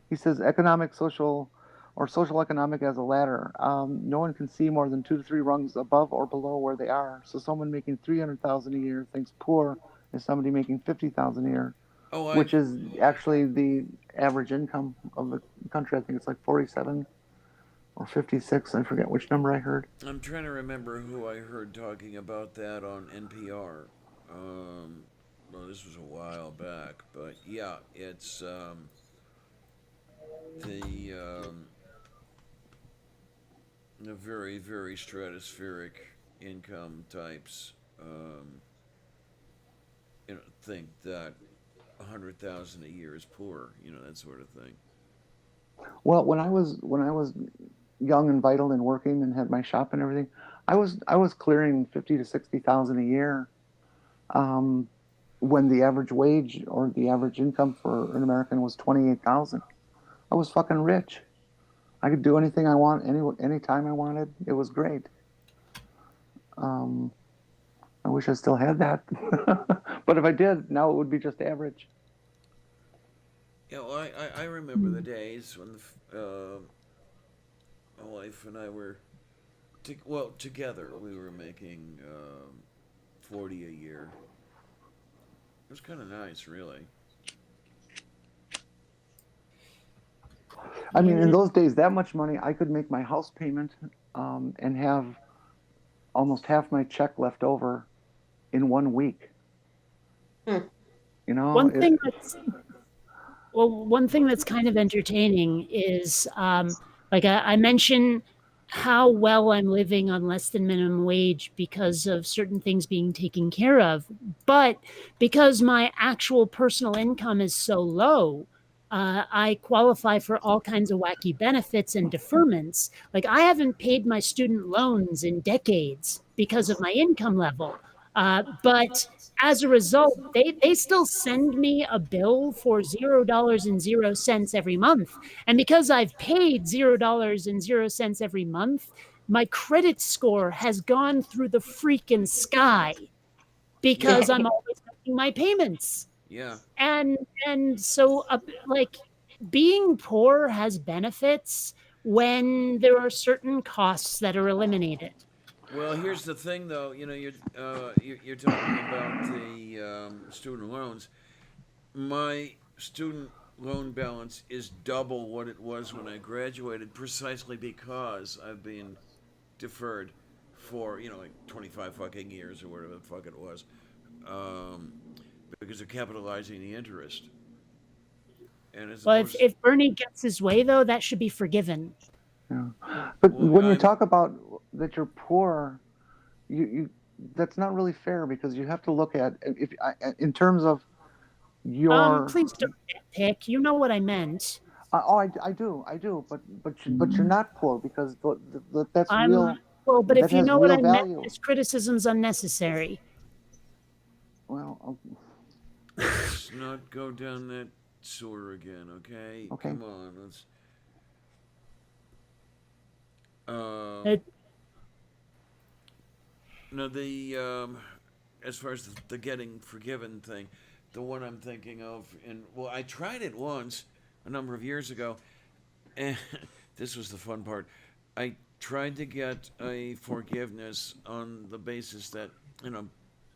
He says economic, social, or social economic as a ladder. No one can see more than 2 to 3 rungs above or below where they are. So someone making 300,000 a year thinks poor is somebody making 50,000 a year, which is actually the average income of the country. I think it's like 47 or 56. I forget which number I heard. I'm trying to remember who I heard talking about that on NPR. Well, this was a while back, but yeah, it's the the very very stratospheric income types, think that 100,000 a year is poor, that sort of thing. Well, when I was young and vital and working and had my shop and everything, I was clearing 50 to 60,000 a year. Um, when the average wage or the average income for an American was 28,000, I was fucking rich. I could do anything I want, any time I wanted. It was great. Um, I wish I still had that, but if I did, now it would be just average. Yeah, well, I remember the days when my wife and I were together. We were making 40 a year. It was kind of nice, really. I mean, in Yeah. those days, that much money, I could make my house payment, and have almost half my check left over in 1 week. Hmm. You know, One thing that's one thing that's kind of entertaining is, like I mentioned how well I'm living on less than minimum wage because of certain things being taken care of. But because my actual personal income is so low, I qualify for all kinds of wacky benefits and deferments. Like I haven't paid my student loans in decades because of my income level. But as a result, they still send me a bill for $0.00 every month. And because I've paid $0.00 every month, my credit score has gone through the freaking sky because I'm always making my payments. Yeah. And so like being poor has benefits when there are certain costs that are eliminated. Well, here's the thing, though. You're talking about the student loans. My student loan balance is double what it was when I graduated, precisely because I've been deferred for like 25 fucking years or whatever the fuck it was, um, because they're capitalizing the interest. And as Well, opposed, if Bernie gets his way, though, that should be forgiven. yeah. But well, when you I'm talk about that you're poor, you that's not really fair because you have to look at if in terms of your. Please don't nitpick. You know what I meant. Oh, I do, but you're not poor because that's I'm real. well, but That if you has know what real I meant, value. this criticism's unnecessary. Well, let's not go down that sewer again, okay? okay. Come on, let's. Um, It, no, the as far as the getting forgiven thing, the one I'm thinking of, and well, I tried it once a number of years ago, and this was the fun part. I tried to get a forgiveness on the basis that you know,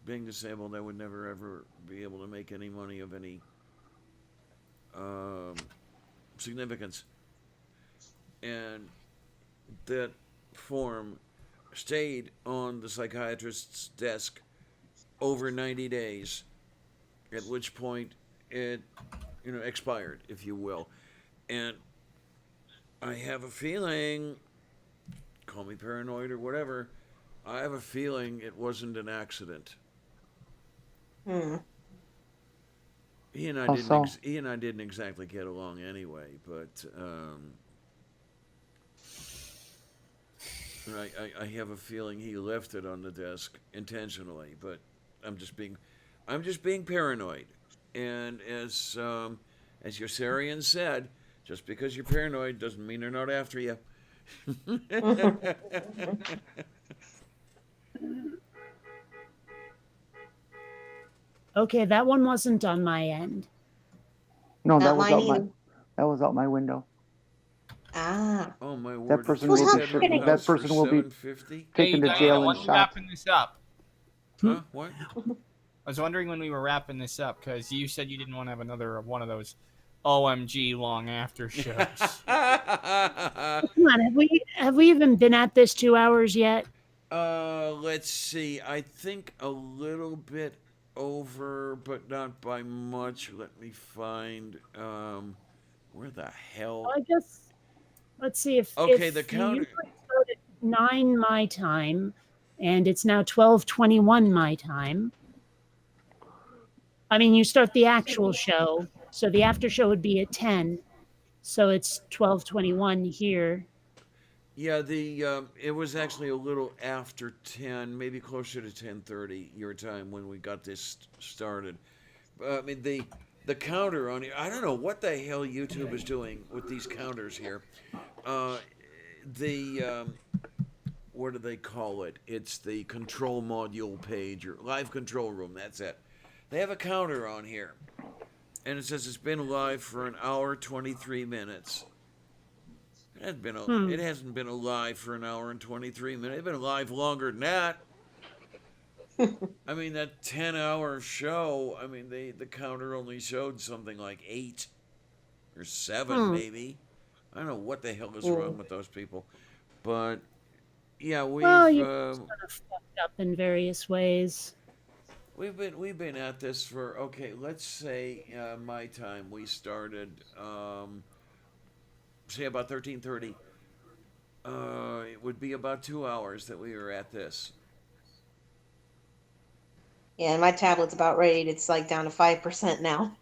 being disabled, I would never ever be able to make any money of any um, significance, and that form stayed on the psychiatrist's desk over 90 days, at which point it, expired, if you will. And I have a feeling, call me paranoid or whatever, I have a feeling it wasn't an accident. Hmm. How so? He and I didn't exactly get along anyway, but I have a feeling he left it on the desk intentionally. But I'm just being I'm just being paranoid. And as your Sarian said, just because you're paranoid doesn't mean they're not after you. okay, that one wasn't on my end. No, Not mine either. that was out my window. Ah. Oh my That word! A person Who's will be three-bedroom happening? that house for person will be 750. Hey, taken to Diana, jail when and are we shot. wrapping this up? Huh? What? I was wondering when we were wrapping this up because you said you didn't want to have another one of those OMG long after shows. Come on, have we even been at this 2 hours yet? Let's see. I think a little bit over, but not by much. Let me find Where the hell? I guess let's see Okay, the if you counter. usually start at 9 my time and it's now 12:21 my time. I mean, you start the actual show, so the after show would be at 10. So it's 12:21 here. Yeah, the it was actually a little after 10, maybe closer to 10:30 your time when we got this started. I mean the counter on here. I don't know what the hell YouTube is doing with these counters here. Uh, the what do they call it? It's the control module page or live control room. That's it. They have a counter on here, and it says it's been live for an hour 23 minutes. Hmm. It hasn't been alive for an hour and 23 minutes. It's been alive longer than that. I mean that 10-hour show. I mean the counter only showed something like 8 or 7 Hmm. maybe. I don't know what the hell is wrong with those people, but yeah, Well, you kind of fucked up in various ways. we've been at this for okay. Let's say my time we started say about 13:30. It would be about 2 hours that we were at this. Yeah, and my tablet's about ready. It's like down to 5% now.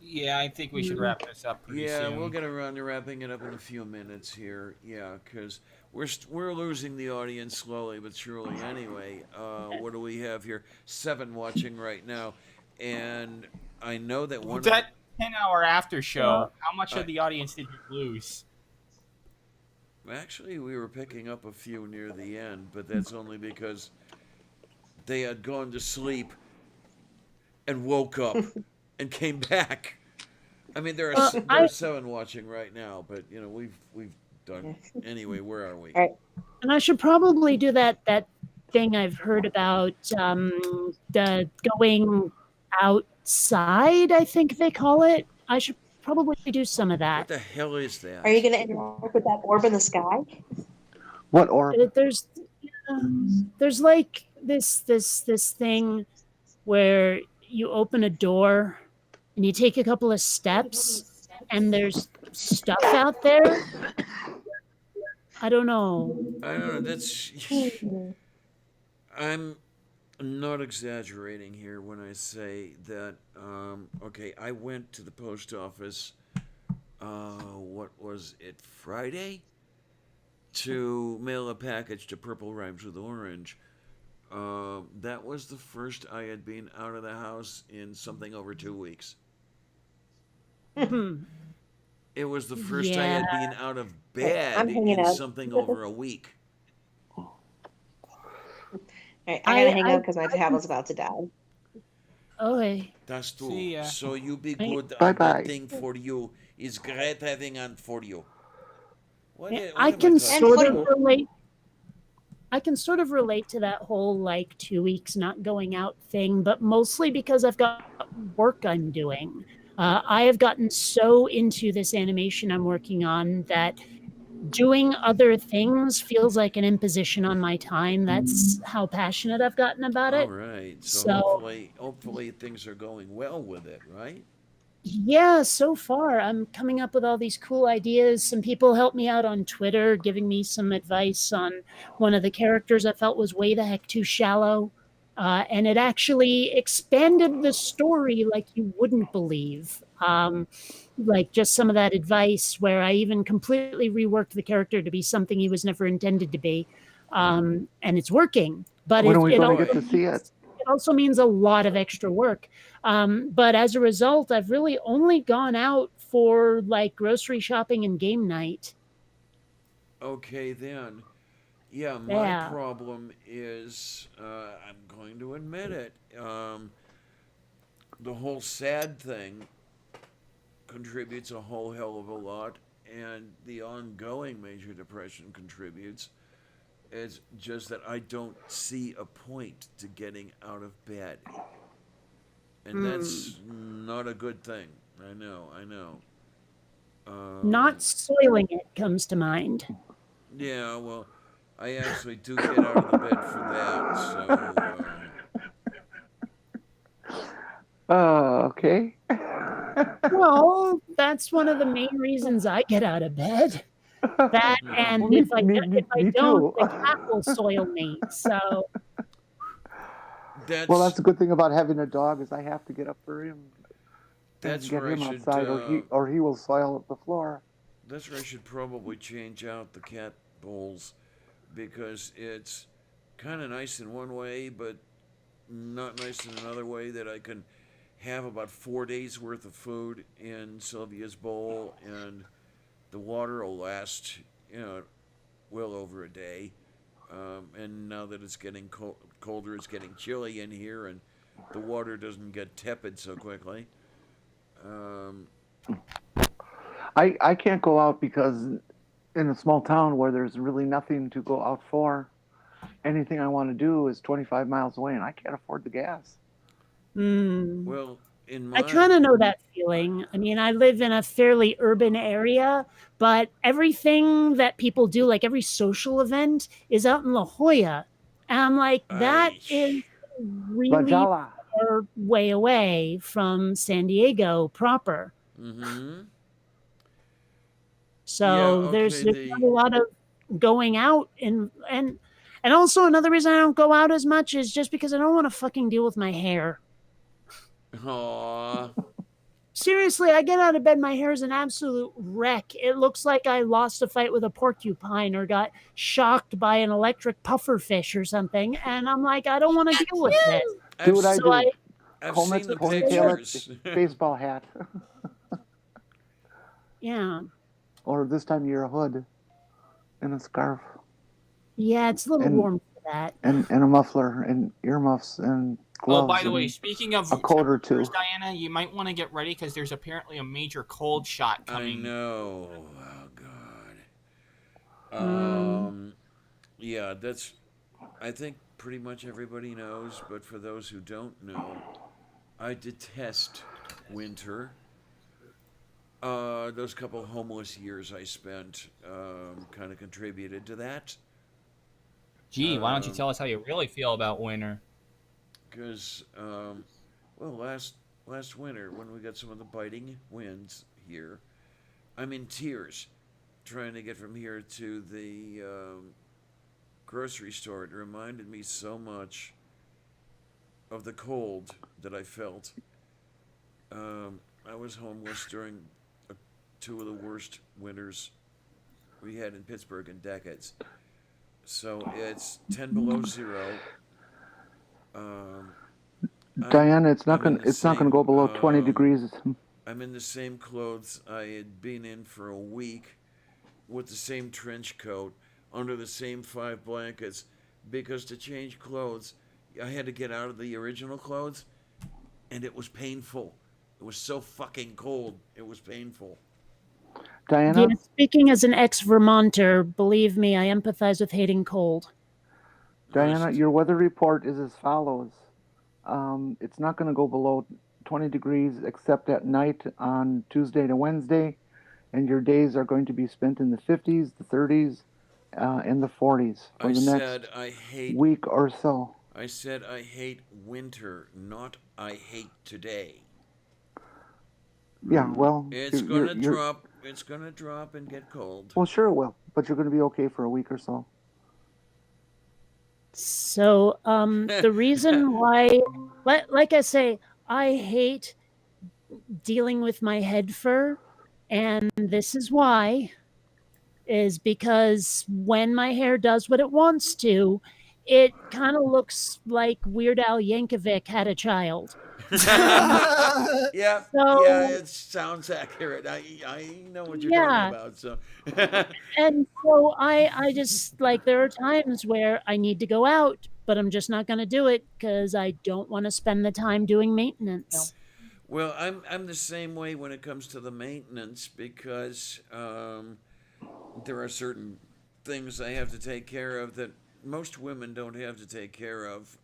Yeah, I think we should wrap this up pretty Yeah, we'll soon. get around to wrapping it up in a few minutes here. Yeah, because we're losing the audience slowly but surely. Anyway, what do we have here? 7 watching right now, and I know that one of the, That 10-hour after show, Well, how much I, of the audience did you lose? actually we were picking up a few near the end, but that's only because they had gone to sleep and woke up and came back. I mean, there are I 7 watching right now, but you know we've done anyway. Where are we? All right. and I should probably do that thing I've heard about the going outside, I think they call it. I should probably do some of What that. the hell is Are you that? going to interact with that orb in the sky? What orb? There's like this thing where you open a door and you take a couple of steps and there's stuff out there. I don't know. I don't know. That's I'm not exaggerating here when I say that. Okay, I went to the post office. What was it? Friday to mail a package to Purple Rhymes with Orange. That was the first I had been out of the house in something over 2 weeks. Hmm. It was the first I Yeah. had been out of Right, I'm bed hanging in up. something over a week. All right, I gotta hang I up because my tablet's about to die. okay. That's true. See ya. So you be I, good. Bye A good bye. thing for you. It's great having on for you. What, I what am I I can talking And sort of footing. relate. I can sort of relate to that whole like 2 weeks not going out thing, but mostly because I've got work I'm doing. I have gotten so into this animation I'm working on that doing other things feels like an imposition on my time. That's how passionate I've gotten about All it. right. So So, hopefully things are going well with it, right? yeah, so far I'm coming up with all these cool ideas. Some people helped me out on Twitter, giving me some advice on one of the characters I felt was way the heck too shallow. And it actually expanded the story like you wouldn't believe. Like just some of that advice, where I even completely reworked the character to be something he was never intended to be. And it's working. But When are we it going to also get to see it? it also means a lot of extra work. But as a result, I've really only gone out for like grocery shopping and game night. Okay then. Yeah, my Yeah. problem is I'm going to admit it. The whole sad thing contributes a whole hell of a lot, and the ongoing major depression contributes. It's just that I don't see a point to getting out of bed. And that's not a good thing. I know. Not soiling it comes to mind. Yeah, well, I actually do get out of the bed for that, so, Oh, okay. Well, that's one of the main reasons I get out of bed. That and Well, if I me don't, too. the cat will soil me. So Well, That's that's the good thing about having a dog is I have to get up for him and that's get where I him should outside, or he will soil the floor. that's where I should probably change out the cat bowls because it's kind of nice in one way, but not nice in another way that I can have about 4 days worth of food in Sylvia's bowl, and the water will last, you know, well over a day. And now that it's getting colder, it's getting chilly in here, and the water doesn't get tepid so quickly. Um, I can't go out because in a small town where there's really nothing to go out for, anything I want to do is 25 miles away, and I can't afford the gas. mm, well, in I my kind of know that feeling. I mean, I live in a fairly urban area, but everything that people do, like every social event, is out in La Jolla. And I'm like, that I, is La really Jala. far way away from San Diego proper. mm-hmm. Yeah, So okay. there's not a lot of going out and also another reason I don't go out as much is just because I don't want to fucking deal with my hair. Aw, Seriously, I get out of bed, my hair is an absolute wreck. It looks like I lost a fight with a porcupine or got shocked by an electric puffer fish or something. And I'm like, I don't want to deal with this. Do I've what I So I do. I've Comb seen it, the ponytail it, pictures. baseball hat, yeah. or this time of year a hood and a scarf Yeah, it's a little and warm for that. and a muffler and earmuffs and Oh, by gloves the way, and speaking of a coat or temperatures, two. Diana, you might want to get ready because there's apparently a major cold shot I coming. know. Oh God. Mm. Yeah, that's. I think pretty much everybody knows, but for those who don't know, I detest winter. Those couple homeless years I spent kind of contributed to that. Gee, why don't you tell us how you really feel about winter? Because well, last winter when we got some of the biting winds here, I'm in tears trying to get from here to the grocery store. It reminded me so much of the cold that I felt. I was homeless during two of the worst winters we had in Pittsburgh in decades. So it's 10 below zero. Um, I'm Diana, I'm in the it's not gonna go same below 20 degrees. I'm in the same clothes I had been in for a week, with the same trench coat, under the same 5 blankets, because to change clothes, I had to get out of the original clothes, and it was painful. It was so fucking cold. It was painful. Yeah, Diana, speaking as an ex-Vermonter, believe me, I empathize with hating cold. Diana, Just your weather report is as follows. It's not going to go below 20 degrees except at night on Tuesday to Wednesday, and your days are going to be spent in the 50s, the 30s, and the 40s for I the said next I hate week or so. I said I hate winter, not I hate today. Yeah, well, It's gonna drop. It's gonna drop and get cold. well, sure it will, but you're going to be okay for a week or so. So, the reason why, like I say, I hate dealing with my head fur, and this is why, is because when my hair does what it wants to, it kind of looks like Weird Al Yankovic had a child. And Yeah, yeah, so, it sounds accurate. I know what you're talking yeah, about. So, and so I just like there are times where I need to go out, but I'm just not going to do it because I don't want to spend the time doing maintenance. well, I'm the same way when it comes to the maintenance because there are certain things I have to take care of that most women don't have to take care of.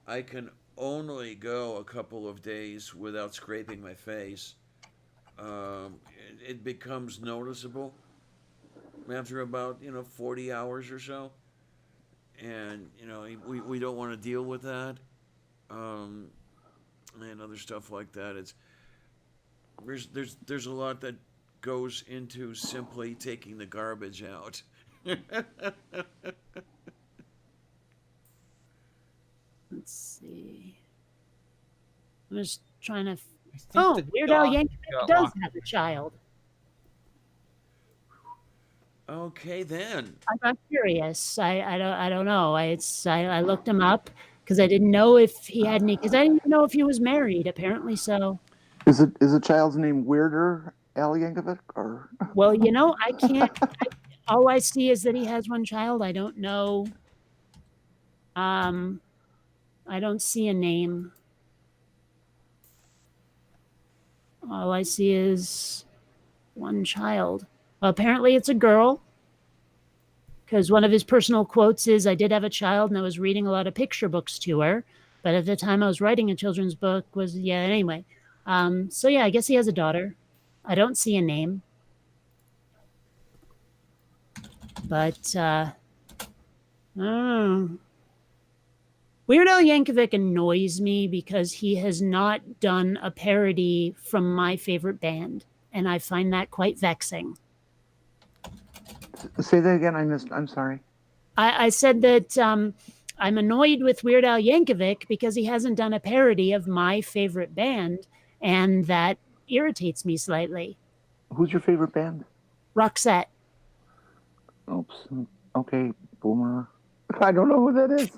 I can only go a couple of days without scraping my face. It becomes noticeable after about 40 hours or so, and we don't want to deal with that, um, and other stuff like that. It's there's a lot that goes into simply taking the garbage out. Let's see. I'm just trying to. I think Oh, the Weird Al dog Yankovic got does locked. have a child. Okay then. I got curious. I don't know. I looked him up because I didn't know if he had any. Because I didn't even know if he was married. Apparently so. Is the child's name Weirder Al Yankovic or? Well, I can't. All I see is that he has one child. I don't know. Um, I don't see a name. All I see is one child. Well, apparently, it's a girl. Because one of his personal quotes is, "I did have a child, and I was reading a lot of picture books to her, but at the time I was writing a children's book was yeah." Anyway, so yeah, I guess he has a daughter. I don't see a name, but mm. Weird Al Yankovic annoys me because he has not done a parody from my favorite band, and I find that quite vexing. Say that again. I missed. I'm sorry. I said that I'm annoyed with Weird Al Yankovic because he hasn't done a parody of my favorite band, and that irritates me slightly. Who's your favorite band? Roxette. Oops. Okay, boomer. I don't know who that is.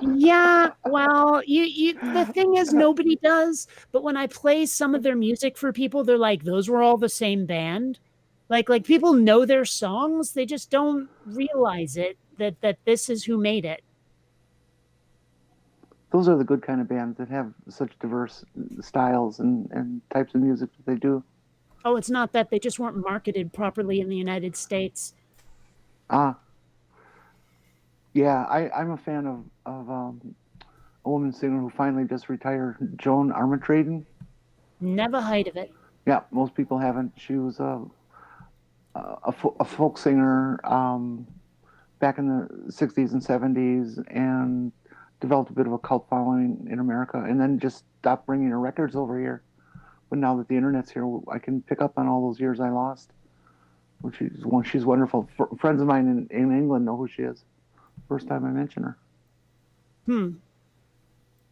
Yeah, well, the thing is nobody does, but when I play some of their music for people, they're like, those were all the same band. Like people know their songs, they just don't realize it that this is who made it. Those are the good kind of bands that have such diverse styles and types of music that they do. Oh, it's not that they just weren't marketed properly in the United States. Ah, yeah, I'm a fan of a woman singer who finally just retired, Joan Armatrading. Never heard of it. Yeah, most people haven't. She was a folk singer back in the 60s and 70s and developed a bit of a cult following in America and then just stopped bringing her records over here. But now that the internet's here, I can pick up on all those years I lost. She's wonderful. Friends of mine in England know who she is. First time I mention her.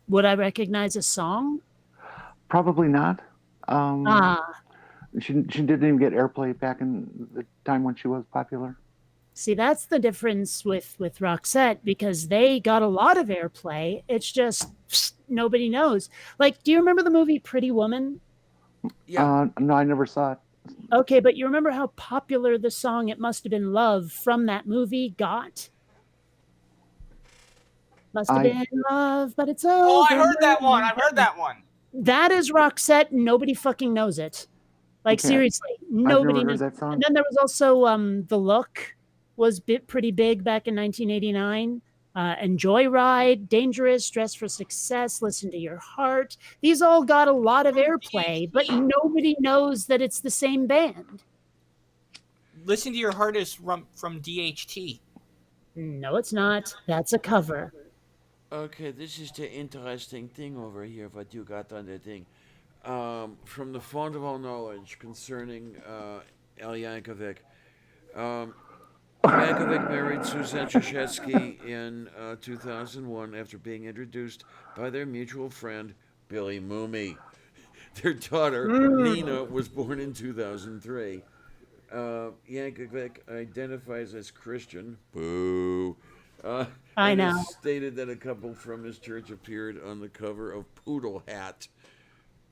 Would I recognize a song? Probably not. Ah, She didn't even get airplay back in the time when she was popular. see, that's the difference with Roxette because they got a lot of airplay. It's just nobody knows. Like, do you remember the movie Pretty Woman? Yeah. No, I never saw it. Okay, but you remember how popular the song "It Must Have Been Love" from that movie got? Must have I been love, but it's Oh, over. I heard that one. I've heard that one. That is Roxette. Nobody fucking knows it. Like Okay. seriously, I've nobody never knows. heard that song. And then there was also "The Look" was pretty big back in 1989. And Joyride, Dangerous, Dress for Success, Listen to Your Heart. These all got a lot of airplay, but nobody knows that it's the same band. Listen to Your Heart is from DHT. No, it's not. That's a cover. Okay, this is the interesting thing over here. What you got on the thing? From the font of all knowledge concerning Al Yankovic. Yankovic married Suzette Trzaskowski in 2001 after being introduced by their mutual friend Billy Mooney. Their daughter Nina was born in 2003. Yankovic identifies as Christian. Boo. I And know. has stated that a couple from his church appeared on the cover of Poodle Hat.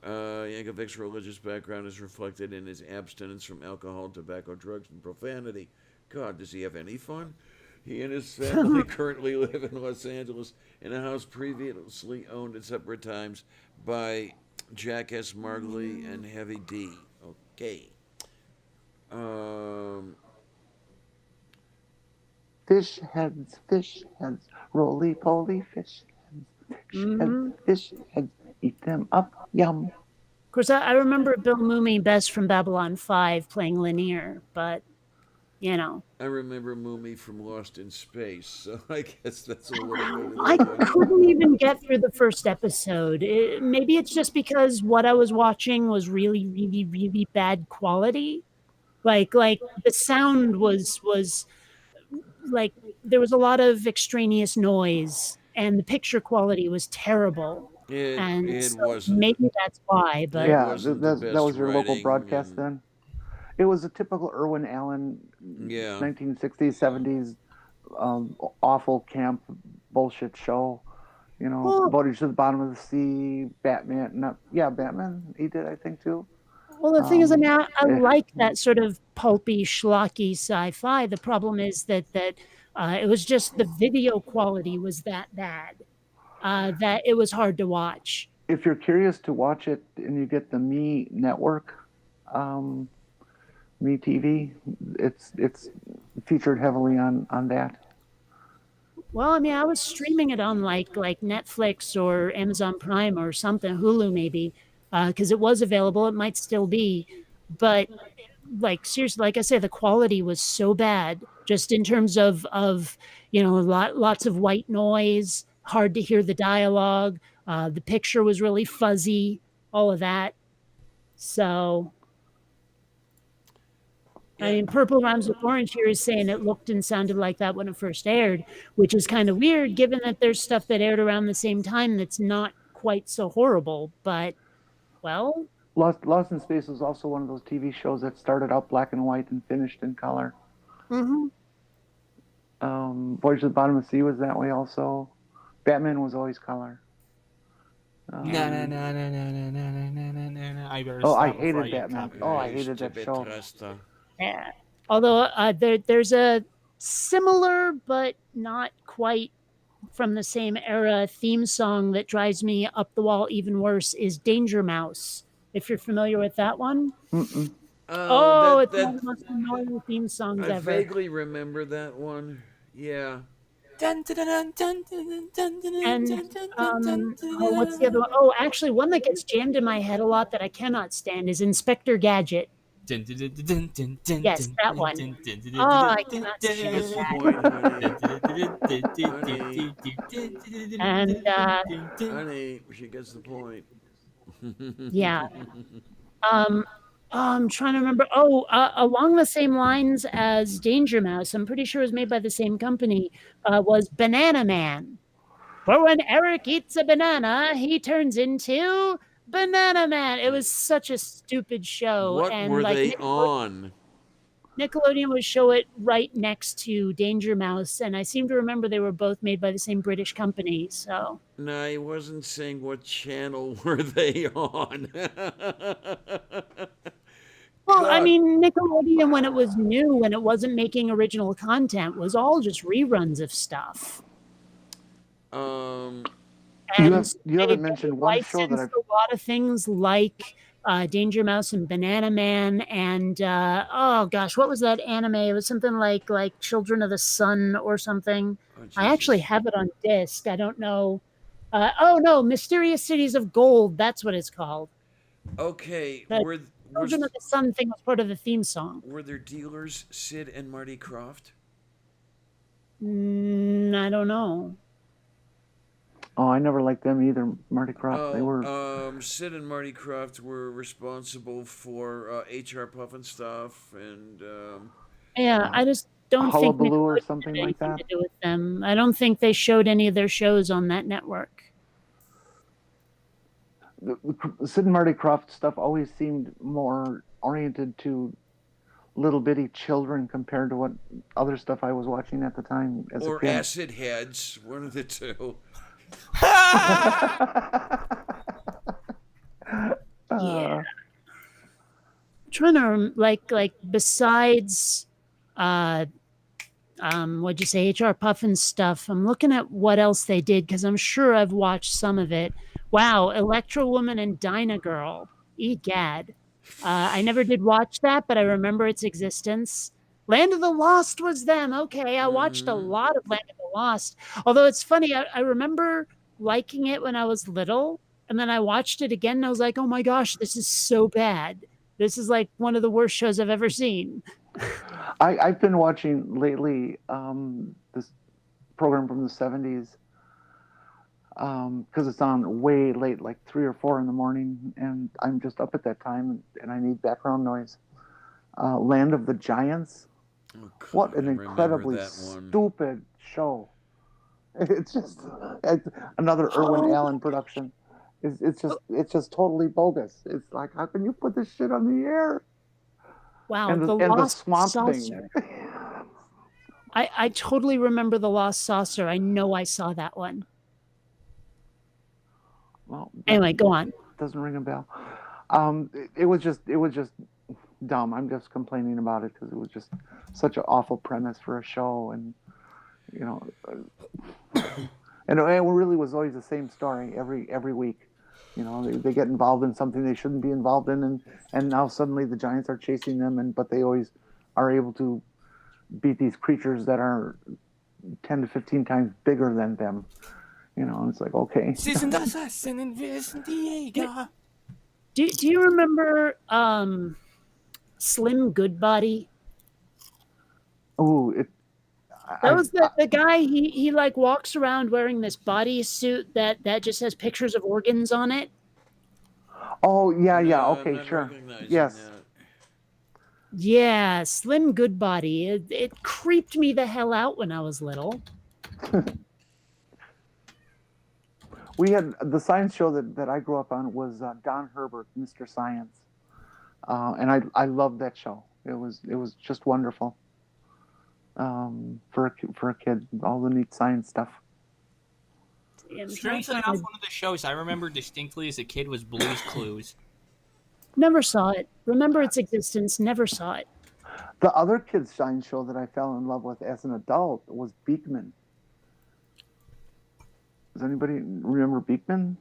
Yankovic's religious background is reflected in his abstinence from alcohol, tobacco, drugs, and profanity. God, does he have any fun? He and his family currently live in Los Angeles in a house previously owned at separate times by Jack S. Margley and Heavy D. Okay. Fish heads, roly poly fish heads, fish heads, eat them up, yum. Of course, I remember Bill Mumy best from Babylon 5 playing Lanier, but you know. I remember Moomy from Lost in Space, so I guess that's a little bit of I the. couldn't even get through the first episode. Maybe it's just because what I was watching was really, really, really bad quality. Like the sound was like there was a lot of extraneous noise, and the picture quality was terrible. And It so wasn't maybe that's why. it But Yeah, wasn't the that best was your local writing, broadcast and then. It was a typical Irwin Allen, yeah, 1960s, 70s, awful camp bullshit show. You know, well, Voyage to the Bottom of the Sea, Batman. Not, yeah, Batman. He did, I think, too. well, the thing is, I mean, I Eh, like that sort of pulpy, schlocky sci-fi. The problem is that it was just the video quality was that bad that it was hard to watch. if you're curious to watch it, and you get the Me Network, um, Me TV, it's featured heavily on that. Well, I mean, I was streaming it on like Netflix or Amazon Prime or something, Hulu maybe, because it was available. It might still be, but like seriously, like I say, the quality was so bad, just in terms of lots of white noise, hard to hear the dialogue. The picture was really fuzzy, all of that. So I yeah. mean, Purple Rhymes with Orange here is saying it looked and sounded like that when it first aired, which is kind of weird given that there's stuff that aired around the same time that's not quite so horrible. But, well, Lost in Space was also one of those TV shows that started out black and white and finished in color. mhm. Voyage to the Bottom of the Sea was that way also. Batman was always color. No, no, no, no, no, no, no, no, no, no, no. I better Oh, I stop before I hated get Batman. copyrighted. Oh, I hated that show. Rasta. Yeah. Although there's a similar but not quite from the same era theme song that drives me up the wall even worse is Danger Mouse. If you're familiar with that one. Mm-mm. Oh, Oh, that it's one of that the most annoying theme songs I ever. vaguely remember that one. Yeah. Dun, dun, dun, dun, dun, dun, dun, dun, And dun, dun, dun, dun, oh, what's the other dun. one? Oh, actually, one that gets jammed in my head a lot that I cannot stand is Inspector Gadget. Dun, dun, dun, dun, dun, dun, Yes, dun, that dun, one. dun, dun, Oh, dun, I dun, cannot She stand gets the that. point, honey. And Honey, she gets the point. yeah, um, I'm trying to remember. Oh, along the same lines as Danger Mouse, I'm pretty sure it was made by the same company. Was Banana Man? For when Eric eats a banana, he turns into Banana Man. It was such a stupid show, What and were like they on? Nickelodeon would show it right next to Danger Mouse, and I seem to remember they were both made by the same British company. So, No, I wasn't saying what channel were they on. well, I God. mean, Nickelodeon when it was new, when it wasn't making original content, was all just reruns of stuff. Um. And You they haven't mentioned one show that licensed a lot of things like Danger Mouse and Banana Man, and oh gosh, what was that anime? It was something like Children of the Sun or something. Oh I actually Jesus. have it on disc. I don't know. Oh no, Mysterious Cities of Gold. That's what it's called. Okay. The Children of the Sun thing was part of the theme song. Were there dealers Sid and Marty Croft? I don't know. Oh, I never liked them either. Marty Krofft. They Oh, were. Sid and Marty Croft were responsible for HR Puffin stuff, and Yeah, I just don't think Hullabaloo or Nickelodeon something had like anything that. to do with them. I don't think they showed any of their shows on that network. The Sid and Marty Krofft stuff always seemed more oriented to little bitty children compared to what other stuff I was watching at the time as a or kid. acid heads, one of the two. Yeah. I'm trying to like besides what'd you say, HR Puffin stuff. I'm looking at what else they did because I'm sure I've watched some of it. Wow, Electro Woman and Dyna Girl. Egad. I never did watch that, but I remember its existence. Land of the Lost was them. Okay, I watched a Mm-hmm. lot of Land of the Lost. Although it's funny, I remember liking it when I was little, and then I watched it again, and I was like, oh my gosh, this is so bad. This is like one of the worst shows I've ever seen. I've been watching lately this program from the 70s because it's on way late, like 3 or 4 in the morning, and I'm just up at that time and I need background noise. Land of the Giants. Oh, God, What an I remember incredibly that one. stupid show. It's just it's another Irwin Oh, Allen production. It's just totally bogus. It's like, how can you put this shit on the air? wow, And the the Lost Swamp Thing. Saucer. I totally remember the Lost Saucer. I know I saw that one. Well, that Anyway, go on. doesn't ring a bell. It was just dumb. I'm just complaining about it because it was just such an awful premise for a show, and you know, and it really was always the same story every week. They get involved in something they shouldn't be involved in, and now suddenly the Giants are chasing them, but they always are able to beat these creatures that are 10 to 15 times bigger than them. And it's like, okay. Sie sind Assassinen, wir sind die Jäger. Do you remember Slim Goodbody? Oh, That was the guy. He like walks around wearing this bodysuit that just has pictures of organs on it. Oh, yeah, No, I'm okay, not sure. recognizing Yes. that. Yeah, Slim Goodbody. It creeped me the hell out when I was little. We had the science show that I grew up on was Don Herbert, Mr. Science, and I loved that show. It was just wonderful for a kid, all the neat science stuff. Strangely enough, one of the shows I remember distinctly as a kid was Blue's Clues. Never saw it. Remember its existence. Never saw it. The other kids' science show that I fell in love with as an adult was Beekman. Does anybody remember Beekman?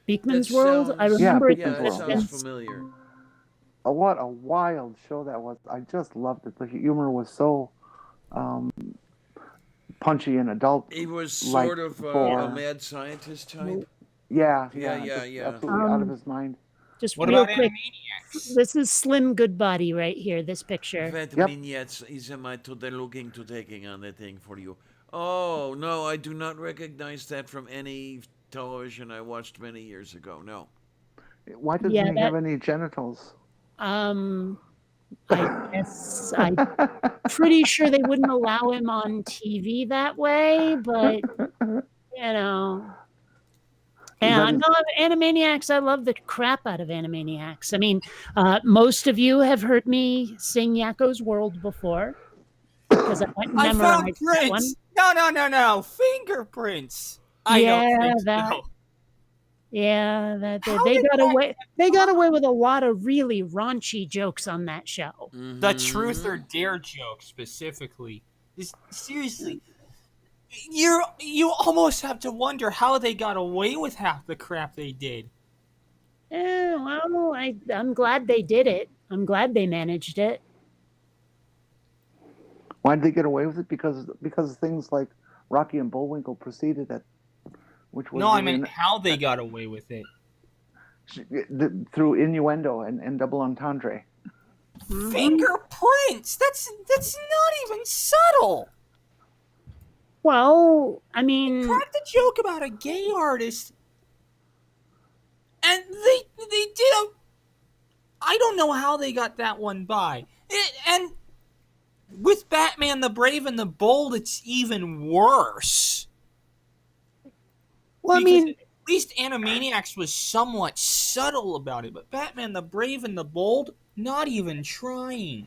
Beekman's That World. sounds- I remember its Beekman's Yeah, it World. sounds existence. familiar. Oh, what a wild show that was! I just loved it. The humor was so punchy and adult. He was Like sort of for- a mad scientist type. Yeah, Yeah. just absolutely out of his mind. Just What real about quick. Animaniacs? This is Slim Goodbody right here. This picture. Vitamin yes, is my today looking to taking on the thing for you. Oh no, I do not recognize that from any television I watched many years ago. No. Why doesn't Yeah, he have any genitals? I guess I'm pretty sure they wouldn't allow him on TV that way, but you know. And no, Animaniacs, I love the crap out of Animaniacs. I mean, most of you have heard me sing Yakko's World before because I I found memorized that one. prints. No. Fingerprints. I Yeah, don't think that- so. Yeah, that How they did got that away. They got away with a lot of really raunchy jokes on that show. The truth or dare joke specifically is seriously. You almost have to wonder how they got away with half the crap they did. Well, I'm glad they did it. I'm glad they managed it. Why did they get away with it? Because things like Rocky and Bullwinkle preceded it, which was No, I meant how they got away with it. through innuendo and double entendre. Fingerprints. That's not even subtle. Well, I mean, Cracked a joke about a gay artist, and they did a. I don't know how they got that one by. And with Batman the Brave and the Bold, it's even worse. well, I Because mean, at least Animaniacs was somewhat subtle about it, but Batman the Brave and the Bold, not even trying.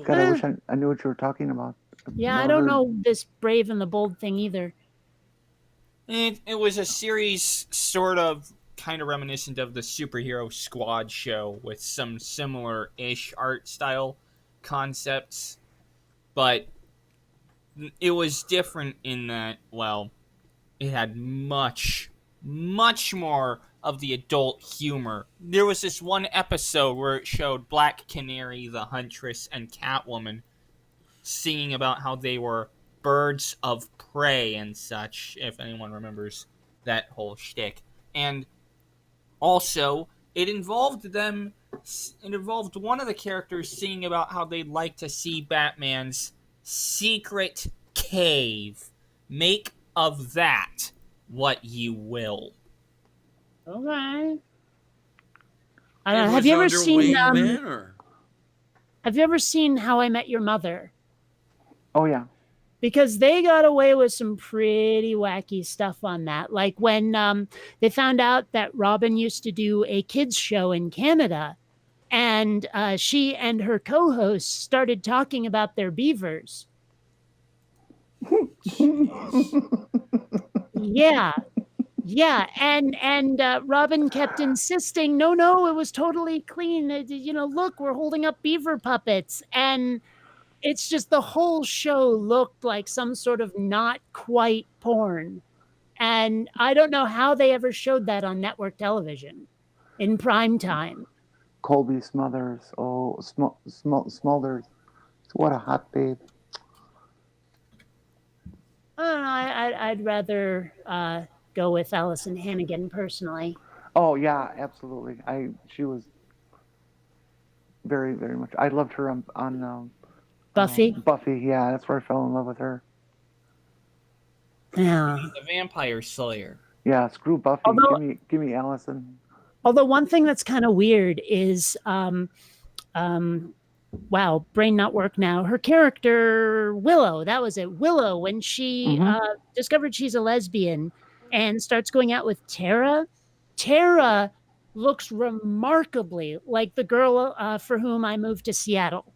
God, I wish I knew what you were talking about. yeah, I Never don't heard- know this Brave and the Bold thing either. It was a series sort of kind of reminiscent of the Superhero Squad show with some similar-ish art style concepts, but it was different in that, well, it had much more of the adult humor. There was this one episode where it showed Black Canary, the Huntress, and Catwoman singing about how they were birds of prey and such, if anyone remembers that whole shtick. And also, it involved them It involved one of the characters singing about how they'd like to see Batman's secret cave. Make of that what you will. Okay. I It don't know. was under Wayne Manor. Have you ever seen How I Met Your Mother? Oh yeah. Because they got away with some pretty wacky stuff on that. Like when they found out that Robin used to do a kids show in Canada, and she and her co-hosts started talking about their beavers. Yeah. Yeah, and Robin kept insisting, no, it was totally clean. Look, we're holding up beaver puppets, and it's just the whole show looked like some sort of not quite porn. And I don't know how they ever showed that on network television in prime time. Colby Smothers. Oh, Smothers. What a hot babe. I don't know. I'd rather go with Allison Hannigan personally. Oh yeah, absolutely. She was very, very much. I loved her on Buffy. Buffy. Yeah, that's where I fell in love with her. Yeah. The Vampire Slayer. Yeah, screw Buffy. Although, give me Allison. Although one thing that's kind of weird is, wow, brain not work now. Her character Willow, that was it. Willow, when she discovered she's a lesbian and starts going out with Tara, Tara looks remarkably like the girl for whom I moved to Seattle.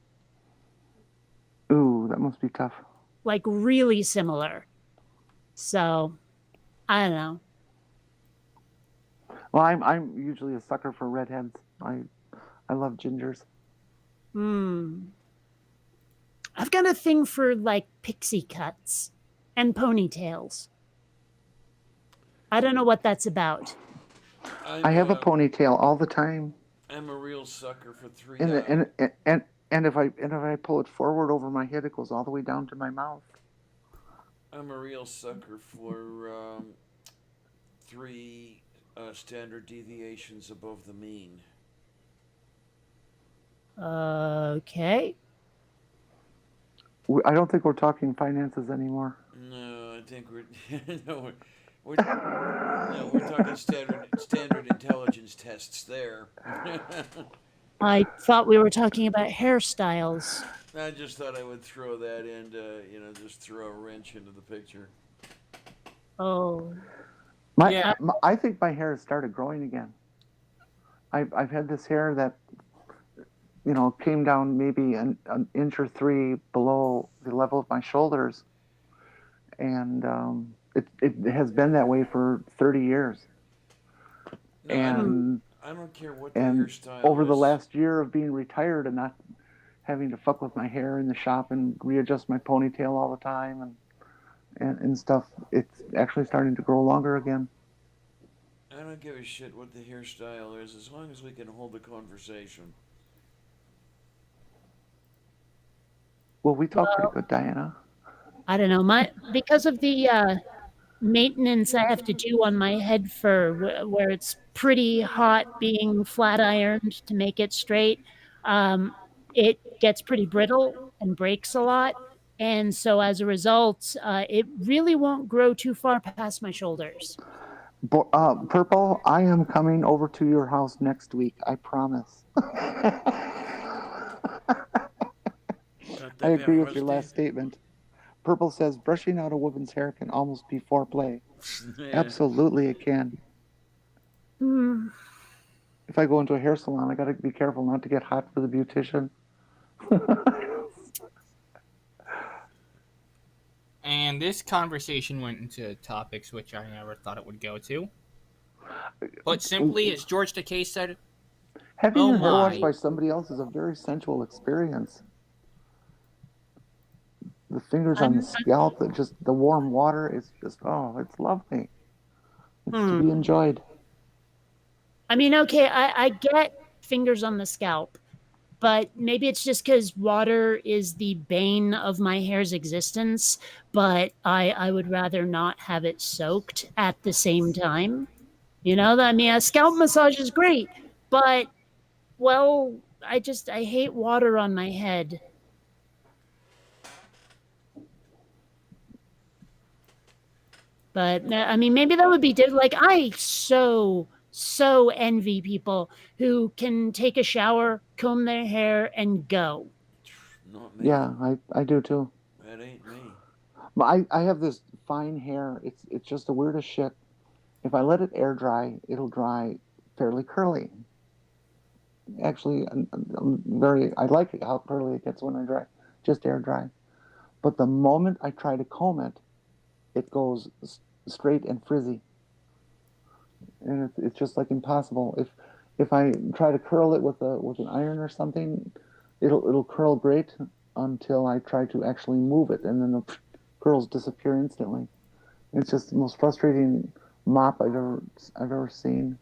Ooh, that must be tough. Like really similar. So, I don't know. Well, I'm usually a sucker for redheads. I love gingers. I've got a thing for like pixie cuts and ponytails. I don't know what that's about. I have a ponytail all the time. I'm a real sucker for three. And if I pull it forward over my head, it goes all the way down to my mouth. I'm a real sucker for 3 standard deviations above the mean. Okay. I don't think we're talking finances anymore. No, I think we're talking standard intelligence tests there. I thought we were talking about hairstyles. I just thought I would throw that in to, just throw a wrench into the picture. Oh. I think my hair has started growing again. I've had this hair that, came down maybe an inch or 3 below the level of my shoulders. And it has been that way for 30 years. No, and I don't care what the hairstyle over is. the last year of being retired and not having to fuck with my hair in the shop and readjust my ponytail all the time and stuff, it's actually starting to grow longer again. I don't give a shit what the hairstyle is as long as we can hold a conversation. Well, we talk pretty good, Diana. I don't know. Because of the maintenance I have to do on my head fur, where it's pretty hot being flat ironed to make it straight, it gets pretty brittle and breaks a lot. And so as a result, it really won't grow too far past my shoulders. Purple, I am coming over to your house next week. I promise. I agree with your last statement. Purple says brushing out a woman's hair can almost be foreplay. Yeah. Absolutely, it can. If I go into a hair salon, I got to be careful not to get hot for the beautician. And this conversation went into topics which I never thought it would go to. But simply, as George Takei said, having your hair washed by somebody else is a very sensual experience. The fingers on the scalp, the warm water, it's just, it's lovely. It's to be enjoyed. I mean, okay, I get fingers on the scalp, but maybe it's just because water is the bane of my hair's existence, but I would rather not have it soaked at the same time. I mean, a scalp massage is great, but Well, I hate water on my head. But I mean, maybe that would be like I so envy people who can take a shower, comb their hair, and go. Not me. Yeah, I do too. That ain't me. But I have this fine hair. It's just the weirdest shit. If I let it air dry, it'll dry fairly curly. Actually, I like it how curly it gets when I dry, just air dry. But the moment I try to comb it, it goes straight and frizzy, and it's just like impossible. If I try to curl it with an iron or something, it'll curl great until I try to actually move it, and then the curls disappear instantly. It's just the most frustrating mop I've ever seen.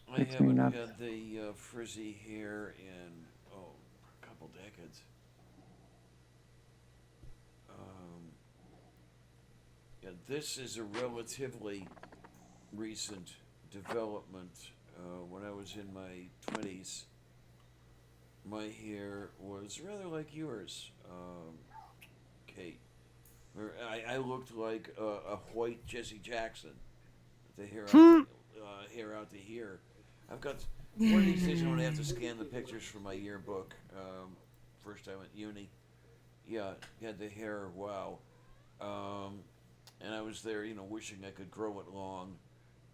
I Makes me haven't nuts. had the frizzy hair in a couple decades. Um, yeah, this is a relatively recent development. When I was in my 20s, my hair was rather like yours, Kate. I looked like a white Jesse Jackson, with the hair out to here. I've got one of these days. I'm gonna have to scan the pictures from my yearbook. First time at uni. Yeah, had the hair. Wow. Um, and I was there, wishing I could grow it long.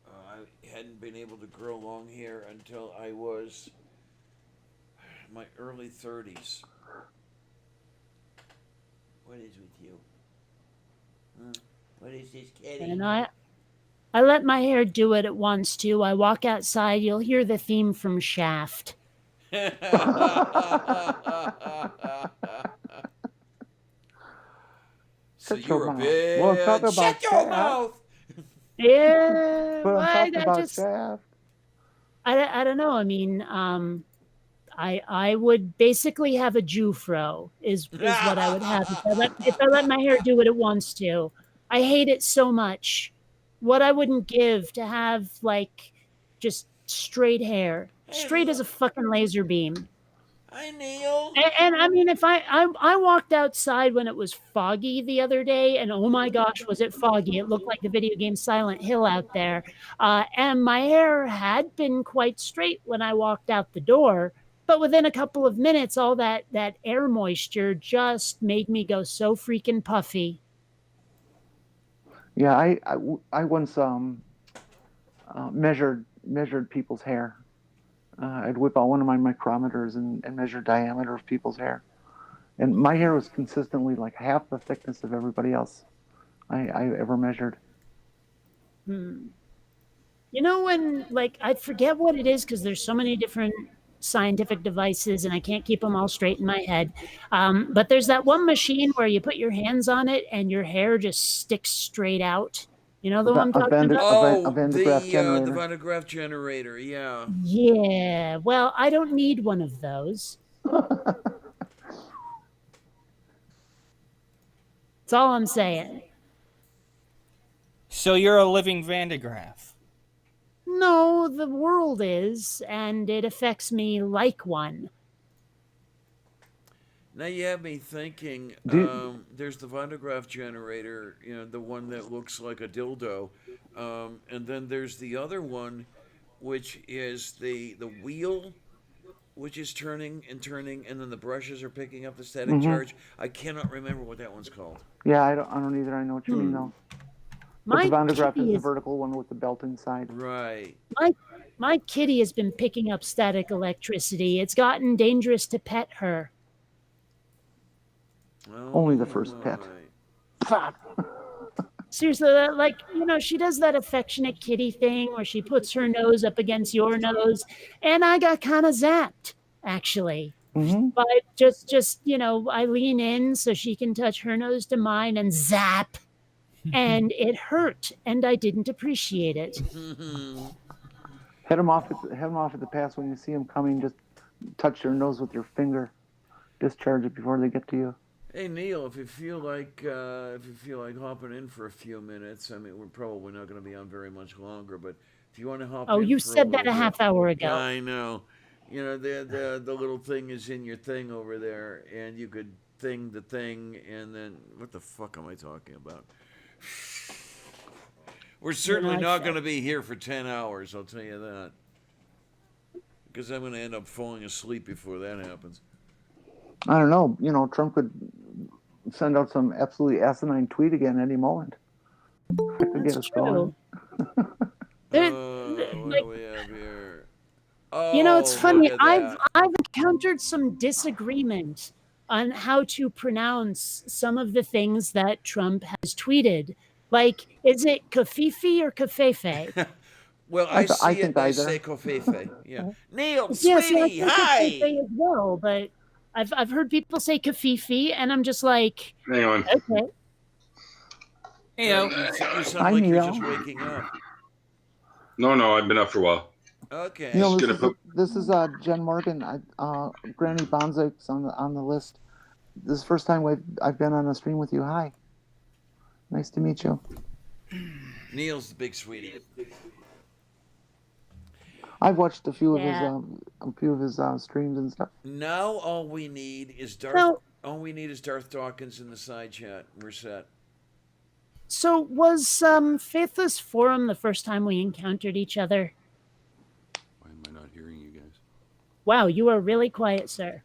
I hadn't been able to grow long hair until I was my early 30s. What is with you? Huh? What is this, And kitty? I let my hair do it at once too. I walk outside, you'll hear the theme from Shaft. So Shut your you're a mouth. Well, I'm talking bit. about Shut your Shaft. mouth! Yeah, But I'm I, talking I about just Shaft. I don't know. I mean, I would basically have a Jufro is what I would have if I let my hair do what it wants to. I hate it so much. What I wouldn't give to have like just straight hair, Hey, straight as a fucking laser beam. hi, Neil. And I mean, if I walked outside when it was foggy the other day, and oh my gosh, was it foggy? It looked like the video game Silent Hill out there. And my hair had been quite straight when I walked out the door, but within a couple of minutes, all that air moisture just made me go so freaking puffy. Yeah, I once measured people's hair. I'd whip out one of my micrometers and measure diameter of people's hair, and my hair was consistently like half the thickness of everybody else I ever measured. Hmm. You know when like I forget what it is because there's so many different scientific devices and I can't keep them all straight in my head. But there's that one machine where you put your hands on it and your hair just sticks straight out. You know the one I'm talking about? A Oh, Van de Graaff the generator. Van de Graaff generator. Yeah. Yeah. Well, I don't need one of those. That's all I'm saying. So you're a living Van de Graaff. No, the world is, and it affects me like one. Now you have me thinking. Do There's the Van de Graaff generator. The one that looks like a dildo. And then there's the other one, which is the wheel, which is turning and turning, and then the brushes are picking up the static mm-hmm. charge. I cannot remember what that one's called. Yeah, I don't either. I know what you mean Hmm. though. But the My Van de Graaff is kitty the is vertical one with the belt inside. Right. my my kitty has been picking up static electricity. It's gotten dangerous to pet her. Only the Oh first pet. my. Seriously, she does that affectionate kitty thing where she puts her nose up against your nose, and I got kind of zapped actually. Mm-hmm. But I lean in so she can touch her nose to mine and zap, and it hurt, and I didn't appreciate it. Head them off at the pass when you see them coming. Just touch their nose with your finger. Discharge it before they get to you. Hey Neil, if you feel like hopping in for a few minutes, I mean we're probably not going to be on very much longer, but if you want to hop Oh, in you for a said that little a bit, half hour yeah, ago. I know. You know, the little thing is in your thing over there, and you could thing the thing, and then what the fuck am I talking about? We're certainly not going to be here for 10 hours, I'll tell you that. Because I'm going to end up falling asleep before that happens. I don't know. You know, Trump could send out some absolutely asinine tweet again any moment. That could get us going. What do we have here? Oh, you know, it's funny. I've that. encountered some disagreement on how to pronounce some of the things that Trump has tweeted. Like, is it Kafifi or Kafefe? Well, I think I either. say Kofefe. Yeah. Neil, Yes, sweetie, I hi. Kafefe as well, but I've heard people say Kafifi, and I'm just like, hang on. okay. You sound Hi, like Neil. you're just waking up. No, I've been up for a while. Okay. Neil, this is Jen Morgan. Granny Bonzik's on the list. This is the first time I've been on a stream with you. Hi. Nice to meet you. Neil's the big sweetie. I've watched a few of his streams and stuff. Now all we need is Darth Dawkins in the side chat. We're set. So was Faithless Forum the first time we encountered each other? Why am I not hearing you guys? Wow, you are really quiet, sir.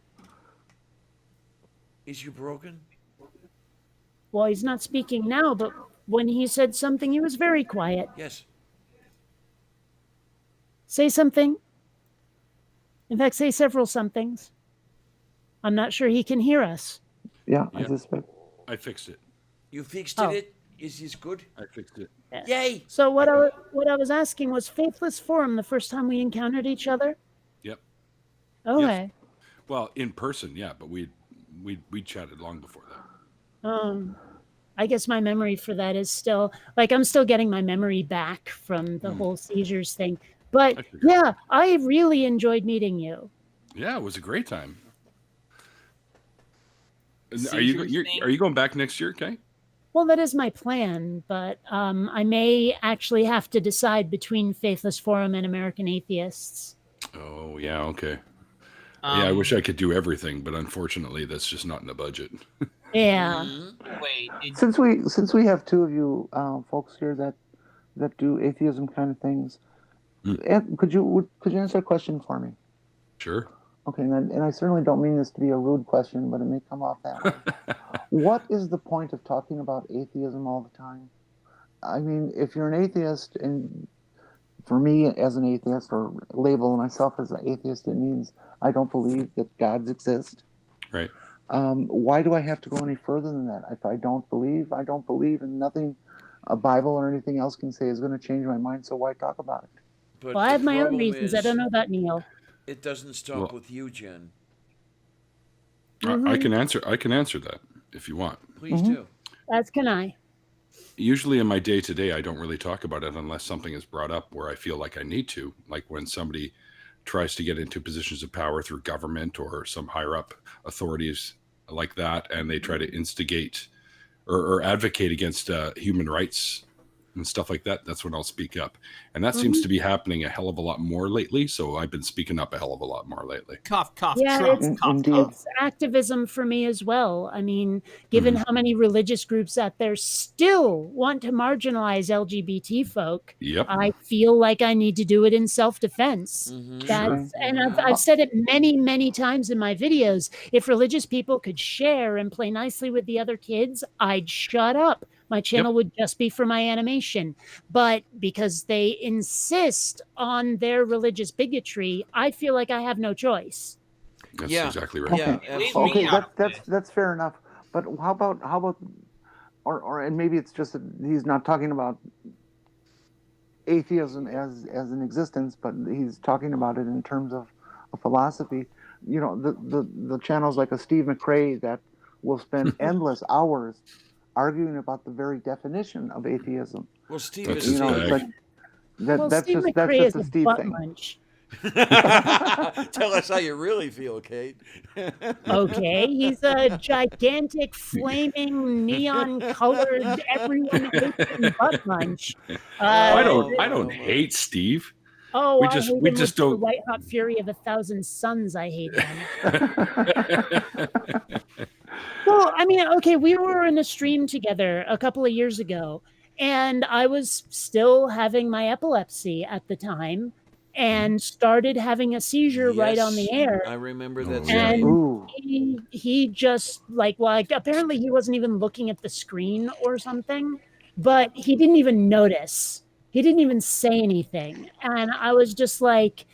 Is you broken? Well, he's not speaking now, but when he said something, he was very quiet. Yes. Say something. In fact, say several somethings. I'm not sure he can hear us. Yeah, Yep. I suspect. I fixed it. You fixed it? Is this good? I fixed it. Yeah. Yay! So what I was asking was Faithless Forum the first time we encountered each other? Yep. Okay. Yes. Well, in person, yeah, but we chatted long before that. I guess my memory for that is still like I'm still getting my memory back from the whole seizures thing. But yeah, I really enjoyed meeting you. Yeah, it was a great time. Are you going back next year, Kay? Well, that is my plan, but I may actually have to decide between Faithless Forum and American Atheists. Oh, yeah, okay. Yeah, I wish I could do everything, but unfortunately, that's just not in the budget. Yeah. Wait. Since we have two of you folks here that do atheism kind of things, could you answer a question for me? Sure. Okay, and I certainly don't mean this to be a rude question, but it may come off that way. What is the point of talking about atheism all the time? I mean, if you're an atheist, and for me as an atheist, or label myself as an atheist, it means I don't believe that gods exist. Right. Why do I have to go any further than that? If I don't believe, and nothing a Bible or anything else can say is going to change my mind, so why talk about it? But well, I have my own reasons. I don't know about Neil. It doesn't stop with you, Jen. I can answer that if you want. Please do. As can I. Usually in my day-to-day, I don't really talk about it unless something is brought up where I feel like I need to, like when somebody tries to get into positions of power through government or some higher up authorities like that, and they try to instigate or advocate against human rights and stuff like that. That's when I'll speak up. And that seems to be happening a hell of a lot more lately. So I've been speaking up a hell of a lot more lately. Cough, Yeah, Trump, cough. It's activism for me as well. I mean, given how many religious groups out there still want to marginalize LGBT folk, I feel like I need to do it in self-defense. And I've said it many, many times in my videos. If religious people could share and play nicely with the other kids, I'd shut up. My channel would just be for my animation. But because they insist on their religious bigotry, I feel like I have no choice. That's exactly right. Okay, that's fair enough. But how about or and maybe it's just that he's not talking about atheism as an existence, but he's talking about it in terms of a philosophy. You know, the channels like a Steve McRae that will spend endless hours arguing about the very definition of atheism. Well, Steve that's is that's Steve just McRae is a a Steve butt thing. munch. Tell us how you really feel, Kate. Okay, he's a gigantic, flaming, neon-colored, everyone hates him butt munch. I don't hate Steve. Oh, We I just hate we him with just the don't. white hot fury of 1,000 suns. I hate him. Well, I mean, okay, we were in a stream together a couple of years ago, and I was still having my epilepsy at the time and started having a seizure right on the Yes, air. I remember that Oh, yeah. stream. And Ooh. he just like apparently he wasn't even looking at the screen or something, but he didn't even notice. He didn't even say anything. And I was just like,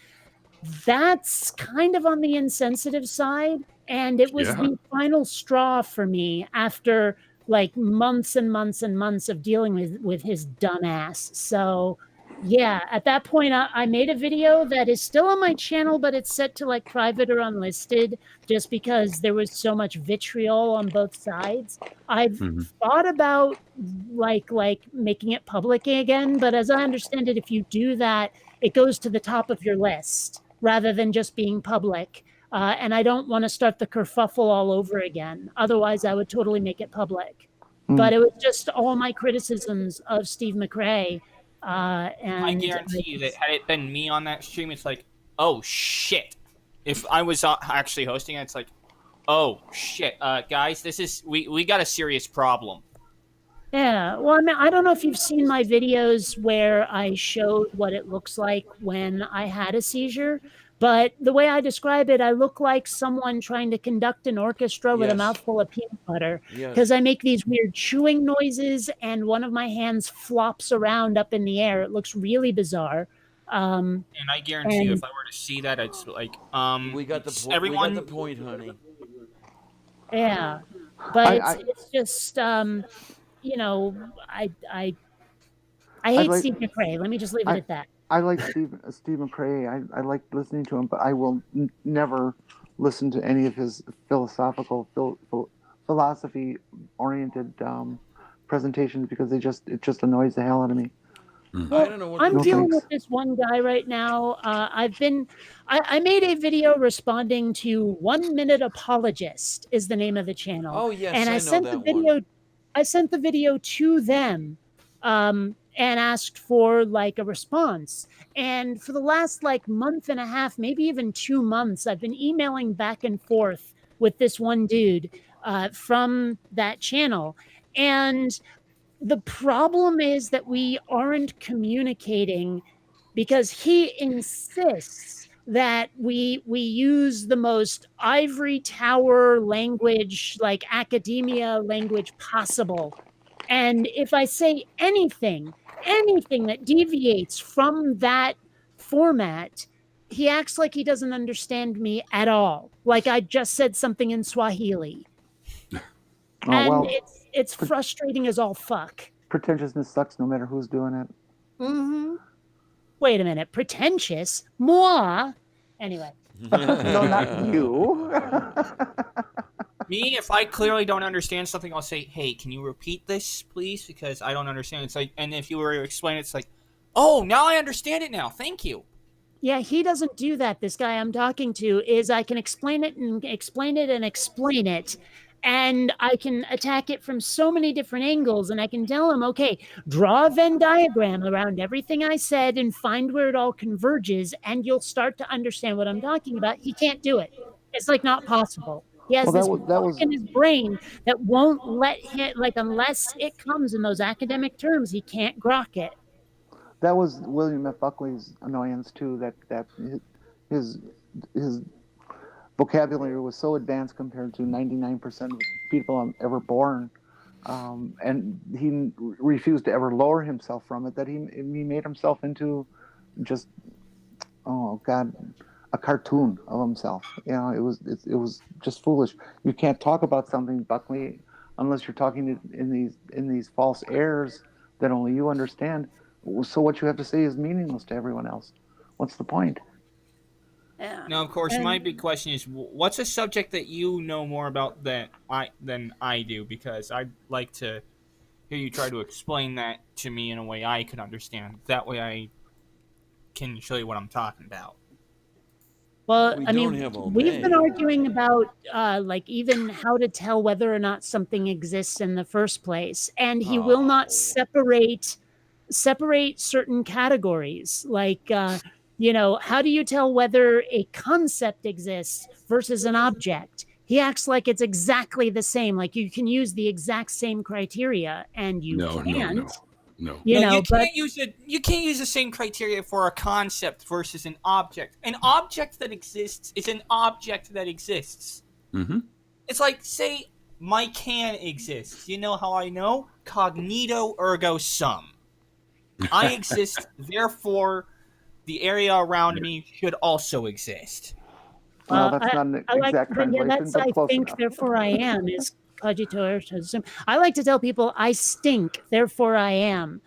that's kind of on the insensitive side. And it was Yeah. the final straw for me after like months and months and months of dealing with his dumb ass. So yeah, at that point, I made a video that is still on my channel, but it's set to like private or unlisted just because there was so much vitriol on both sides. I've Mhm. thought about like making it public again, but as I understand it, if you do that, it goes to the top of your list rather than just being public. And I don't want to start the kerfuffle all over again. Otherwise, I would totally make it public. But it was just all my criticisms of Steve McRae. I And guarantee you that had it been me on that stream, it's like, oh shit. If I was actually hosting it, it's like, oh shit, guys, we got a serious problem. yeah, well, I mean, I don't know if you've seen my videos where I showed what it looks like when I had a seizure, but the way I describe it, I look like someone trying to conduct an orchestra with a Yes. mouthful of peanut butter Yes. because I make these weird chewing noises and one of my hands flops around up in the air. It looks really bizarre. And I guarantee you, And if I were to see that, it's like, We got the point. everyone, We got the point, honey. yeah, but I it's just you know, I I hate like Steve McRae. Let me just leave it I at that. I like Steve McRae. I like listening to him, but I will never listen to any of his philosophical philosophy oriented presentations because it just annoys the hell out of me. I don't know what. I'm No dealing thanks. with this one guy right now. I made a video responding to 1 Minute Apologist is the name of the channel. Oh yes, And I know that one. I sent the video to them, and asked for like a response. And for the last like month and a half, maybe even 2 months, I've been emailing back and forth with this one dude, from that channel. And the problem is that we aren't communicating because he insists that we use the most ivory tower language, like academia language possible. And if I say anything that deviates from that format, he acts like he doesn't understand me at all, like I just said something in Swahili. Oh And well, it's frustrating as all fuck. pretentiousness sucks no matter who's doing it. Mm-hmm. Wait a minute, pretentious? Moi? Anyway. No, not you. me, if I clearly don't understand something, I'll say, hey, can you repeat this, please? Because I don't understand. It's like, and if you were to explain it, it's like, oh, now I understand it now. Thank you. Yeah, he doesn't do that. This guy I'm talking to is I can explain it and explain it and explain it. And I can attack it from so many different angles. And I can tell him, okay, draw a Venn diagram around everything I said and find where it all converges. And you'll start to understand what I'm talking about. He can't do it. It's like not possible. He has Well, this that block was in his brain that won't let him, like, unless it comes in those academic terms, he can't grok it. that was William F. Buckley's annoyance too. That his his vocabulary was so advanced compared to 99% of people ever born, and he refused to ever lower himself from it. That he made himself into just, oh God, a cartoon of himself. You know, it was just foolish. You can't talk about something, Buckley, unless you're talking in these false airs that only you understand. So what you have to say is meaningless to everyone else. What's the point? Yeah. Now, of course, my big question is, what's a subject that you know more about than I do? Because I'd like to hear you try to explain that to me in a way I could understand. That way I can show you what I'm talking about. Well, We I don't mean, have all we've day. been arguing about like even how to tell whether or not something exists in the first place, and he will not separate certain categories. Like How do you tell whether a concept exists versus an object? He acts like it's exactly the same, like you can use the exact same criteria, and you No, no, no, can't. no. No, you But can't use it. You can't use the same criteria for a concept versus an object. An object that exists is an object that exists. Mm-hmm. It's like, say, my can exists. You know how I know? Cognito ergo sum. I exist, therefore, the area around me should also exist. Well, that's not an I like, exact but yeah, translation, that's but I close think, enough. therefore I am is cogito ergo sum. I like to tell people I stink, therefore I am.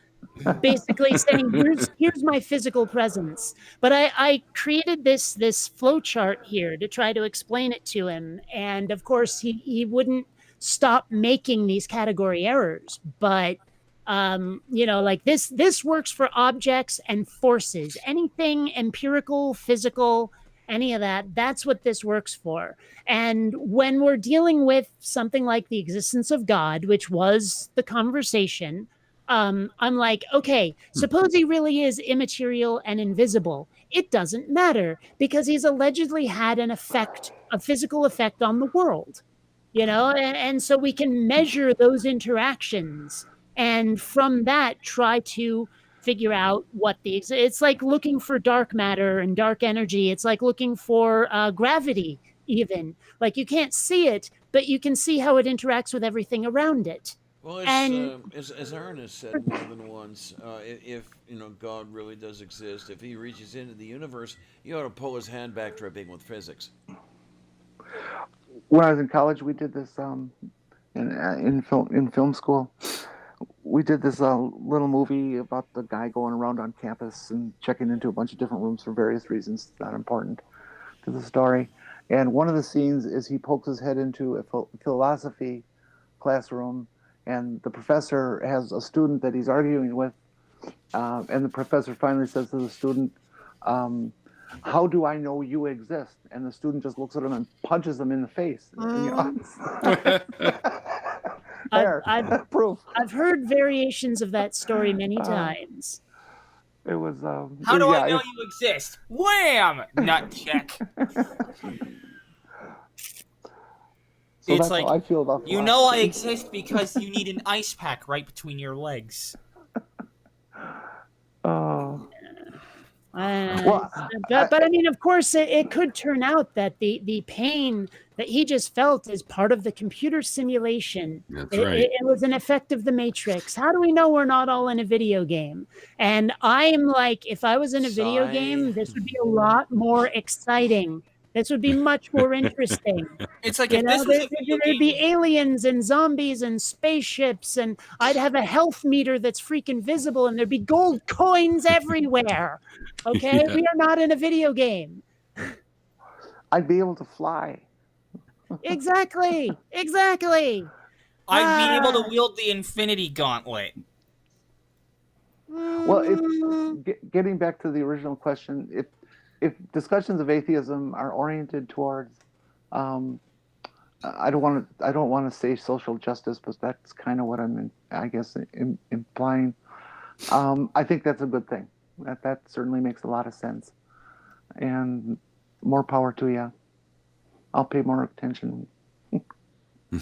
Basically saying here's my physical presence. But I created this flow chart here to try to explain it to him, and of course he wouldn't stop making these category errors. But like this works for objects and forces, anything empirical, physical, any of that. That's what this works for. And when we're dealing with something like the existence of God, which was the conversation, I'm like, okay, suppose he really is immaterial and invisible. It doesn't matter because he's allegedly had an effect, a physical effect on the world, and so we can measure those interactions, and from that try to figure out what it's like looking for dark matter and dark energy. It's like looking for gravity, even. Like you can't see it, but you can see how it interacts with everything around it. Well, And as Aaron has said more than once, if God really does exist, if He reaches into the universe, you ought to pull His hand back dripping with physics. When I was in college, we did this in film school. We did this little movie about the guy going around on campus and checking into a bunch of different rooms for various reasons. It's not important to the story. And one of the scenes is he pokes his head into a philosophy classroom, and the professor has a student that he's arguing with, and the professor finally says to the student, how do I know you exist? And the student just looks at him and punches him in the face. Proof. I've heard variations of that story many times. It was. How do I know you exist? Wham! Nut check. So it's that's like, how I feel about you know I exist because you need an ice pack right between your legs. But I mean, of course, it could turn out that the pain that he just felt is part of the computer simulation. That's right. It was an effect of the Matrix. How do we know we're not all in a video game? And I'm like, if I was in a video game, this would be a lot more exciting. This would be much more interesting. It's like, if this was a video there'd be game, aliens and zombies and spaceships, and I'd have a health meter that's freaking visible, and there'd be gold coins everywhere. Okay, Yeah. we are not in a video game. I'd be able to fly. Exactly. I'd be able to wield the Infinity Gauntlet. Well, getting back to the original question, if discussions of atheism are oriented towards, I don't want to say social justice, but that's kind of what I'm, implying. I think that's a good thing. That certainly makes a lot of sense, and more power to you. I'll pay more attention.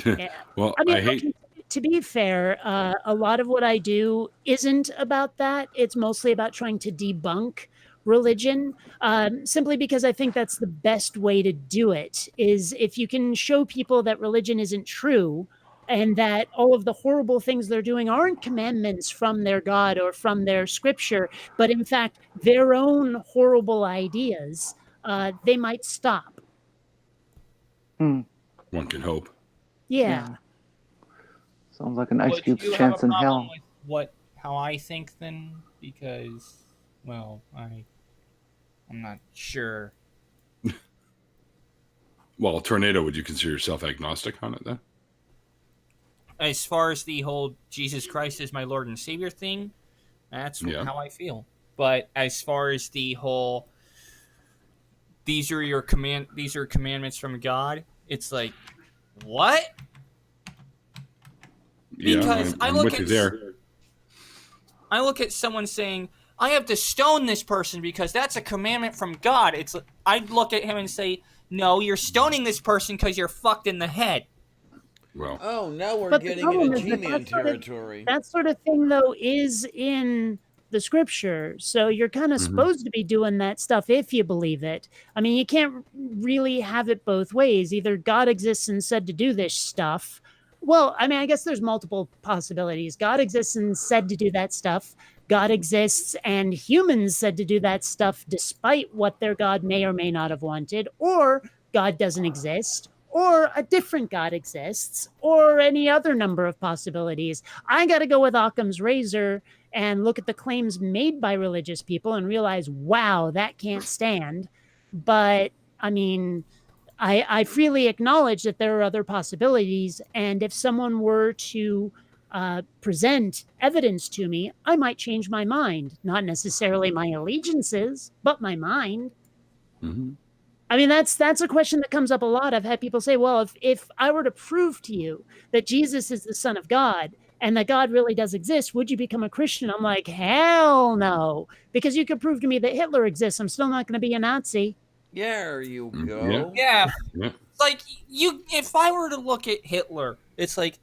Yeah. Well, I mean, I hate. to be fair, a lot of what I do isn't about that. It's mostly about trying to debunk religion, simply because I think that's the best way to do it, is if you can show people that religion isn't true and that all of the horrible things they're doing aren't commandments from their God or from their scripture, but in fact, their own horrible ideas, they might stop. One can hope. Yeah. Sounds like an Ice Would Cube's you have chance a in problem hell. with how I think then? Because, well, I'm not sure. Well, Tornado, would you consider yourself agnostic on it then? As far as the whole Jesus Christ is my Lord and Savior thing, that's how I feel. But as far as the whole these are commandments from God, it's like, what? Because I'm with you there. I look at someone saying, I have to stone this person because that's a commandment from God. I'd look at him and say, no, you're stoning this person because you're fucked in the head. Well, Oh, now we're But the getting into problem is that G-Man territory. that sort of thing, though, is in the scripture. So you're kind of mhm. supposed to be doing that stuff if you believe it. I mean, you can't really have it both ways. Either God exists and said to do this stuff. Well, I mean, I guess there's multiple possibilities. God exists and said to do that stuff. God exists and humans said to do that stuff despite what their God may or may not have wanted, or God doesn't exist, or a different God exists, or any other number of possibilities. I got to go with Occam's razor and look at the claims made by religious people and realize, wow, that can't stand. But I mean, I freely acknowledge that there are other possibilities. And if someone were to present evidence to me, I might change my mind. Not necessarily my allegiances, but my mind. Mm-hmm. I mean, that's a question that comes up a lot. I've had people say, well, if I were to prove to you that Jesus is the Son of God and that God really does exist, would you become a Christian? I'm like, hell no. Because you could prove to me that Hitler exists. I'm still not going to be a Nazi. There you Yeah. go. Yeah, Yeah. like if I were to look at Hitler, it's like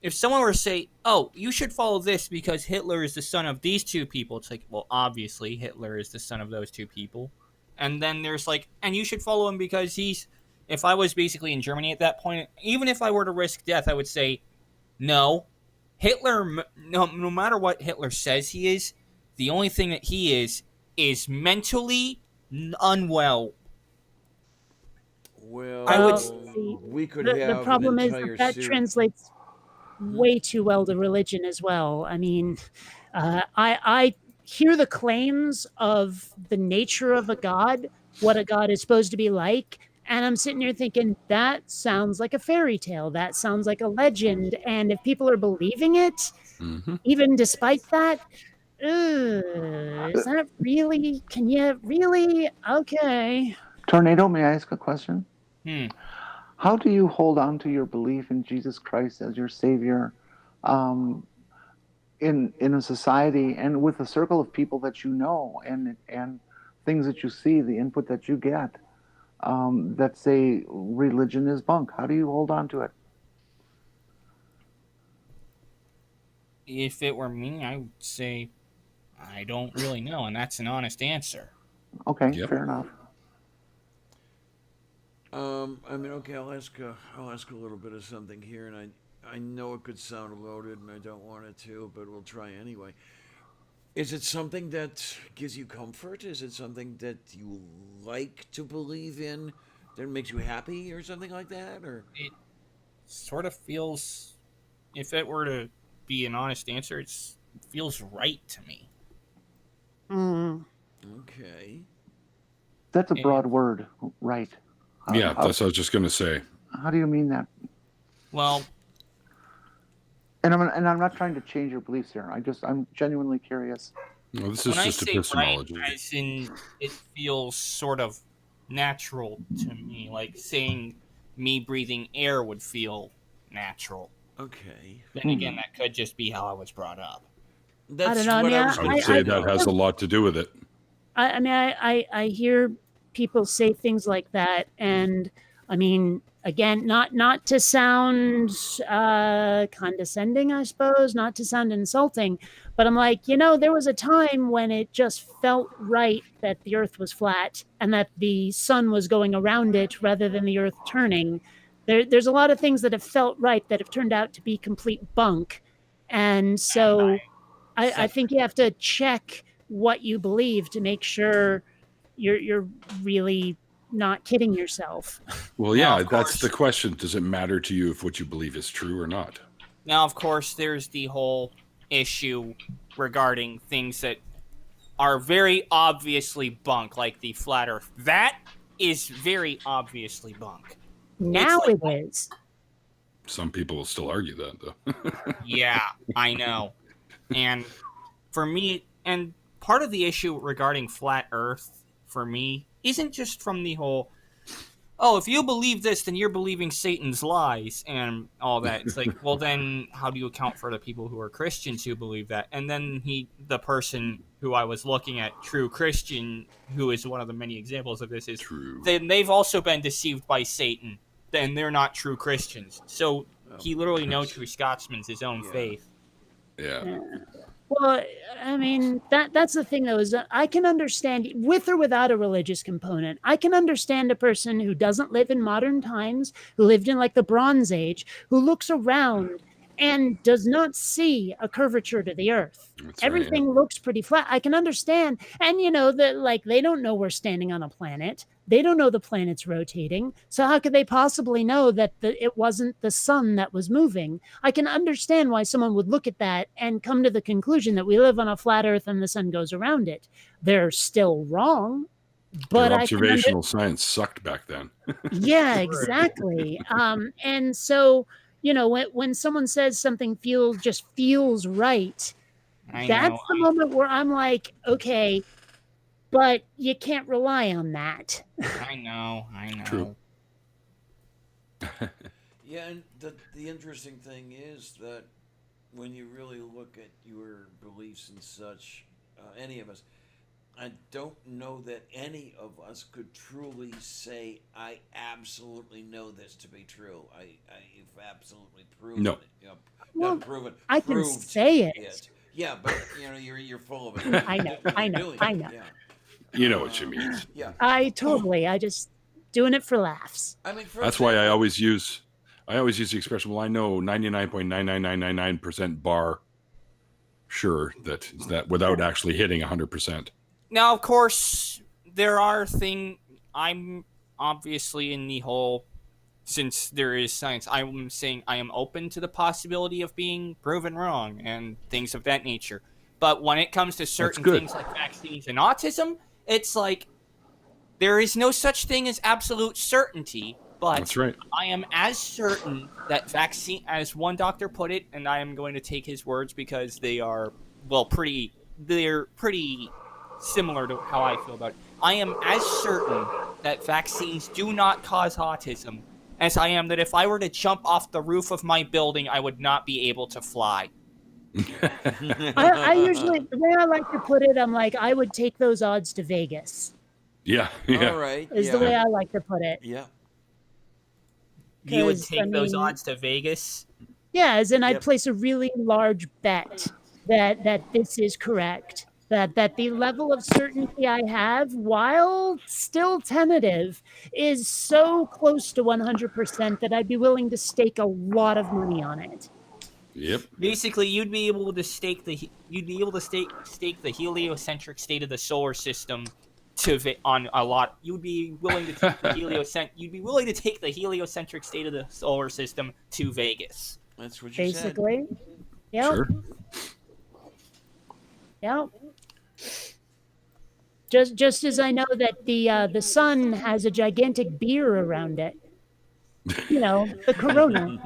if someone were to say, "Oh, you should follow this because Hitler is the son of these two people," it's like, well, obviously Hitler is the son of those two people. And then there's like, and you should follow him because he's. If I was basically in Germany at that point, even if I were to risk death, I would say, no, Hitler. No matter what Hitler says he is, the only thing that he is mentally unwell. I would. See, we could the have an problem is that entire that series. translates way too well to religion as well. I mean, I hear the claims of the nature of a god, what a god is supposed to be like, and I'm sitting here thinking that sounds like a fairy tale. That sounds like a legend. And if people are believing it, Mm-hmm. even despite that, is that really? Can you really? Okay. Tornado, may I ask a question? Hmm. How do you hold on to your belief in Jesus Christ as your Savior um, in a society and with a circle of people that you know and things that you see, the input that you get that say religion is bunk? How do you hold on to it? If it were me, I would say I don't really know, and that's an honest answer. Okay, Yep. fair enough. I mean, okay, I'll ask a little bit of something here, and I know it could sound loaded, and I don't want it to, but we'll try anyway. Is it something that gives you comfort? Is it something that you like to believe in, that makes you happy, or something like that? Or It sort of feels, if it were to be an honest answer, it feels right to me. Mm. okay, That's a And- broad word, right? Yeah, How, that's what I was just going to say. how do you mean that? Well, And I'm not trying to change your beliefs here. I'm genuinely curious. Well, this is when I just say right, epistemology. as in it feels sort of natural to me, like saying me breathing air would feel natural. okay. Then again, that could just be how I was brought up. That's don't know, I what mean, I was I going would to say say. that has a lot to do with it. I mean, I hear people say things like that, and I mean, again, not to sound condescending, I suppose, not to sound insulting, but I'm like, there was a time when it just felt right that the Earth was flat and that the sun was going around it rather than the Earth turning. There's a lot of things that have felt right that have turned out to be complete bunk, and so I think you have to check what you believe to make sure you're really not kidding yourself. Well, Now, yeah, of that's course, the question. Does it matter to you if what you believe is true or not? Now, of course, there's the whole issue regarding things that are very obviously bunk, like the flat Earth. That is very obviously bunk. Now like- it is. Some people will still argue that, though. Yeah, I know. And for me, and part of the issue regarding flat Earth for me isn't just from the whole, oh, if you believe this, then you're believing Satan's lies and all that. It's like, well, then how do you account for the people who are Christians who believe that? And then the person who I was looking at, true Christian, who is one of the many examples of this, is True. then they've also been deceived by Satan. Then they're not true Christians. So he literally no true Scotsman's his own faith. Yeah. Well, I mean, that's the thing, though, is that I can understand, with or without a religious component, I can understand a person who doesn't live in modern times, who lived in like the Bronze Age, who looks around and does not see a curvature to the earth. That's Everything looks pretty flat. I can understand. And, that like they don't know we're standing on a planet. They don't know the planet's rotating. So how could they possibly know that it wasn't the sun that was moving? I can understand why someone would look at that and come to the conclusion that we live on a flat earth and the sun goes around it. They're still wrong. But Their observational science sucked back then. Yeah, exactly. And so, when someone says something feels right, that's the moment where I'm like, okay, but you can't rely on that. I know. True. Yeah, and the interesting thing is that when you really look at your beliefs and such, any of us, I don't know that any of us could truly say, I absolutely know this to be true. I've absolutely proven it. Well, not proven. I can say it. Yeah, but you're full of it. I know. Yeah. You know what she means. Yeah. I just doing it for laughs. I mean, that's why I always use the expression, well, I know 99.99999% bar sure that without actually hitting 100%. Now, of course, there are things. I'm obviously in the whole, since there is science, I'm saying I am open to the possibility of being proven wrong and things of that nature. But when it comes to certain things like vaccines and autism, it's like there is no such thing as absolute certainty. But that's right. I am as certain that vaccine, as one doctor put it, and I am going to take his words because they are, they're pretty similar to how I feel about it. I am as certain that vaccines do not cause autism as I am that if I were to jump off the roof of my building, I would not be able to fly. I usually, the way I like to put it, I'm like, I would take those odds to Vegas. Yeah. All right. Is the way I like to put it. Yeah. You would take those odds to Vegas? Yeah, as in I'd place a really large bet that this is correct. That the level of certainty I have, while still tentative, is so close to 100% that I'd be willing to stake a lot of money on it. Yep. Basically, you'd be able to stake the heliocentric state of the solar system on a lot. You'd be willing to take the heliocentric state of the solar system to Vegas. That's what you basically said. Yep. Sure. Yep. Just as I know that the sun has a gigantic beer around it. The corona.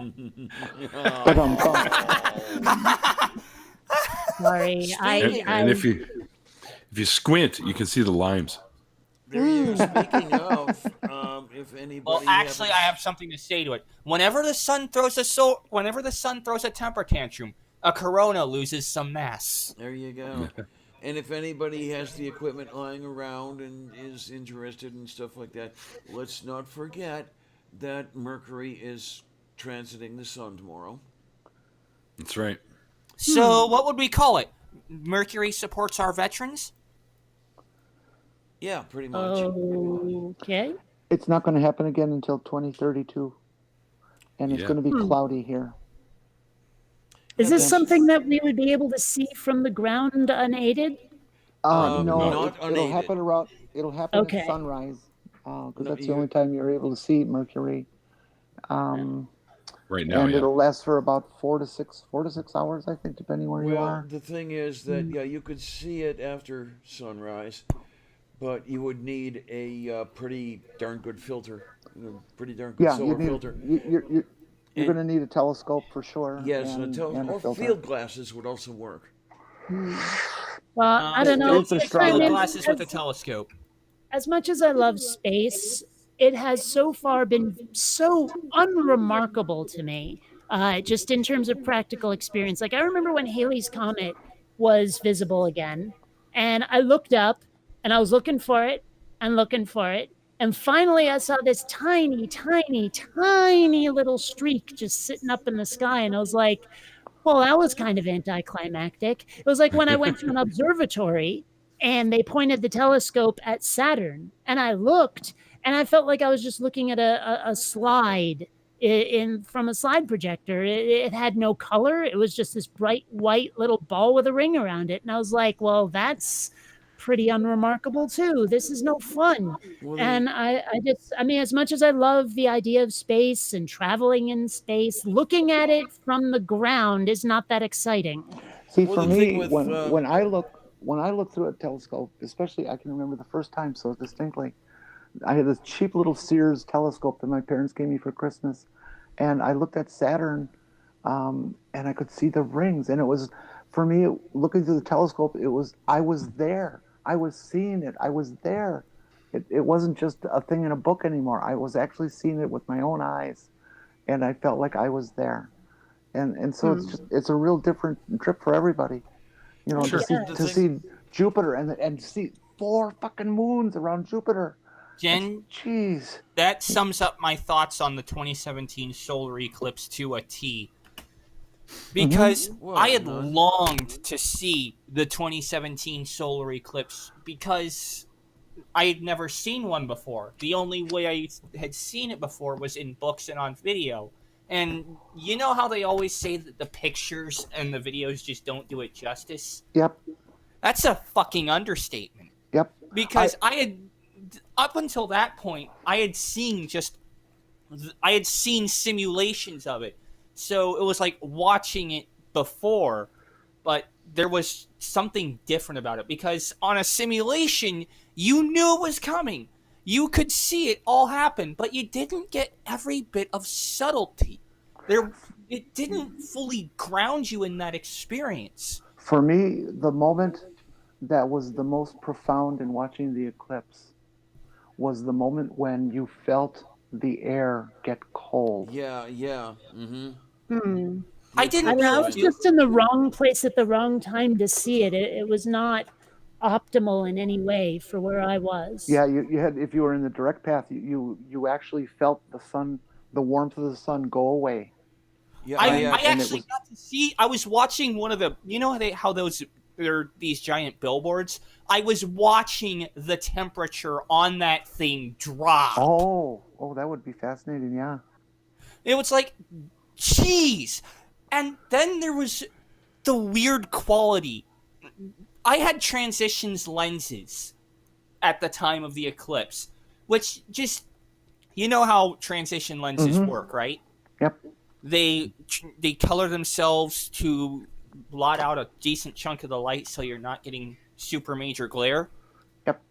Sorry, and if you squint, you can see the limes. There you go. Speaking of, if anybody. Well, actually, I have something to say to it. Whenever the sun throws a temper tantrum, a corona loses some mass. There you go. And if anybody has the equipment lying around and is interested in stuff like that, let's not forget that Mercury is transiting the sun tomorrow. That's right. So what would we call it? Mercury supports our veterans? Yeah, pretty much. Okay. It's not going to happen again until 2032. And it's going to be cloudy here. Is this something that we would be able to see from the ground unaided? No, it'll happen around. It'll happen at sunrise, because that's the only time you're able to see Mercury. Right now, and it'll last for about 4 to 6 hours, I think, depending where you are. The thing is that you could see it after sunrise, but you would need a pretty darn good filter, pretty darn good solar filter. You're going to need a telescope for sure. Yes, and or field glasses would also work. Well, I don't know. Field glasses with a telescope. As much as I love space, it has so far been so unremarkable to me, just in terms of practical experience. Like, I remember when Halley's Comet was visible again, and I looked up and I was looking for it and looking for it. And finally, I saw this tiny, tiny, tiny little streak just sitting up in the sky. And I was like, well, that was kind of anticlimactic. It was like when I went to an observatory and they pointed the telescope at Saturn, and I looked, and I felt like I was just looking at a slide in from a slide projector. It had no color. It was just this bright white little ball with a ring around it. And I was like, well, that's pretty unremarkable too. This is no fun. Well, And I mean, as much as I love the idea of space and traveling in space, looking at it from the ground is not that exciting. See, well, for the thing me, with when I look through a telescope, especially I can remember the first time so distinctly. I had this cheap little Sears telescope that my parents gave me for Christmas, and I looked at Saturn, and I could see the rings, and it was, for me, looking through the telescope, it was, I was there, I was seeing it, I was there. It wasn't just a thing in a book anymore. I was actually seeing it with my own eyes, and I felt like I was there. And so it's a real different trip for everybody, you know, Sure. to see Jupiter and see 4 fucking moons around Jupiter. Jen, Jeez. that sums up my thoughts on the 2017 solar eclipse to a T. Because Well, I had no. longed to see the 2017 solar eclipse because I had never seen one before. The only way I had seen it before was in books and on video. And you know how they always say that the pictures and the videos just don't do it justice? Yep. That's a fucking understatement. Yep. Because I had, up until that point, I had seen simulations of it. So it was like watching it before, but there was something different about it because on a simulation, you knew it was coming. You could see it all happen, but you didn't get every bit of subtlety. It didn't fully ground you in that experience. For me, the moment that was the most profound in watching the eclipse was the moment when you felt the air get cold. Yeah, yeah. Mm-hmm. Hmm. I didn't I mean, I really was feel. just in the wrong place at the wrong time to see it. It was not optimal in any way for where I was. Yeah, you had, if you were in the direct path, you actually felt the sun, the warmth of the sun go away. Yeah, I And it actually was, got to see. I was watching one of the. You know how those there are these giant billboards. I was watching the temperature on that thing drop. oh, that would be fascinating. Yeah. It was like, jeez. And then there was the weird quality. I had transitions lenses at the time of the eclipse, which just, you know how transition lenses work, right? Yep. They color themselves to blot out a decent chunk of the light so you're not getting super major glare. Yep.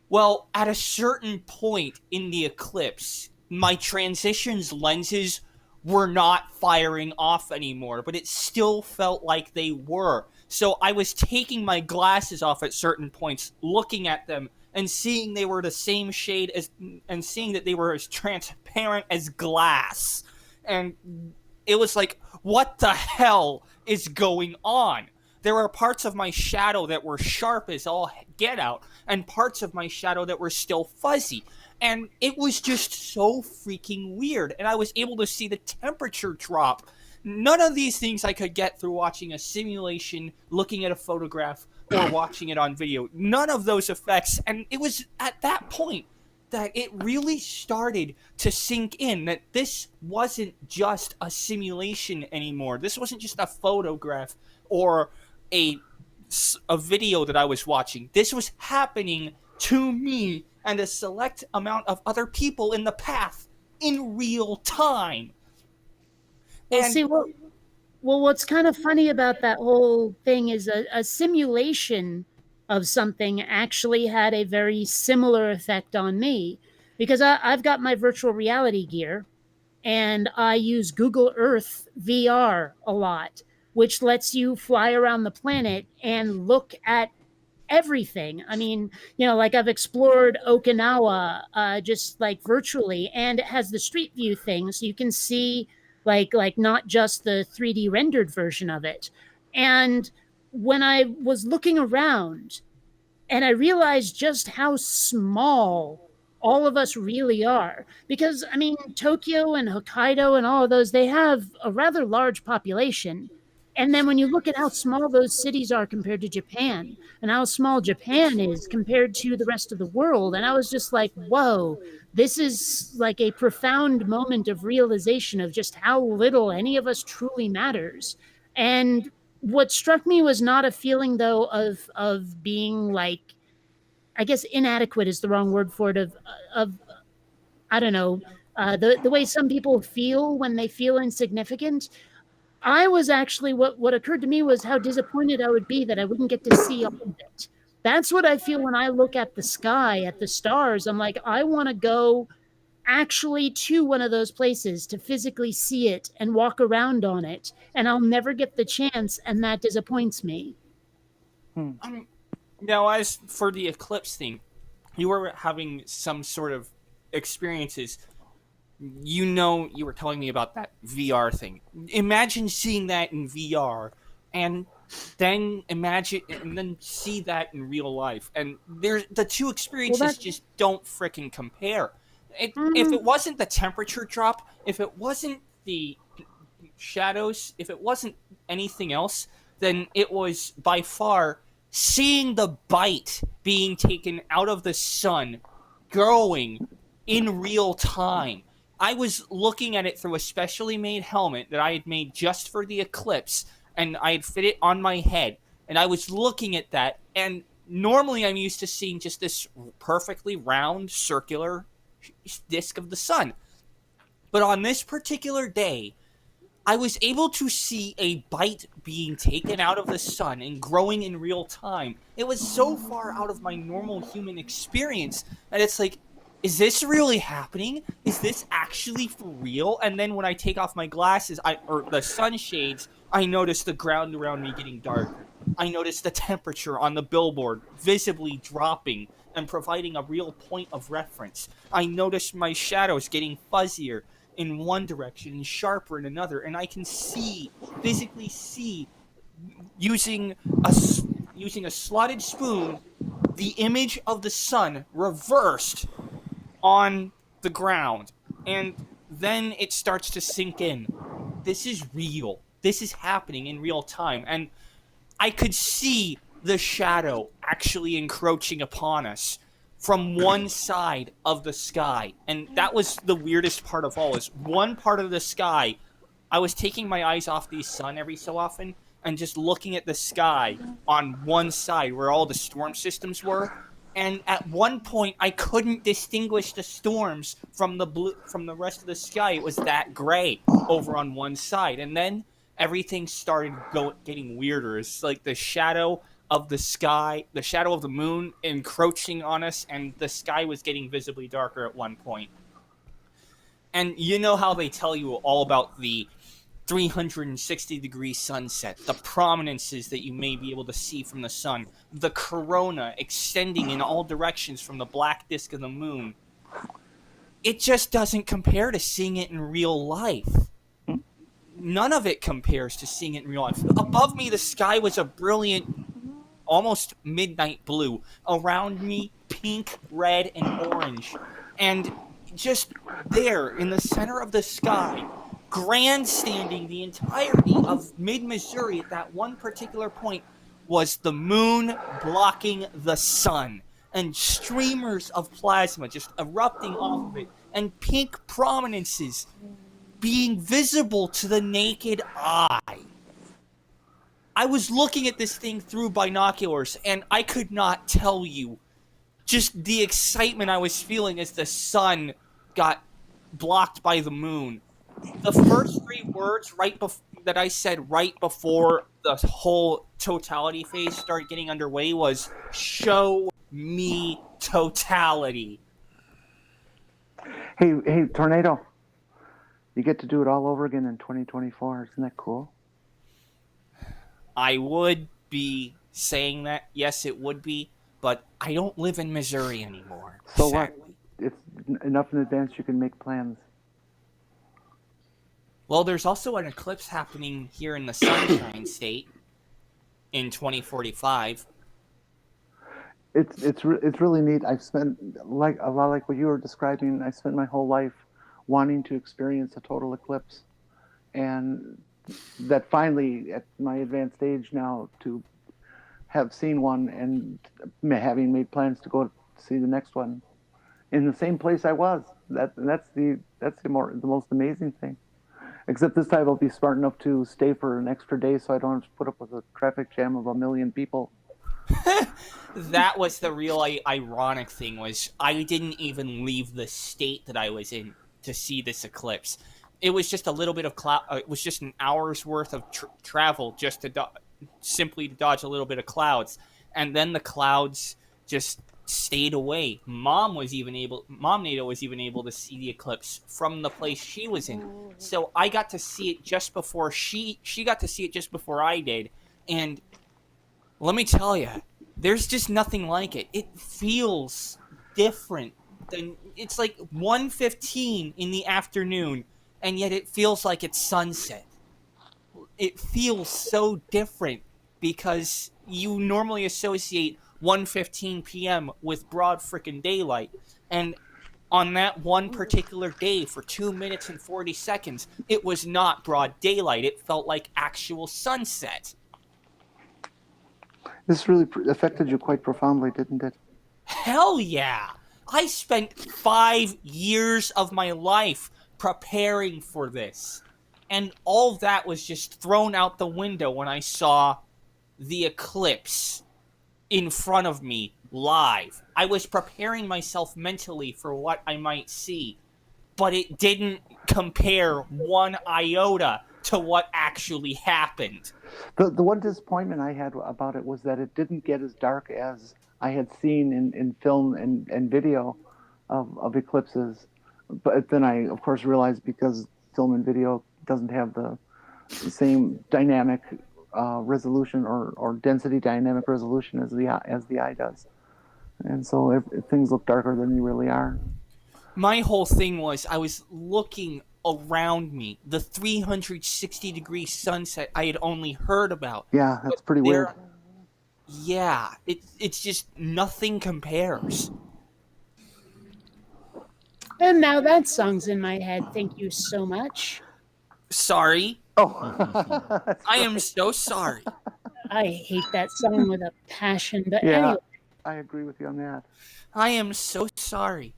Well, at a certain point in the eclipse, my transitions lenses were not firing off anymore, but it still felt like they were. So I was taking my glasses off at certain points, looking at them, and seeing they were the same shade as, and seeing that they were as transparent as glass. And it was like, what the hell is going on? There were parts of my shadow that were sharp as all get out, and parts of my shadow that were still fuzzy. And it was just so freaking weird. And I was able to see the temperature drop. None of these things I could get through watching a simulation, looking at a photograph, or watching it on video. None of those effects. And it was at that point that it really started to sink in that this wasn't just a simulation anymore. This wasn't just a photograph or a video that I was watching. This was happening to me and a select amount of other people in the path in real time. Well, And see, what's kind of funny about that whole thing is a simulation of something actually had a very similar effect on me because I've got my virtual reality gear and I use Google Earth VR a lot, which lets you fly around the planet and look at everything. I mean, like I've explored Okinawa, just like virtually, and it has the street view thing, so you can see like not just the 3D rendered version of it. And when I was looking around, and I realized just how small all of us really are. Because, I mean, Tokyo and Hokkaido and all of those, they have a rather large population. And then when you look at how small those cities are compared to Japan, and how small Japan is compared to the rest of the world, and I was just like, whoa, this is like a profound moment of realization of just how little any of us truly matters. And what struck me was not a feeling though of being like, I guess inadequate is the wrong word for it, of I don't know, the way some people feel when they feel insignificant. I was actually, what occurred to me was how disappointed I would be that I wouldn't get to see all of it. That's what I feel when I look at the sky, at the stars. I'm like, I want to go actually to one of those places to physically see it and walk around on it, and I'll never get the chance, and that disappoints me. Now, as for the eclipse thing, you were having some sort of experiences. You were telling me about that VR thing. Imagine seeing that in VR, and then see that in real life, and the two experiences just don't frickin' compare. If it wasn't the temperature drop, if it wasn't the shadows, if it wasn't anything else, then it was by far seeing the bite being taken out of the sun, growing in real time. I was looking at it through a specially made helmet that I had made just for the eclipse, and I had fit it on my head, and I was looking at that, and normally I'm used to seeing just this perfectly round, circular disk of the sun. But on this particular day, I was able to see a bite being taken out of the sun and growing in real time. It was so far out of my normal human experience that it's like, is this really happening? Is this actually for real? And then when I take off my glasses, or the sunshades, I notice the ground around me getting darker. I notice the temperature on the billboard visibly dropping and providing a real point of reference. I notice my shadows getting fuzzier in one direction and sharper in another, and I can physically see, using a slotted spoon, the image of the sun reversed on the ground. And then it starts to sink in. This is real. This is happening in real time. And I could see the shadow actually encroaching upon us from one side of the sky. And that was the weirdest part of all, is one part of the sky, I was taking my eyes off the sun every so often and just looking at the sky on one side where all the storm systems were. And at one point, I couldn't distinguish the storms from the rest of the sky. It was that gray over on one side. And then everything started getting weirder. It's like the shadow of the sky, the shadow of the moon encroaching on us, and the sky was getting visibly darker at one point. And you know how they tell you all about the 360-degree sunset, the prominences that you may be able to see from the sun, the corona extending in all directions from the black disk of the moon. It just doesn't compare to seeing it in real life. None of it compares to seeing it in real life. Above me, the sky was a brilliant, almost midnight blue. Around me, pink, red, and orange. And just there, in the center of the sky, grandstanding the entirety of mid-Missouri at that one particular point, was the moon blocking the sun. And streamers of plasma just erupting off of it. And pink prominences being visible to the naked eye. I was looking at this thing through binoculars, and I could not tell you just the excitement I was feeling as the sun got blocked by the moon. The first three words that I said right before the whole totality phase started getting underway was, "Show me totality." Hey, Tornado. You get to do it all over again in 2024. Isn't that cool? I would be saying that yes, it would be, but I don't live in Missouri anymore. So sadly. what? It's enough in advance you can make plans. Well, there's also an eclipse happening here in the Sunshine State in 2045. It's really neat. I've spent like a lot like what you were describing. I spent my whole life wanting to experience a total eclipse, and that finally, at my advanced age now, to have seen one and having made plans to go see the next one in the same place I was. That's the most amazing thing. Except this time I'll be smart enough to stay for an extra day, so I don't have to put up with a traffic jam of 1 million people. That was the real ironic thing, was I didn't even leave the state that I was in to see this eclipse. It was just a little bit of cloud. It was just an hour's worth of travel just to simply to dodge a little bit of clouds, and then the clouds just stayed away. Mom Nato was even able to see the eclipse from the place she was in. So I got to see it just before she got to see it just before I did, and let me tell you, there's just nothing like it. It feels different than it's like 1:15 in the afternoon, and yet it feels like it's sunset. It feels so different because you normally associate 1:15 p.m. with broad frickin' daylight, and on that one particular day for 2 minutes and 40 seconds, it was not broad daylight. It felt like actual sunset. This really affected you quite profoundly, didn't it? Hell yeah! I spent 5 years of my life preparing for this. And all of that was just thrown out the window when I saw the eclipse in front of me live. I was preparing myself mentally for what I might see, but it didn't compare one iota to what actually happened. The one disappointment I had about it was that it didn't get as dark as I had seen in film and video of eclipses. But then I, of course, realized because film and video doesn't have the same dynamic resolution or density dynamic resolution as the eye does. And so if things look darker than they really are. My whole thing was I was looking around me, the 360-degree sunset I had only heard about. Yeah, that's pretty weird. Yeah, it's just nothing compares. And now that song's in my head. Thank you so much. Sorry. Oh, I am so sorry. I hate that song with a passion, but yeah, anyway. I agree with you on that. I am so sorry.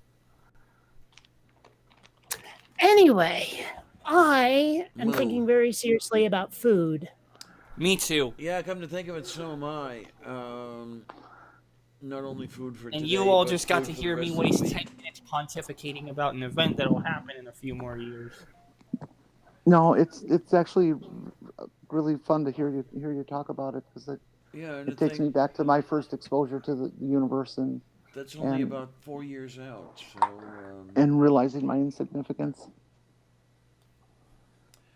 Anyway, I am thinking very seriously about food. Me too. Yeah, come to think of it, so am I. Not only food for today, and you all but just got food to for hear the me rest of waste the 10 minutes pontificating about an event that will happen in a few more years. No, it's actually really fun to hear you talk about it, because it takes me back to my first exposure to the universe and that's only about 4 years out. So and realizing my insignificance.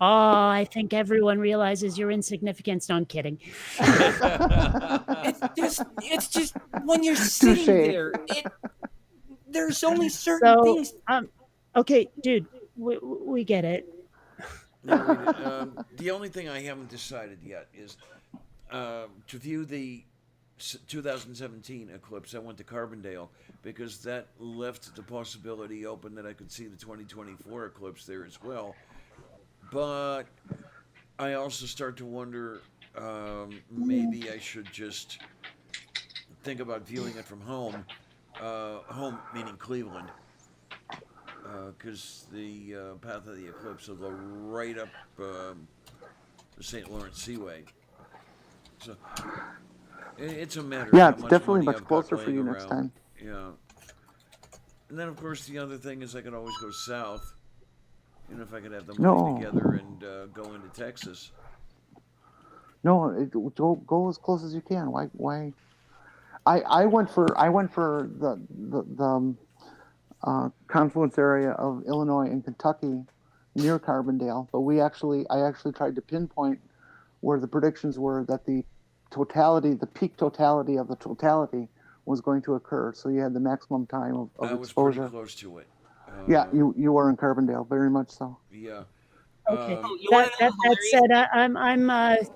Oh, I think everyone realizes your insignificance. No, I'm kidding. It's just when you're sitting there, there's only certain things. Okay, dude, we get it. The only thing I haven't decided yet is to view the 2017 eclipse. I went to Carbondale because that left the possibility open that I could see the 2024 eclipse there as well. But I also start to wonder, maybe I should just think about viewing it from home. Home meaning Cleveland, because the path of the eclipse will go right up the St. Lawrence Seaway. So it's a matter of how it's much definitely money much I've closer got for you laying next around. time. Yeah. And then, of course, the other thing is I could always go south. If I could have the money together and go into Texas. No, go as close as you can. Why? I went for the confluence area of Illinois and Kentucky near Carbondale, but I actually tried to pinpoint where the predictions were that the totality, the peak totality of the totality was going to occur. So you had the maximum time of I was pretty exposure. close to it. Yeah, you were in Carbondale, very much so. Yeah. Okay. Oh, you want to know the That hilarious? said, I'm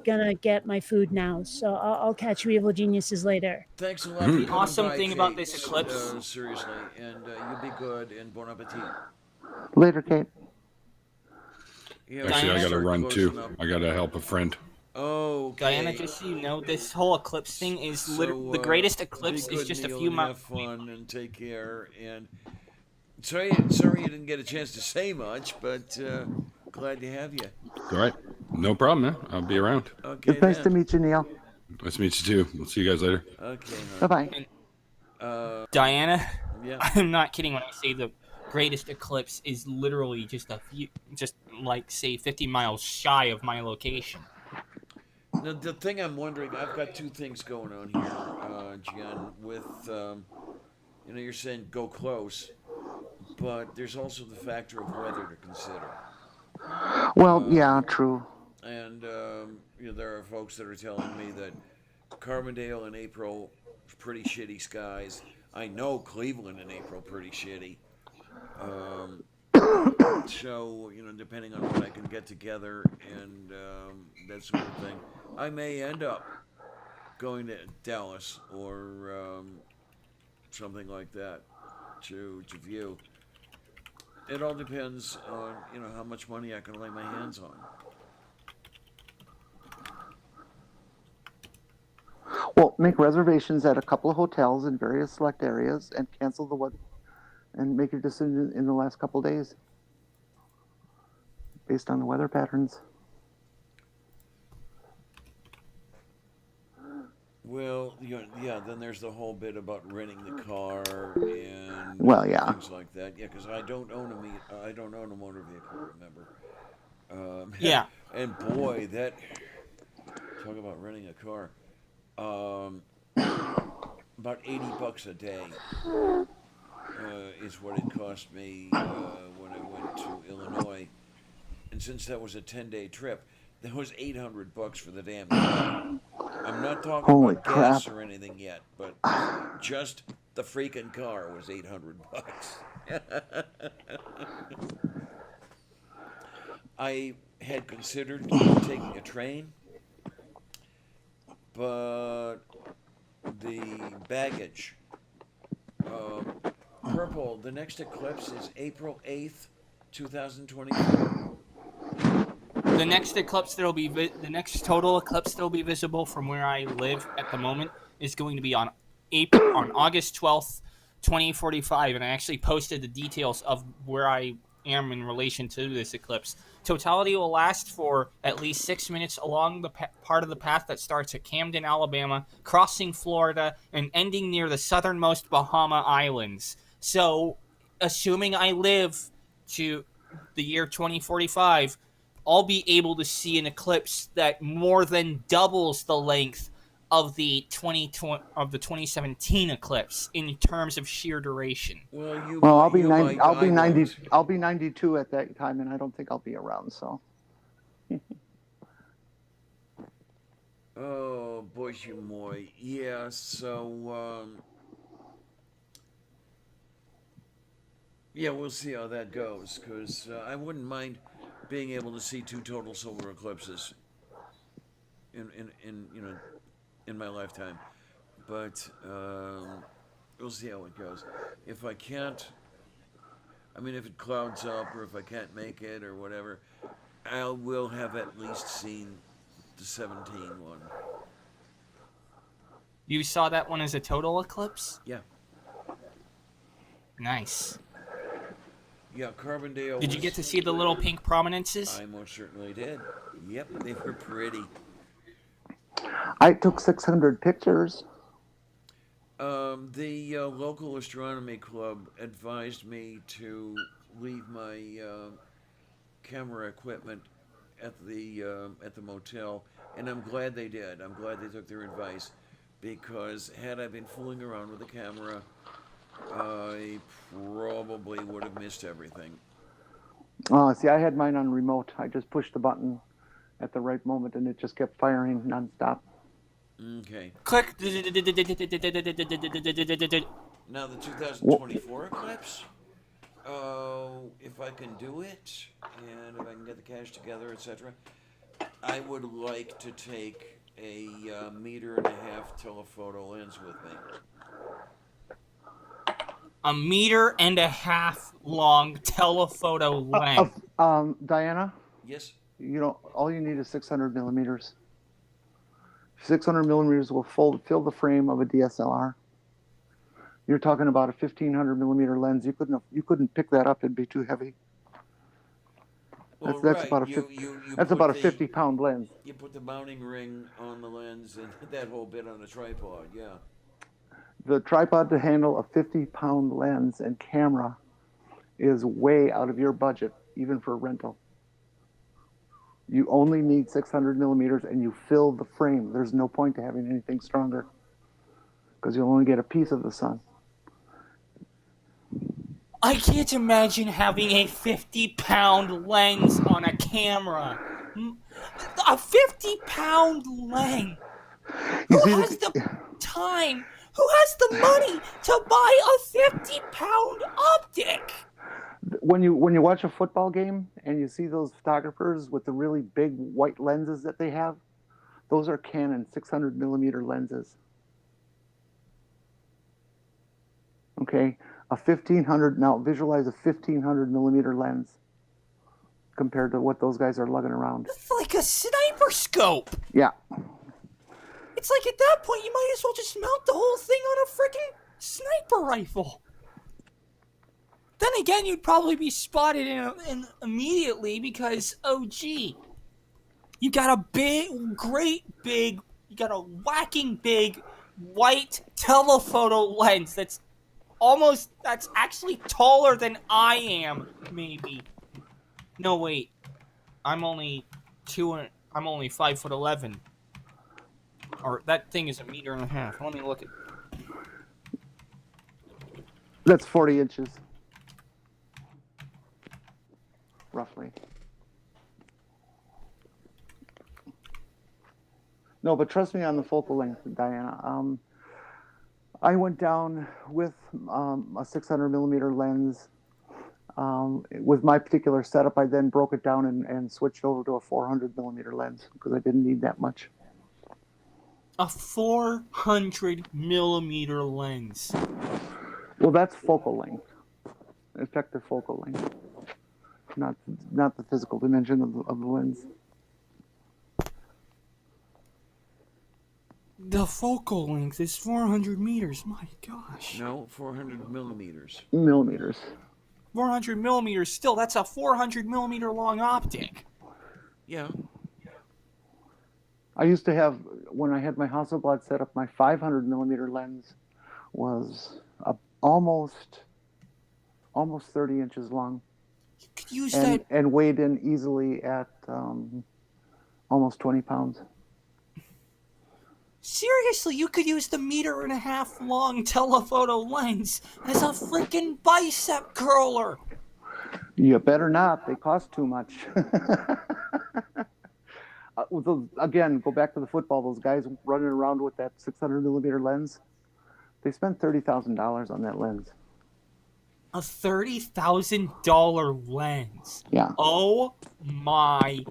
gonna get my food now, so I'll catch you evil geniuses later. Thanks a lot for The coming awesome by, thing about Kate. this eclipse. Seriously, and you be good and bon appetit. Later, Kate. Yeah, Actually, I Diana? got to run too. closing up. I got to help a friend. Okay. Diana, just so you know, this whole eclipse thing is the greatest eclipse be is good, just a Neil, few and months. have fun and take care. And sorry you didn't get a chance to say much, but glad to have you. All right. No problem, man. I'll be around. Okay, It's nice to then. meet you, Neil. Nice to meet you too. We'll see you guys later. Okay, Bye hon. bye. Diana, Yeah. I'm not kidding when I say the greatest eclipse is literally just like say 50 miles shy of my location. Now, the thing I'm wondering, I've got two things going on here, Jen. With you're saying go close, but there's also the factor of weather to consider. Well, yeah, true. And there are folks that are telling me that Carbondale in April, pretty shitty skies. I know Cleveland in April, pretty shitty. So, depending on what I can get together and that sort of thing, I may end up going to Dallas or something like that to view. It all depends on, how much money I can lay my hands on. Well, make reservations at a couple of hotels in various select areas and cancel the weather and make your decision in the last couple of days based on the weather patterns. Well, then there's the whole bit about renting the car and things like that. Yeah, because I don't own a motor vehicle. Remember? Yeah. And boy, talk about renting a car. About $80 a day is what it cost me when I went to Illinois, and since that was a 10-day trip, that was $800 for the damn car. I'm not talking about gas or anything yet, but just the freaking car was $800. I had considered taking a train, but the baggage. Purple, the next eclipse is April 8th, 2024. The next total eclipse that'll be visible from where I live at the moment is going to be on August 12th, 2045, and I actually posted the details of where I am in relation to this eclipse. Totality will last for at least 6 minutes along the part of the path that starts at Camden, Alabama, crossing Florida, and ending near the southernmost Bahama Islands. So, assuming I live to the year 2045, I'll be able to see an eclipse that more than doubles the length of the 2017 eclipse in terms of sheer duration. Well, I'll be 90. I'll be 90. I'll be 92 at that time, and I don't think I'll be around. So. Oh, boy, moi. Yeah. So. Yeah, we'll see how that goes, because I wouldn't mind being able to see two total solar eclipses in my lifetime, but we'll see how it goes. If I can't, if it clouds up or if I can't make it or whatever, I will have at least seen the 17 one. You saw that one as a total eclipse? Yeah. Nice. Yeah, Carbondale. Did you get to see the little pink prominences? I most certainly did. Yep, they were pretty. I took 600 pictures. The local astronomy club advised me to leave my camera equipment at the motel, and I'm glad they did. I'm glad they took their advice, because had I been fooling around with the camera, I probably would have missed everything. See, I had mine on remote. I just pushed the button at the right moment, and it just kept firing nonstop. Okay. Click. Now the 2024 eclipse. Oh, if I can do it, and if I can get the cash together, etc., I would like to take a meter and a half telephoto lens with me. A meter and a half long telephoto lens. Diana, Yes. all you need is 600 millimeters. 600 millimeters will fill the frame of a DSLR. You're talking about a 1500 millimeter lens. You couldn't pick that up; it'd be too heavy. Well, That's right. about a That's about a 50-pound lens. You put the mounting ring on the lens and that whole bit on the tripod. Yeah. The tripod to handle a 50-pound lens and camera is way out of your budget, even for rental. You only need 600 millimeters, and you fill the frame. There's no point to having anything stronger because you'll only get a piece of the sun. I can't imagine having a 50-pound lens on a camera. A 50-pound lens. Who has the time? Who has the money to buy a 50-pound optic? When you watch a football game and you see those photographers with the really big white lenses that they have, those are Canon 600 millimeter lenses. Okay, now visualize a 1500 millimeter lens compared to what those guys are lugging around. It's like a sniper scope. Yeah. It's like at that point you might as well just mount the whole thing on a freaking sniper rifle. Then again, you'd probably be spotted in immediately because, oh gee, you got a whacking big white telephoto lens that's actually taller than I am, maybe. No, wait, I'm only 5'11". Or that thing is a meter and a half. Let me look at. That's 40 inches. Roughly. No, but trust me on the focal length, Diana. I went down with a 600 millimeter lens. With my particular setup, I then broke it down and switched over to a 400 millimeter lens because I didn't need that much. A 400 millimeter lens. Well, that's focal length, effective focal length, not the physical dimension of the lens. The focal length is 400 meters. My gosh. No, 400 millimeters. Millimeters. 400 millimeters. Still, that's a 400 millimeter long optic. Yeah. I used to have, when I had my Hasselblad set up, my 500 millimeter lens was almost 30 inches long. You could use that. And weighed in easily at almost 20 pounds. Seriously, you could use the meter and a half long telephoto lens as a freaking bicep curler. You better not. They cost too much. Again, go back to the football. Those guys running around with that 600 millimeter lens, they spent $30,000 on that lens. A $30,000 lens. Yeah. Oh my.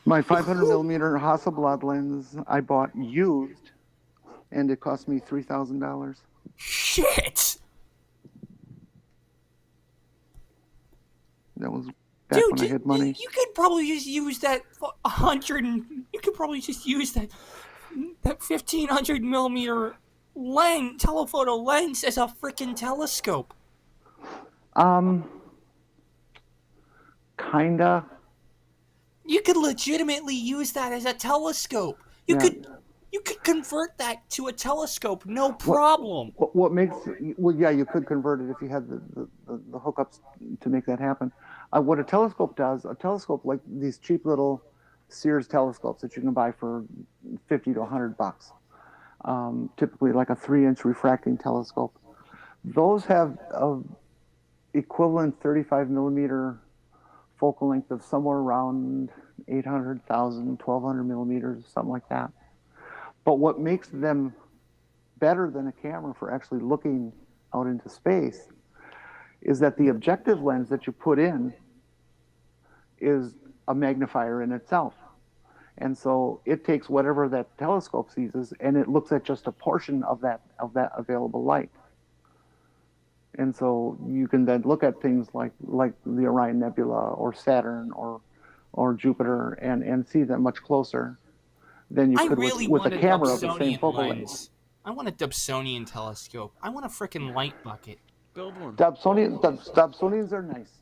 My 500 millimeter Hasselblad lens I bought used, and it cost me $3,000. Shit. That was back when I had money. You could probably just use that you could probably just use that 1,500 millimeter telephoto lens as a freaking telescope. Kinda. You could legitimately use that as a telescope. You could convert that to a telescope, no problem. What makes yeah, you could convert it if you had the hookups to make that happen. What a telescope does, like these cheap little Sears telescopes that you can buy for $50 to $100, typically like a 3-inch refracting telescope. Those have a equivalent 35 millimeter focal length of somewhere around 800,000, 1,200 millimeters, something like that. But what makes them better than a camera for actually looking out into space is that the objective lens that you put in is a magnifier in itself. And so it takes whatever that telescope sees and it looks at just a portion of that available light. And so you can then look at things like the Orion Nebula or Saturn or Jupiter and see them much closer than you I could really with want a camera of the same Dobsonian focal lens. length. I want a Dobsonian telescope. I want a frickin' light bucket. Build one. Dobsonians are nice.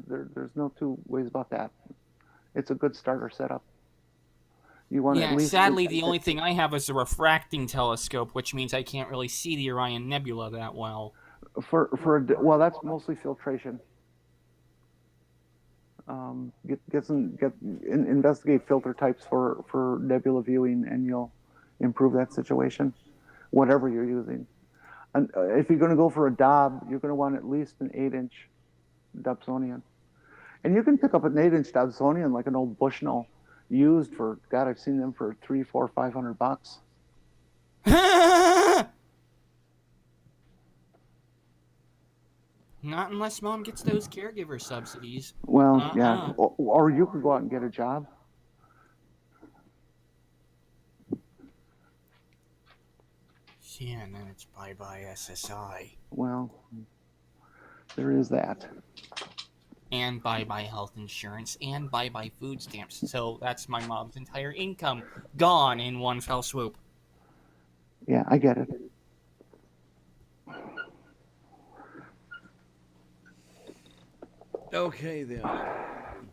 There's no two ways about that. It's a good starter setup. You want Yeah, at least, sadly, the only thing I have is a refracting telescope, which means I can't really see the Orion Nebula that well. well, that's mostly filtration. Investigate filter types for nebula viewing, and you'll improve that situation, whatever you're using. And if you're going to go for a Dob, you're going to want at least an 8-inch Dobsonian. And you can pick up an 8-inch Dobsonian like an old Bushnell used for, God, I've seen them for $300, $400, $500. Not unless Mom gets those caregiver subsidies. Well, yeah. Or you could go out and get a job. Yeah, and then it's bye-bye SSI. Well, there is that. And bye-bye health insurance, and bye-bye food stamps. So that's my mom's entire income gone in one fell swoop. Yeah, I get it. Okay, then.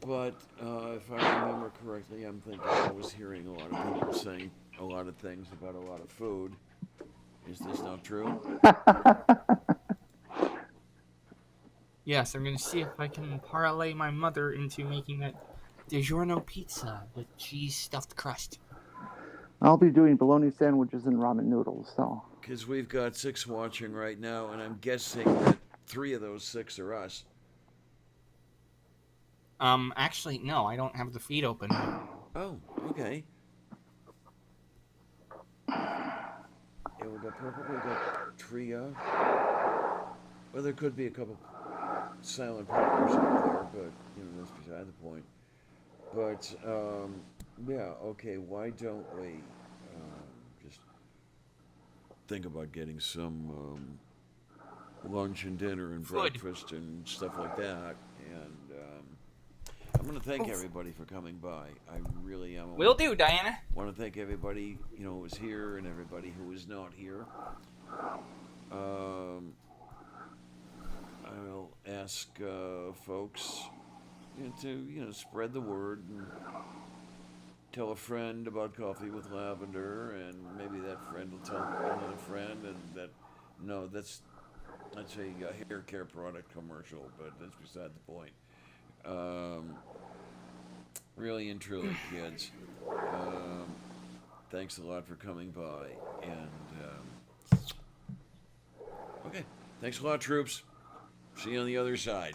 But if I remember correctly, I'm thinking I was hearing a lot of people saying a lot of things about a lot of food. Is this not true? Yes, I'm going to see if I can parlay my mother into making that DiGiorno pizza with cheese-stuffed crust. I'll be doing bologna sandwiches and ramen noodles, so. Because we've got 6 watching right now, and I'm guessing that 3 of those 6 are us. Actually, no, I don't have the feed open. Oh, okay. Yeah, we got Purple, we got Tria. Well, there could be a couple silent partners out there, but, that's beside the point. But, yeah, okay, why don't we just think about getting some lunch and dinner and breakfast and stuff like that, and I'm going to thank everybody for coming by. I really am. Will do, Diana. I want to thank everybody, who was here and everybody who was not here. I'll ask folks to, spread the word and tell a friend about Coffee with Lavender, and maybe that friend will tell another friend, and that's a hair care product commercial, but that's beside the point. Really and truly, kids, thanks a lot for coming by, and okay, thanks a lot, troops. See you on the other side.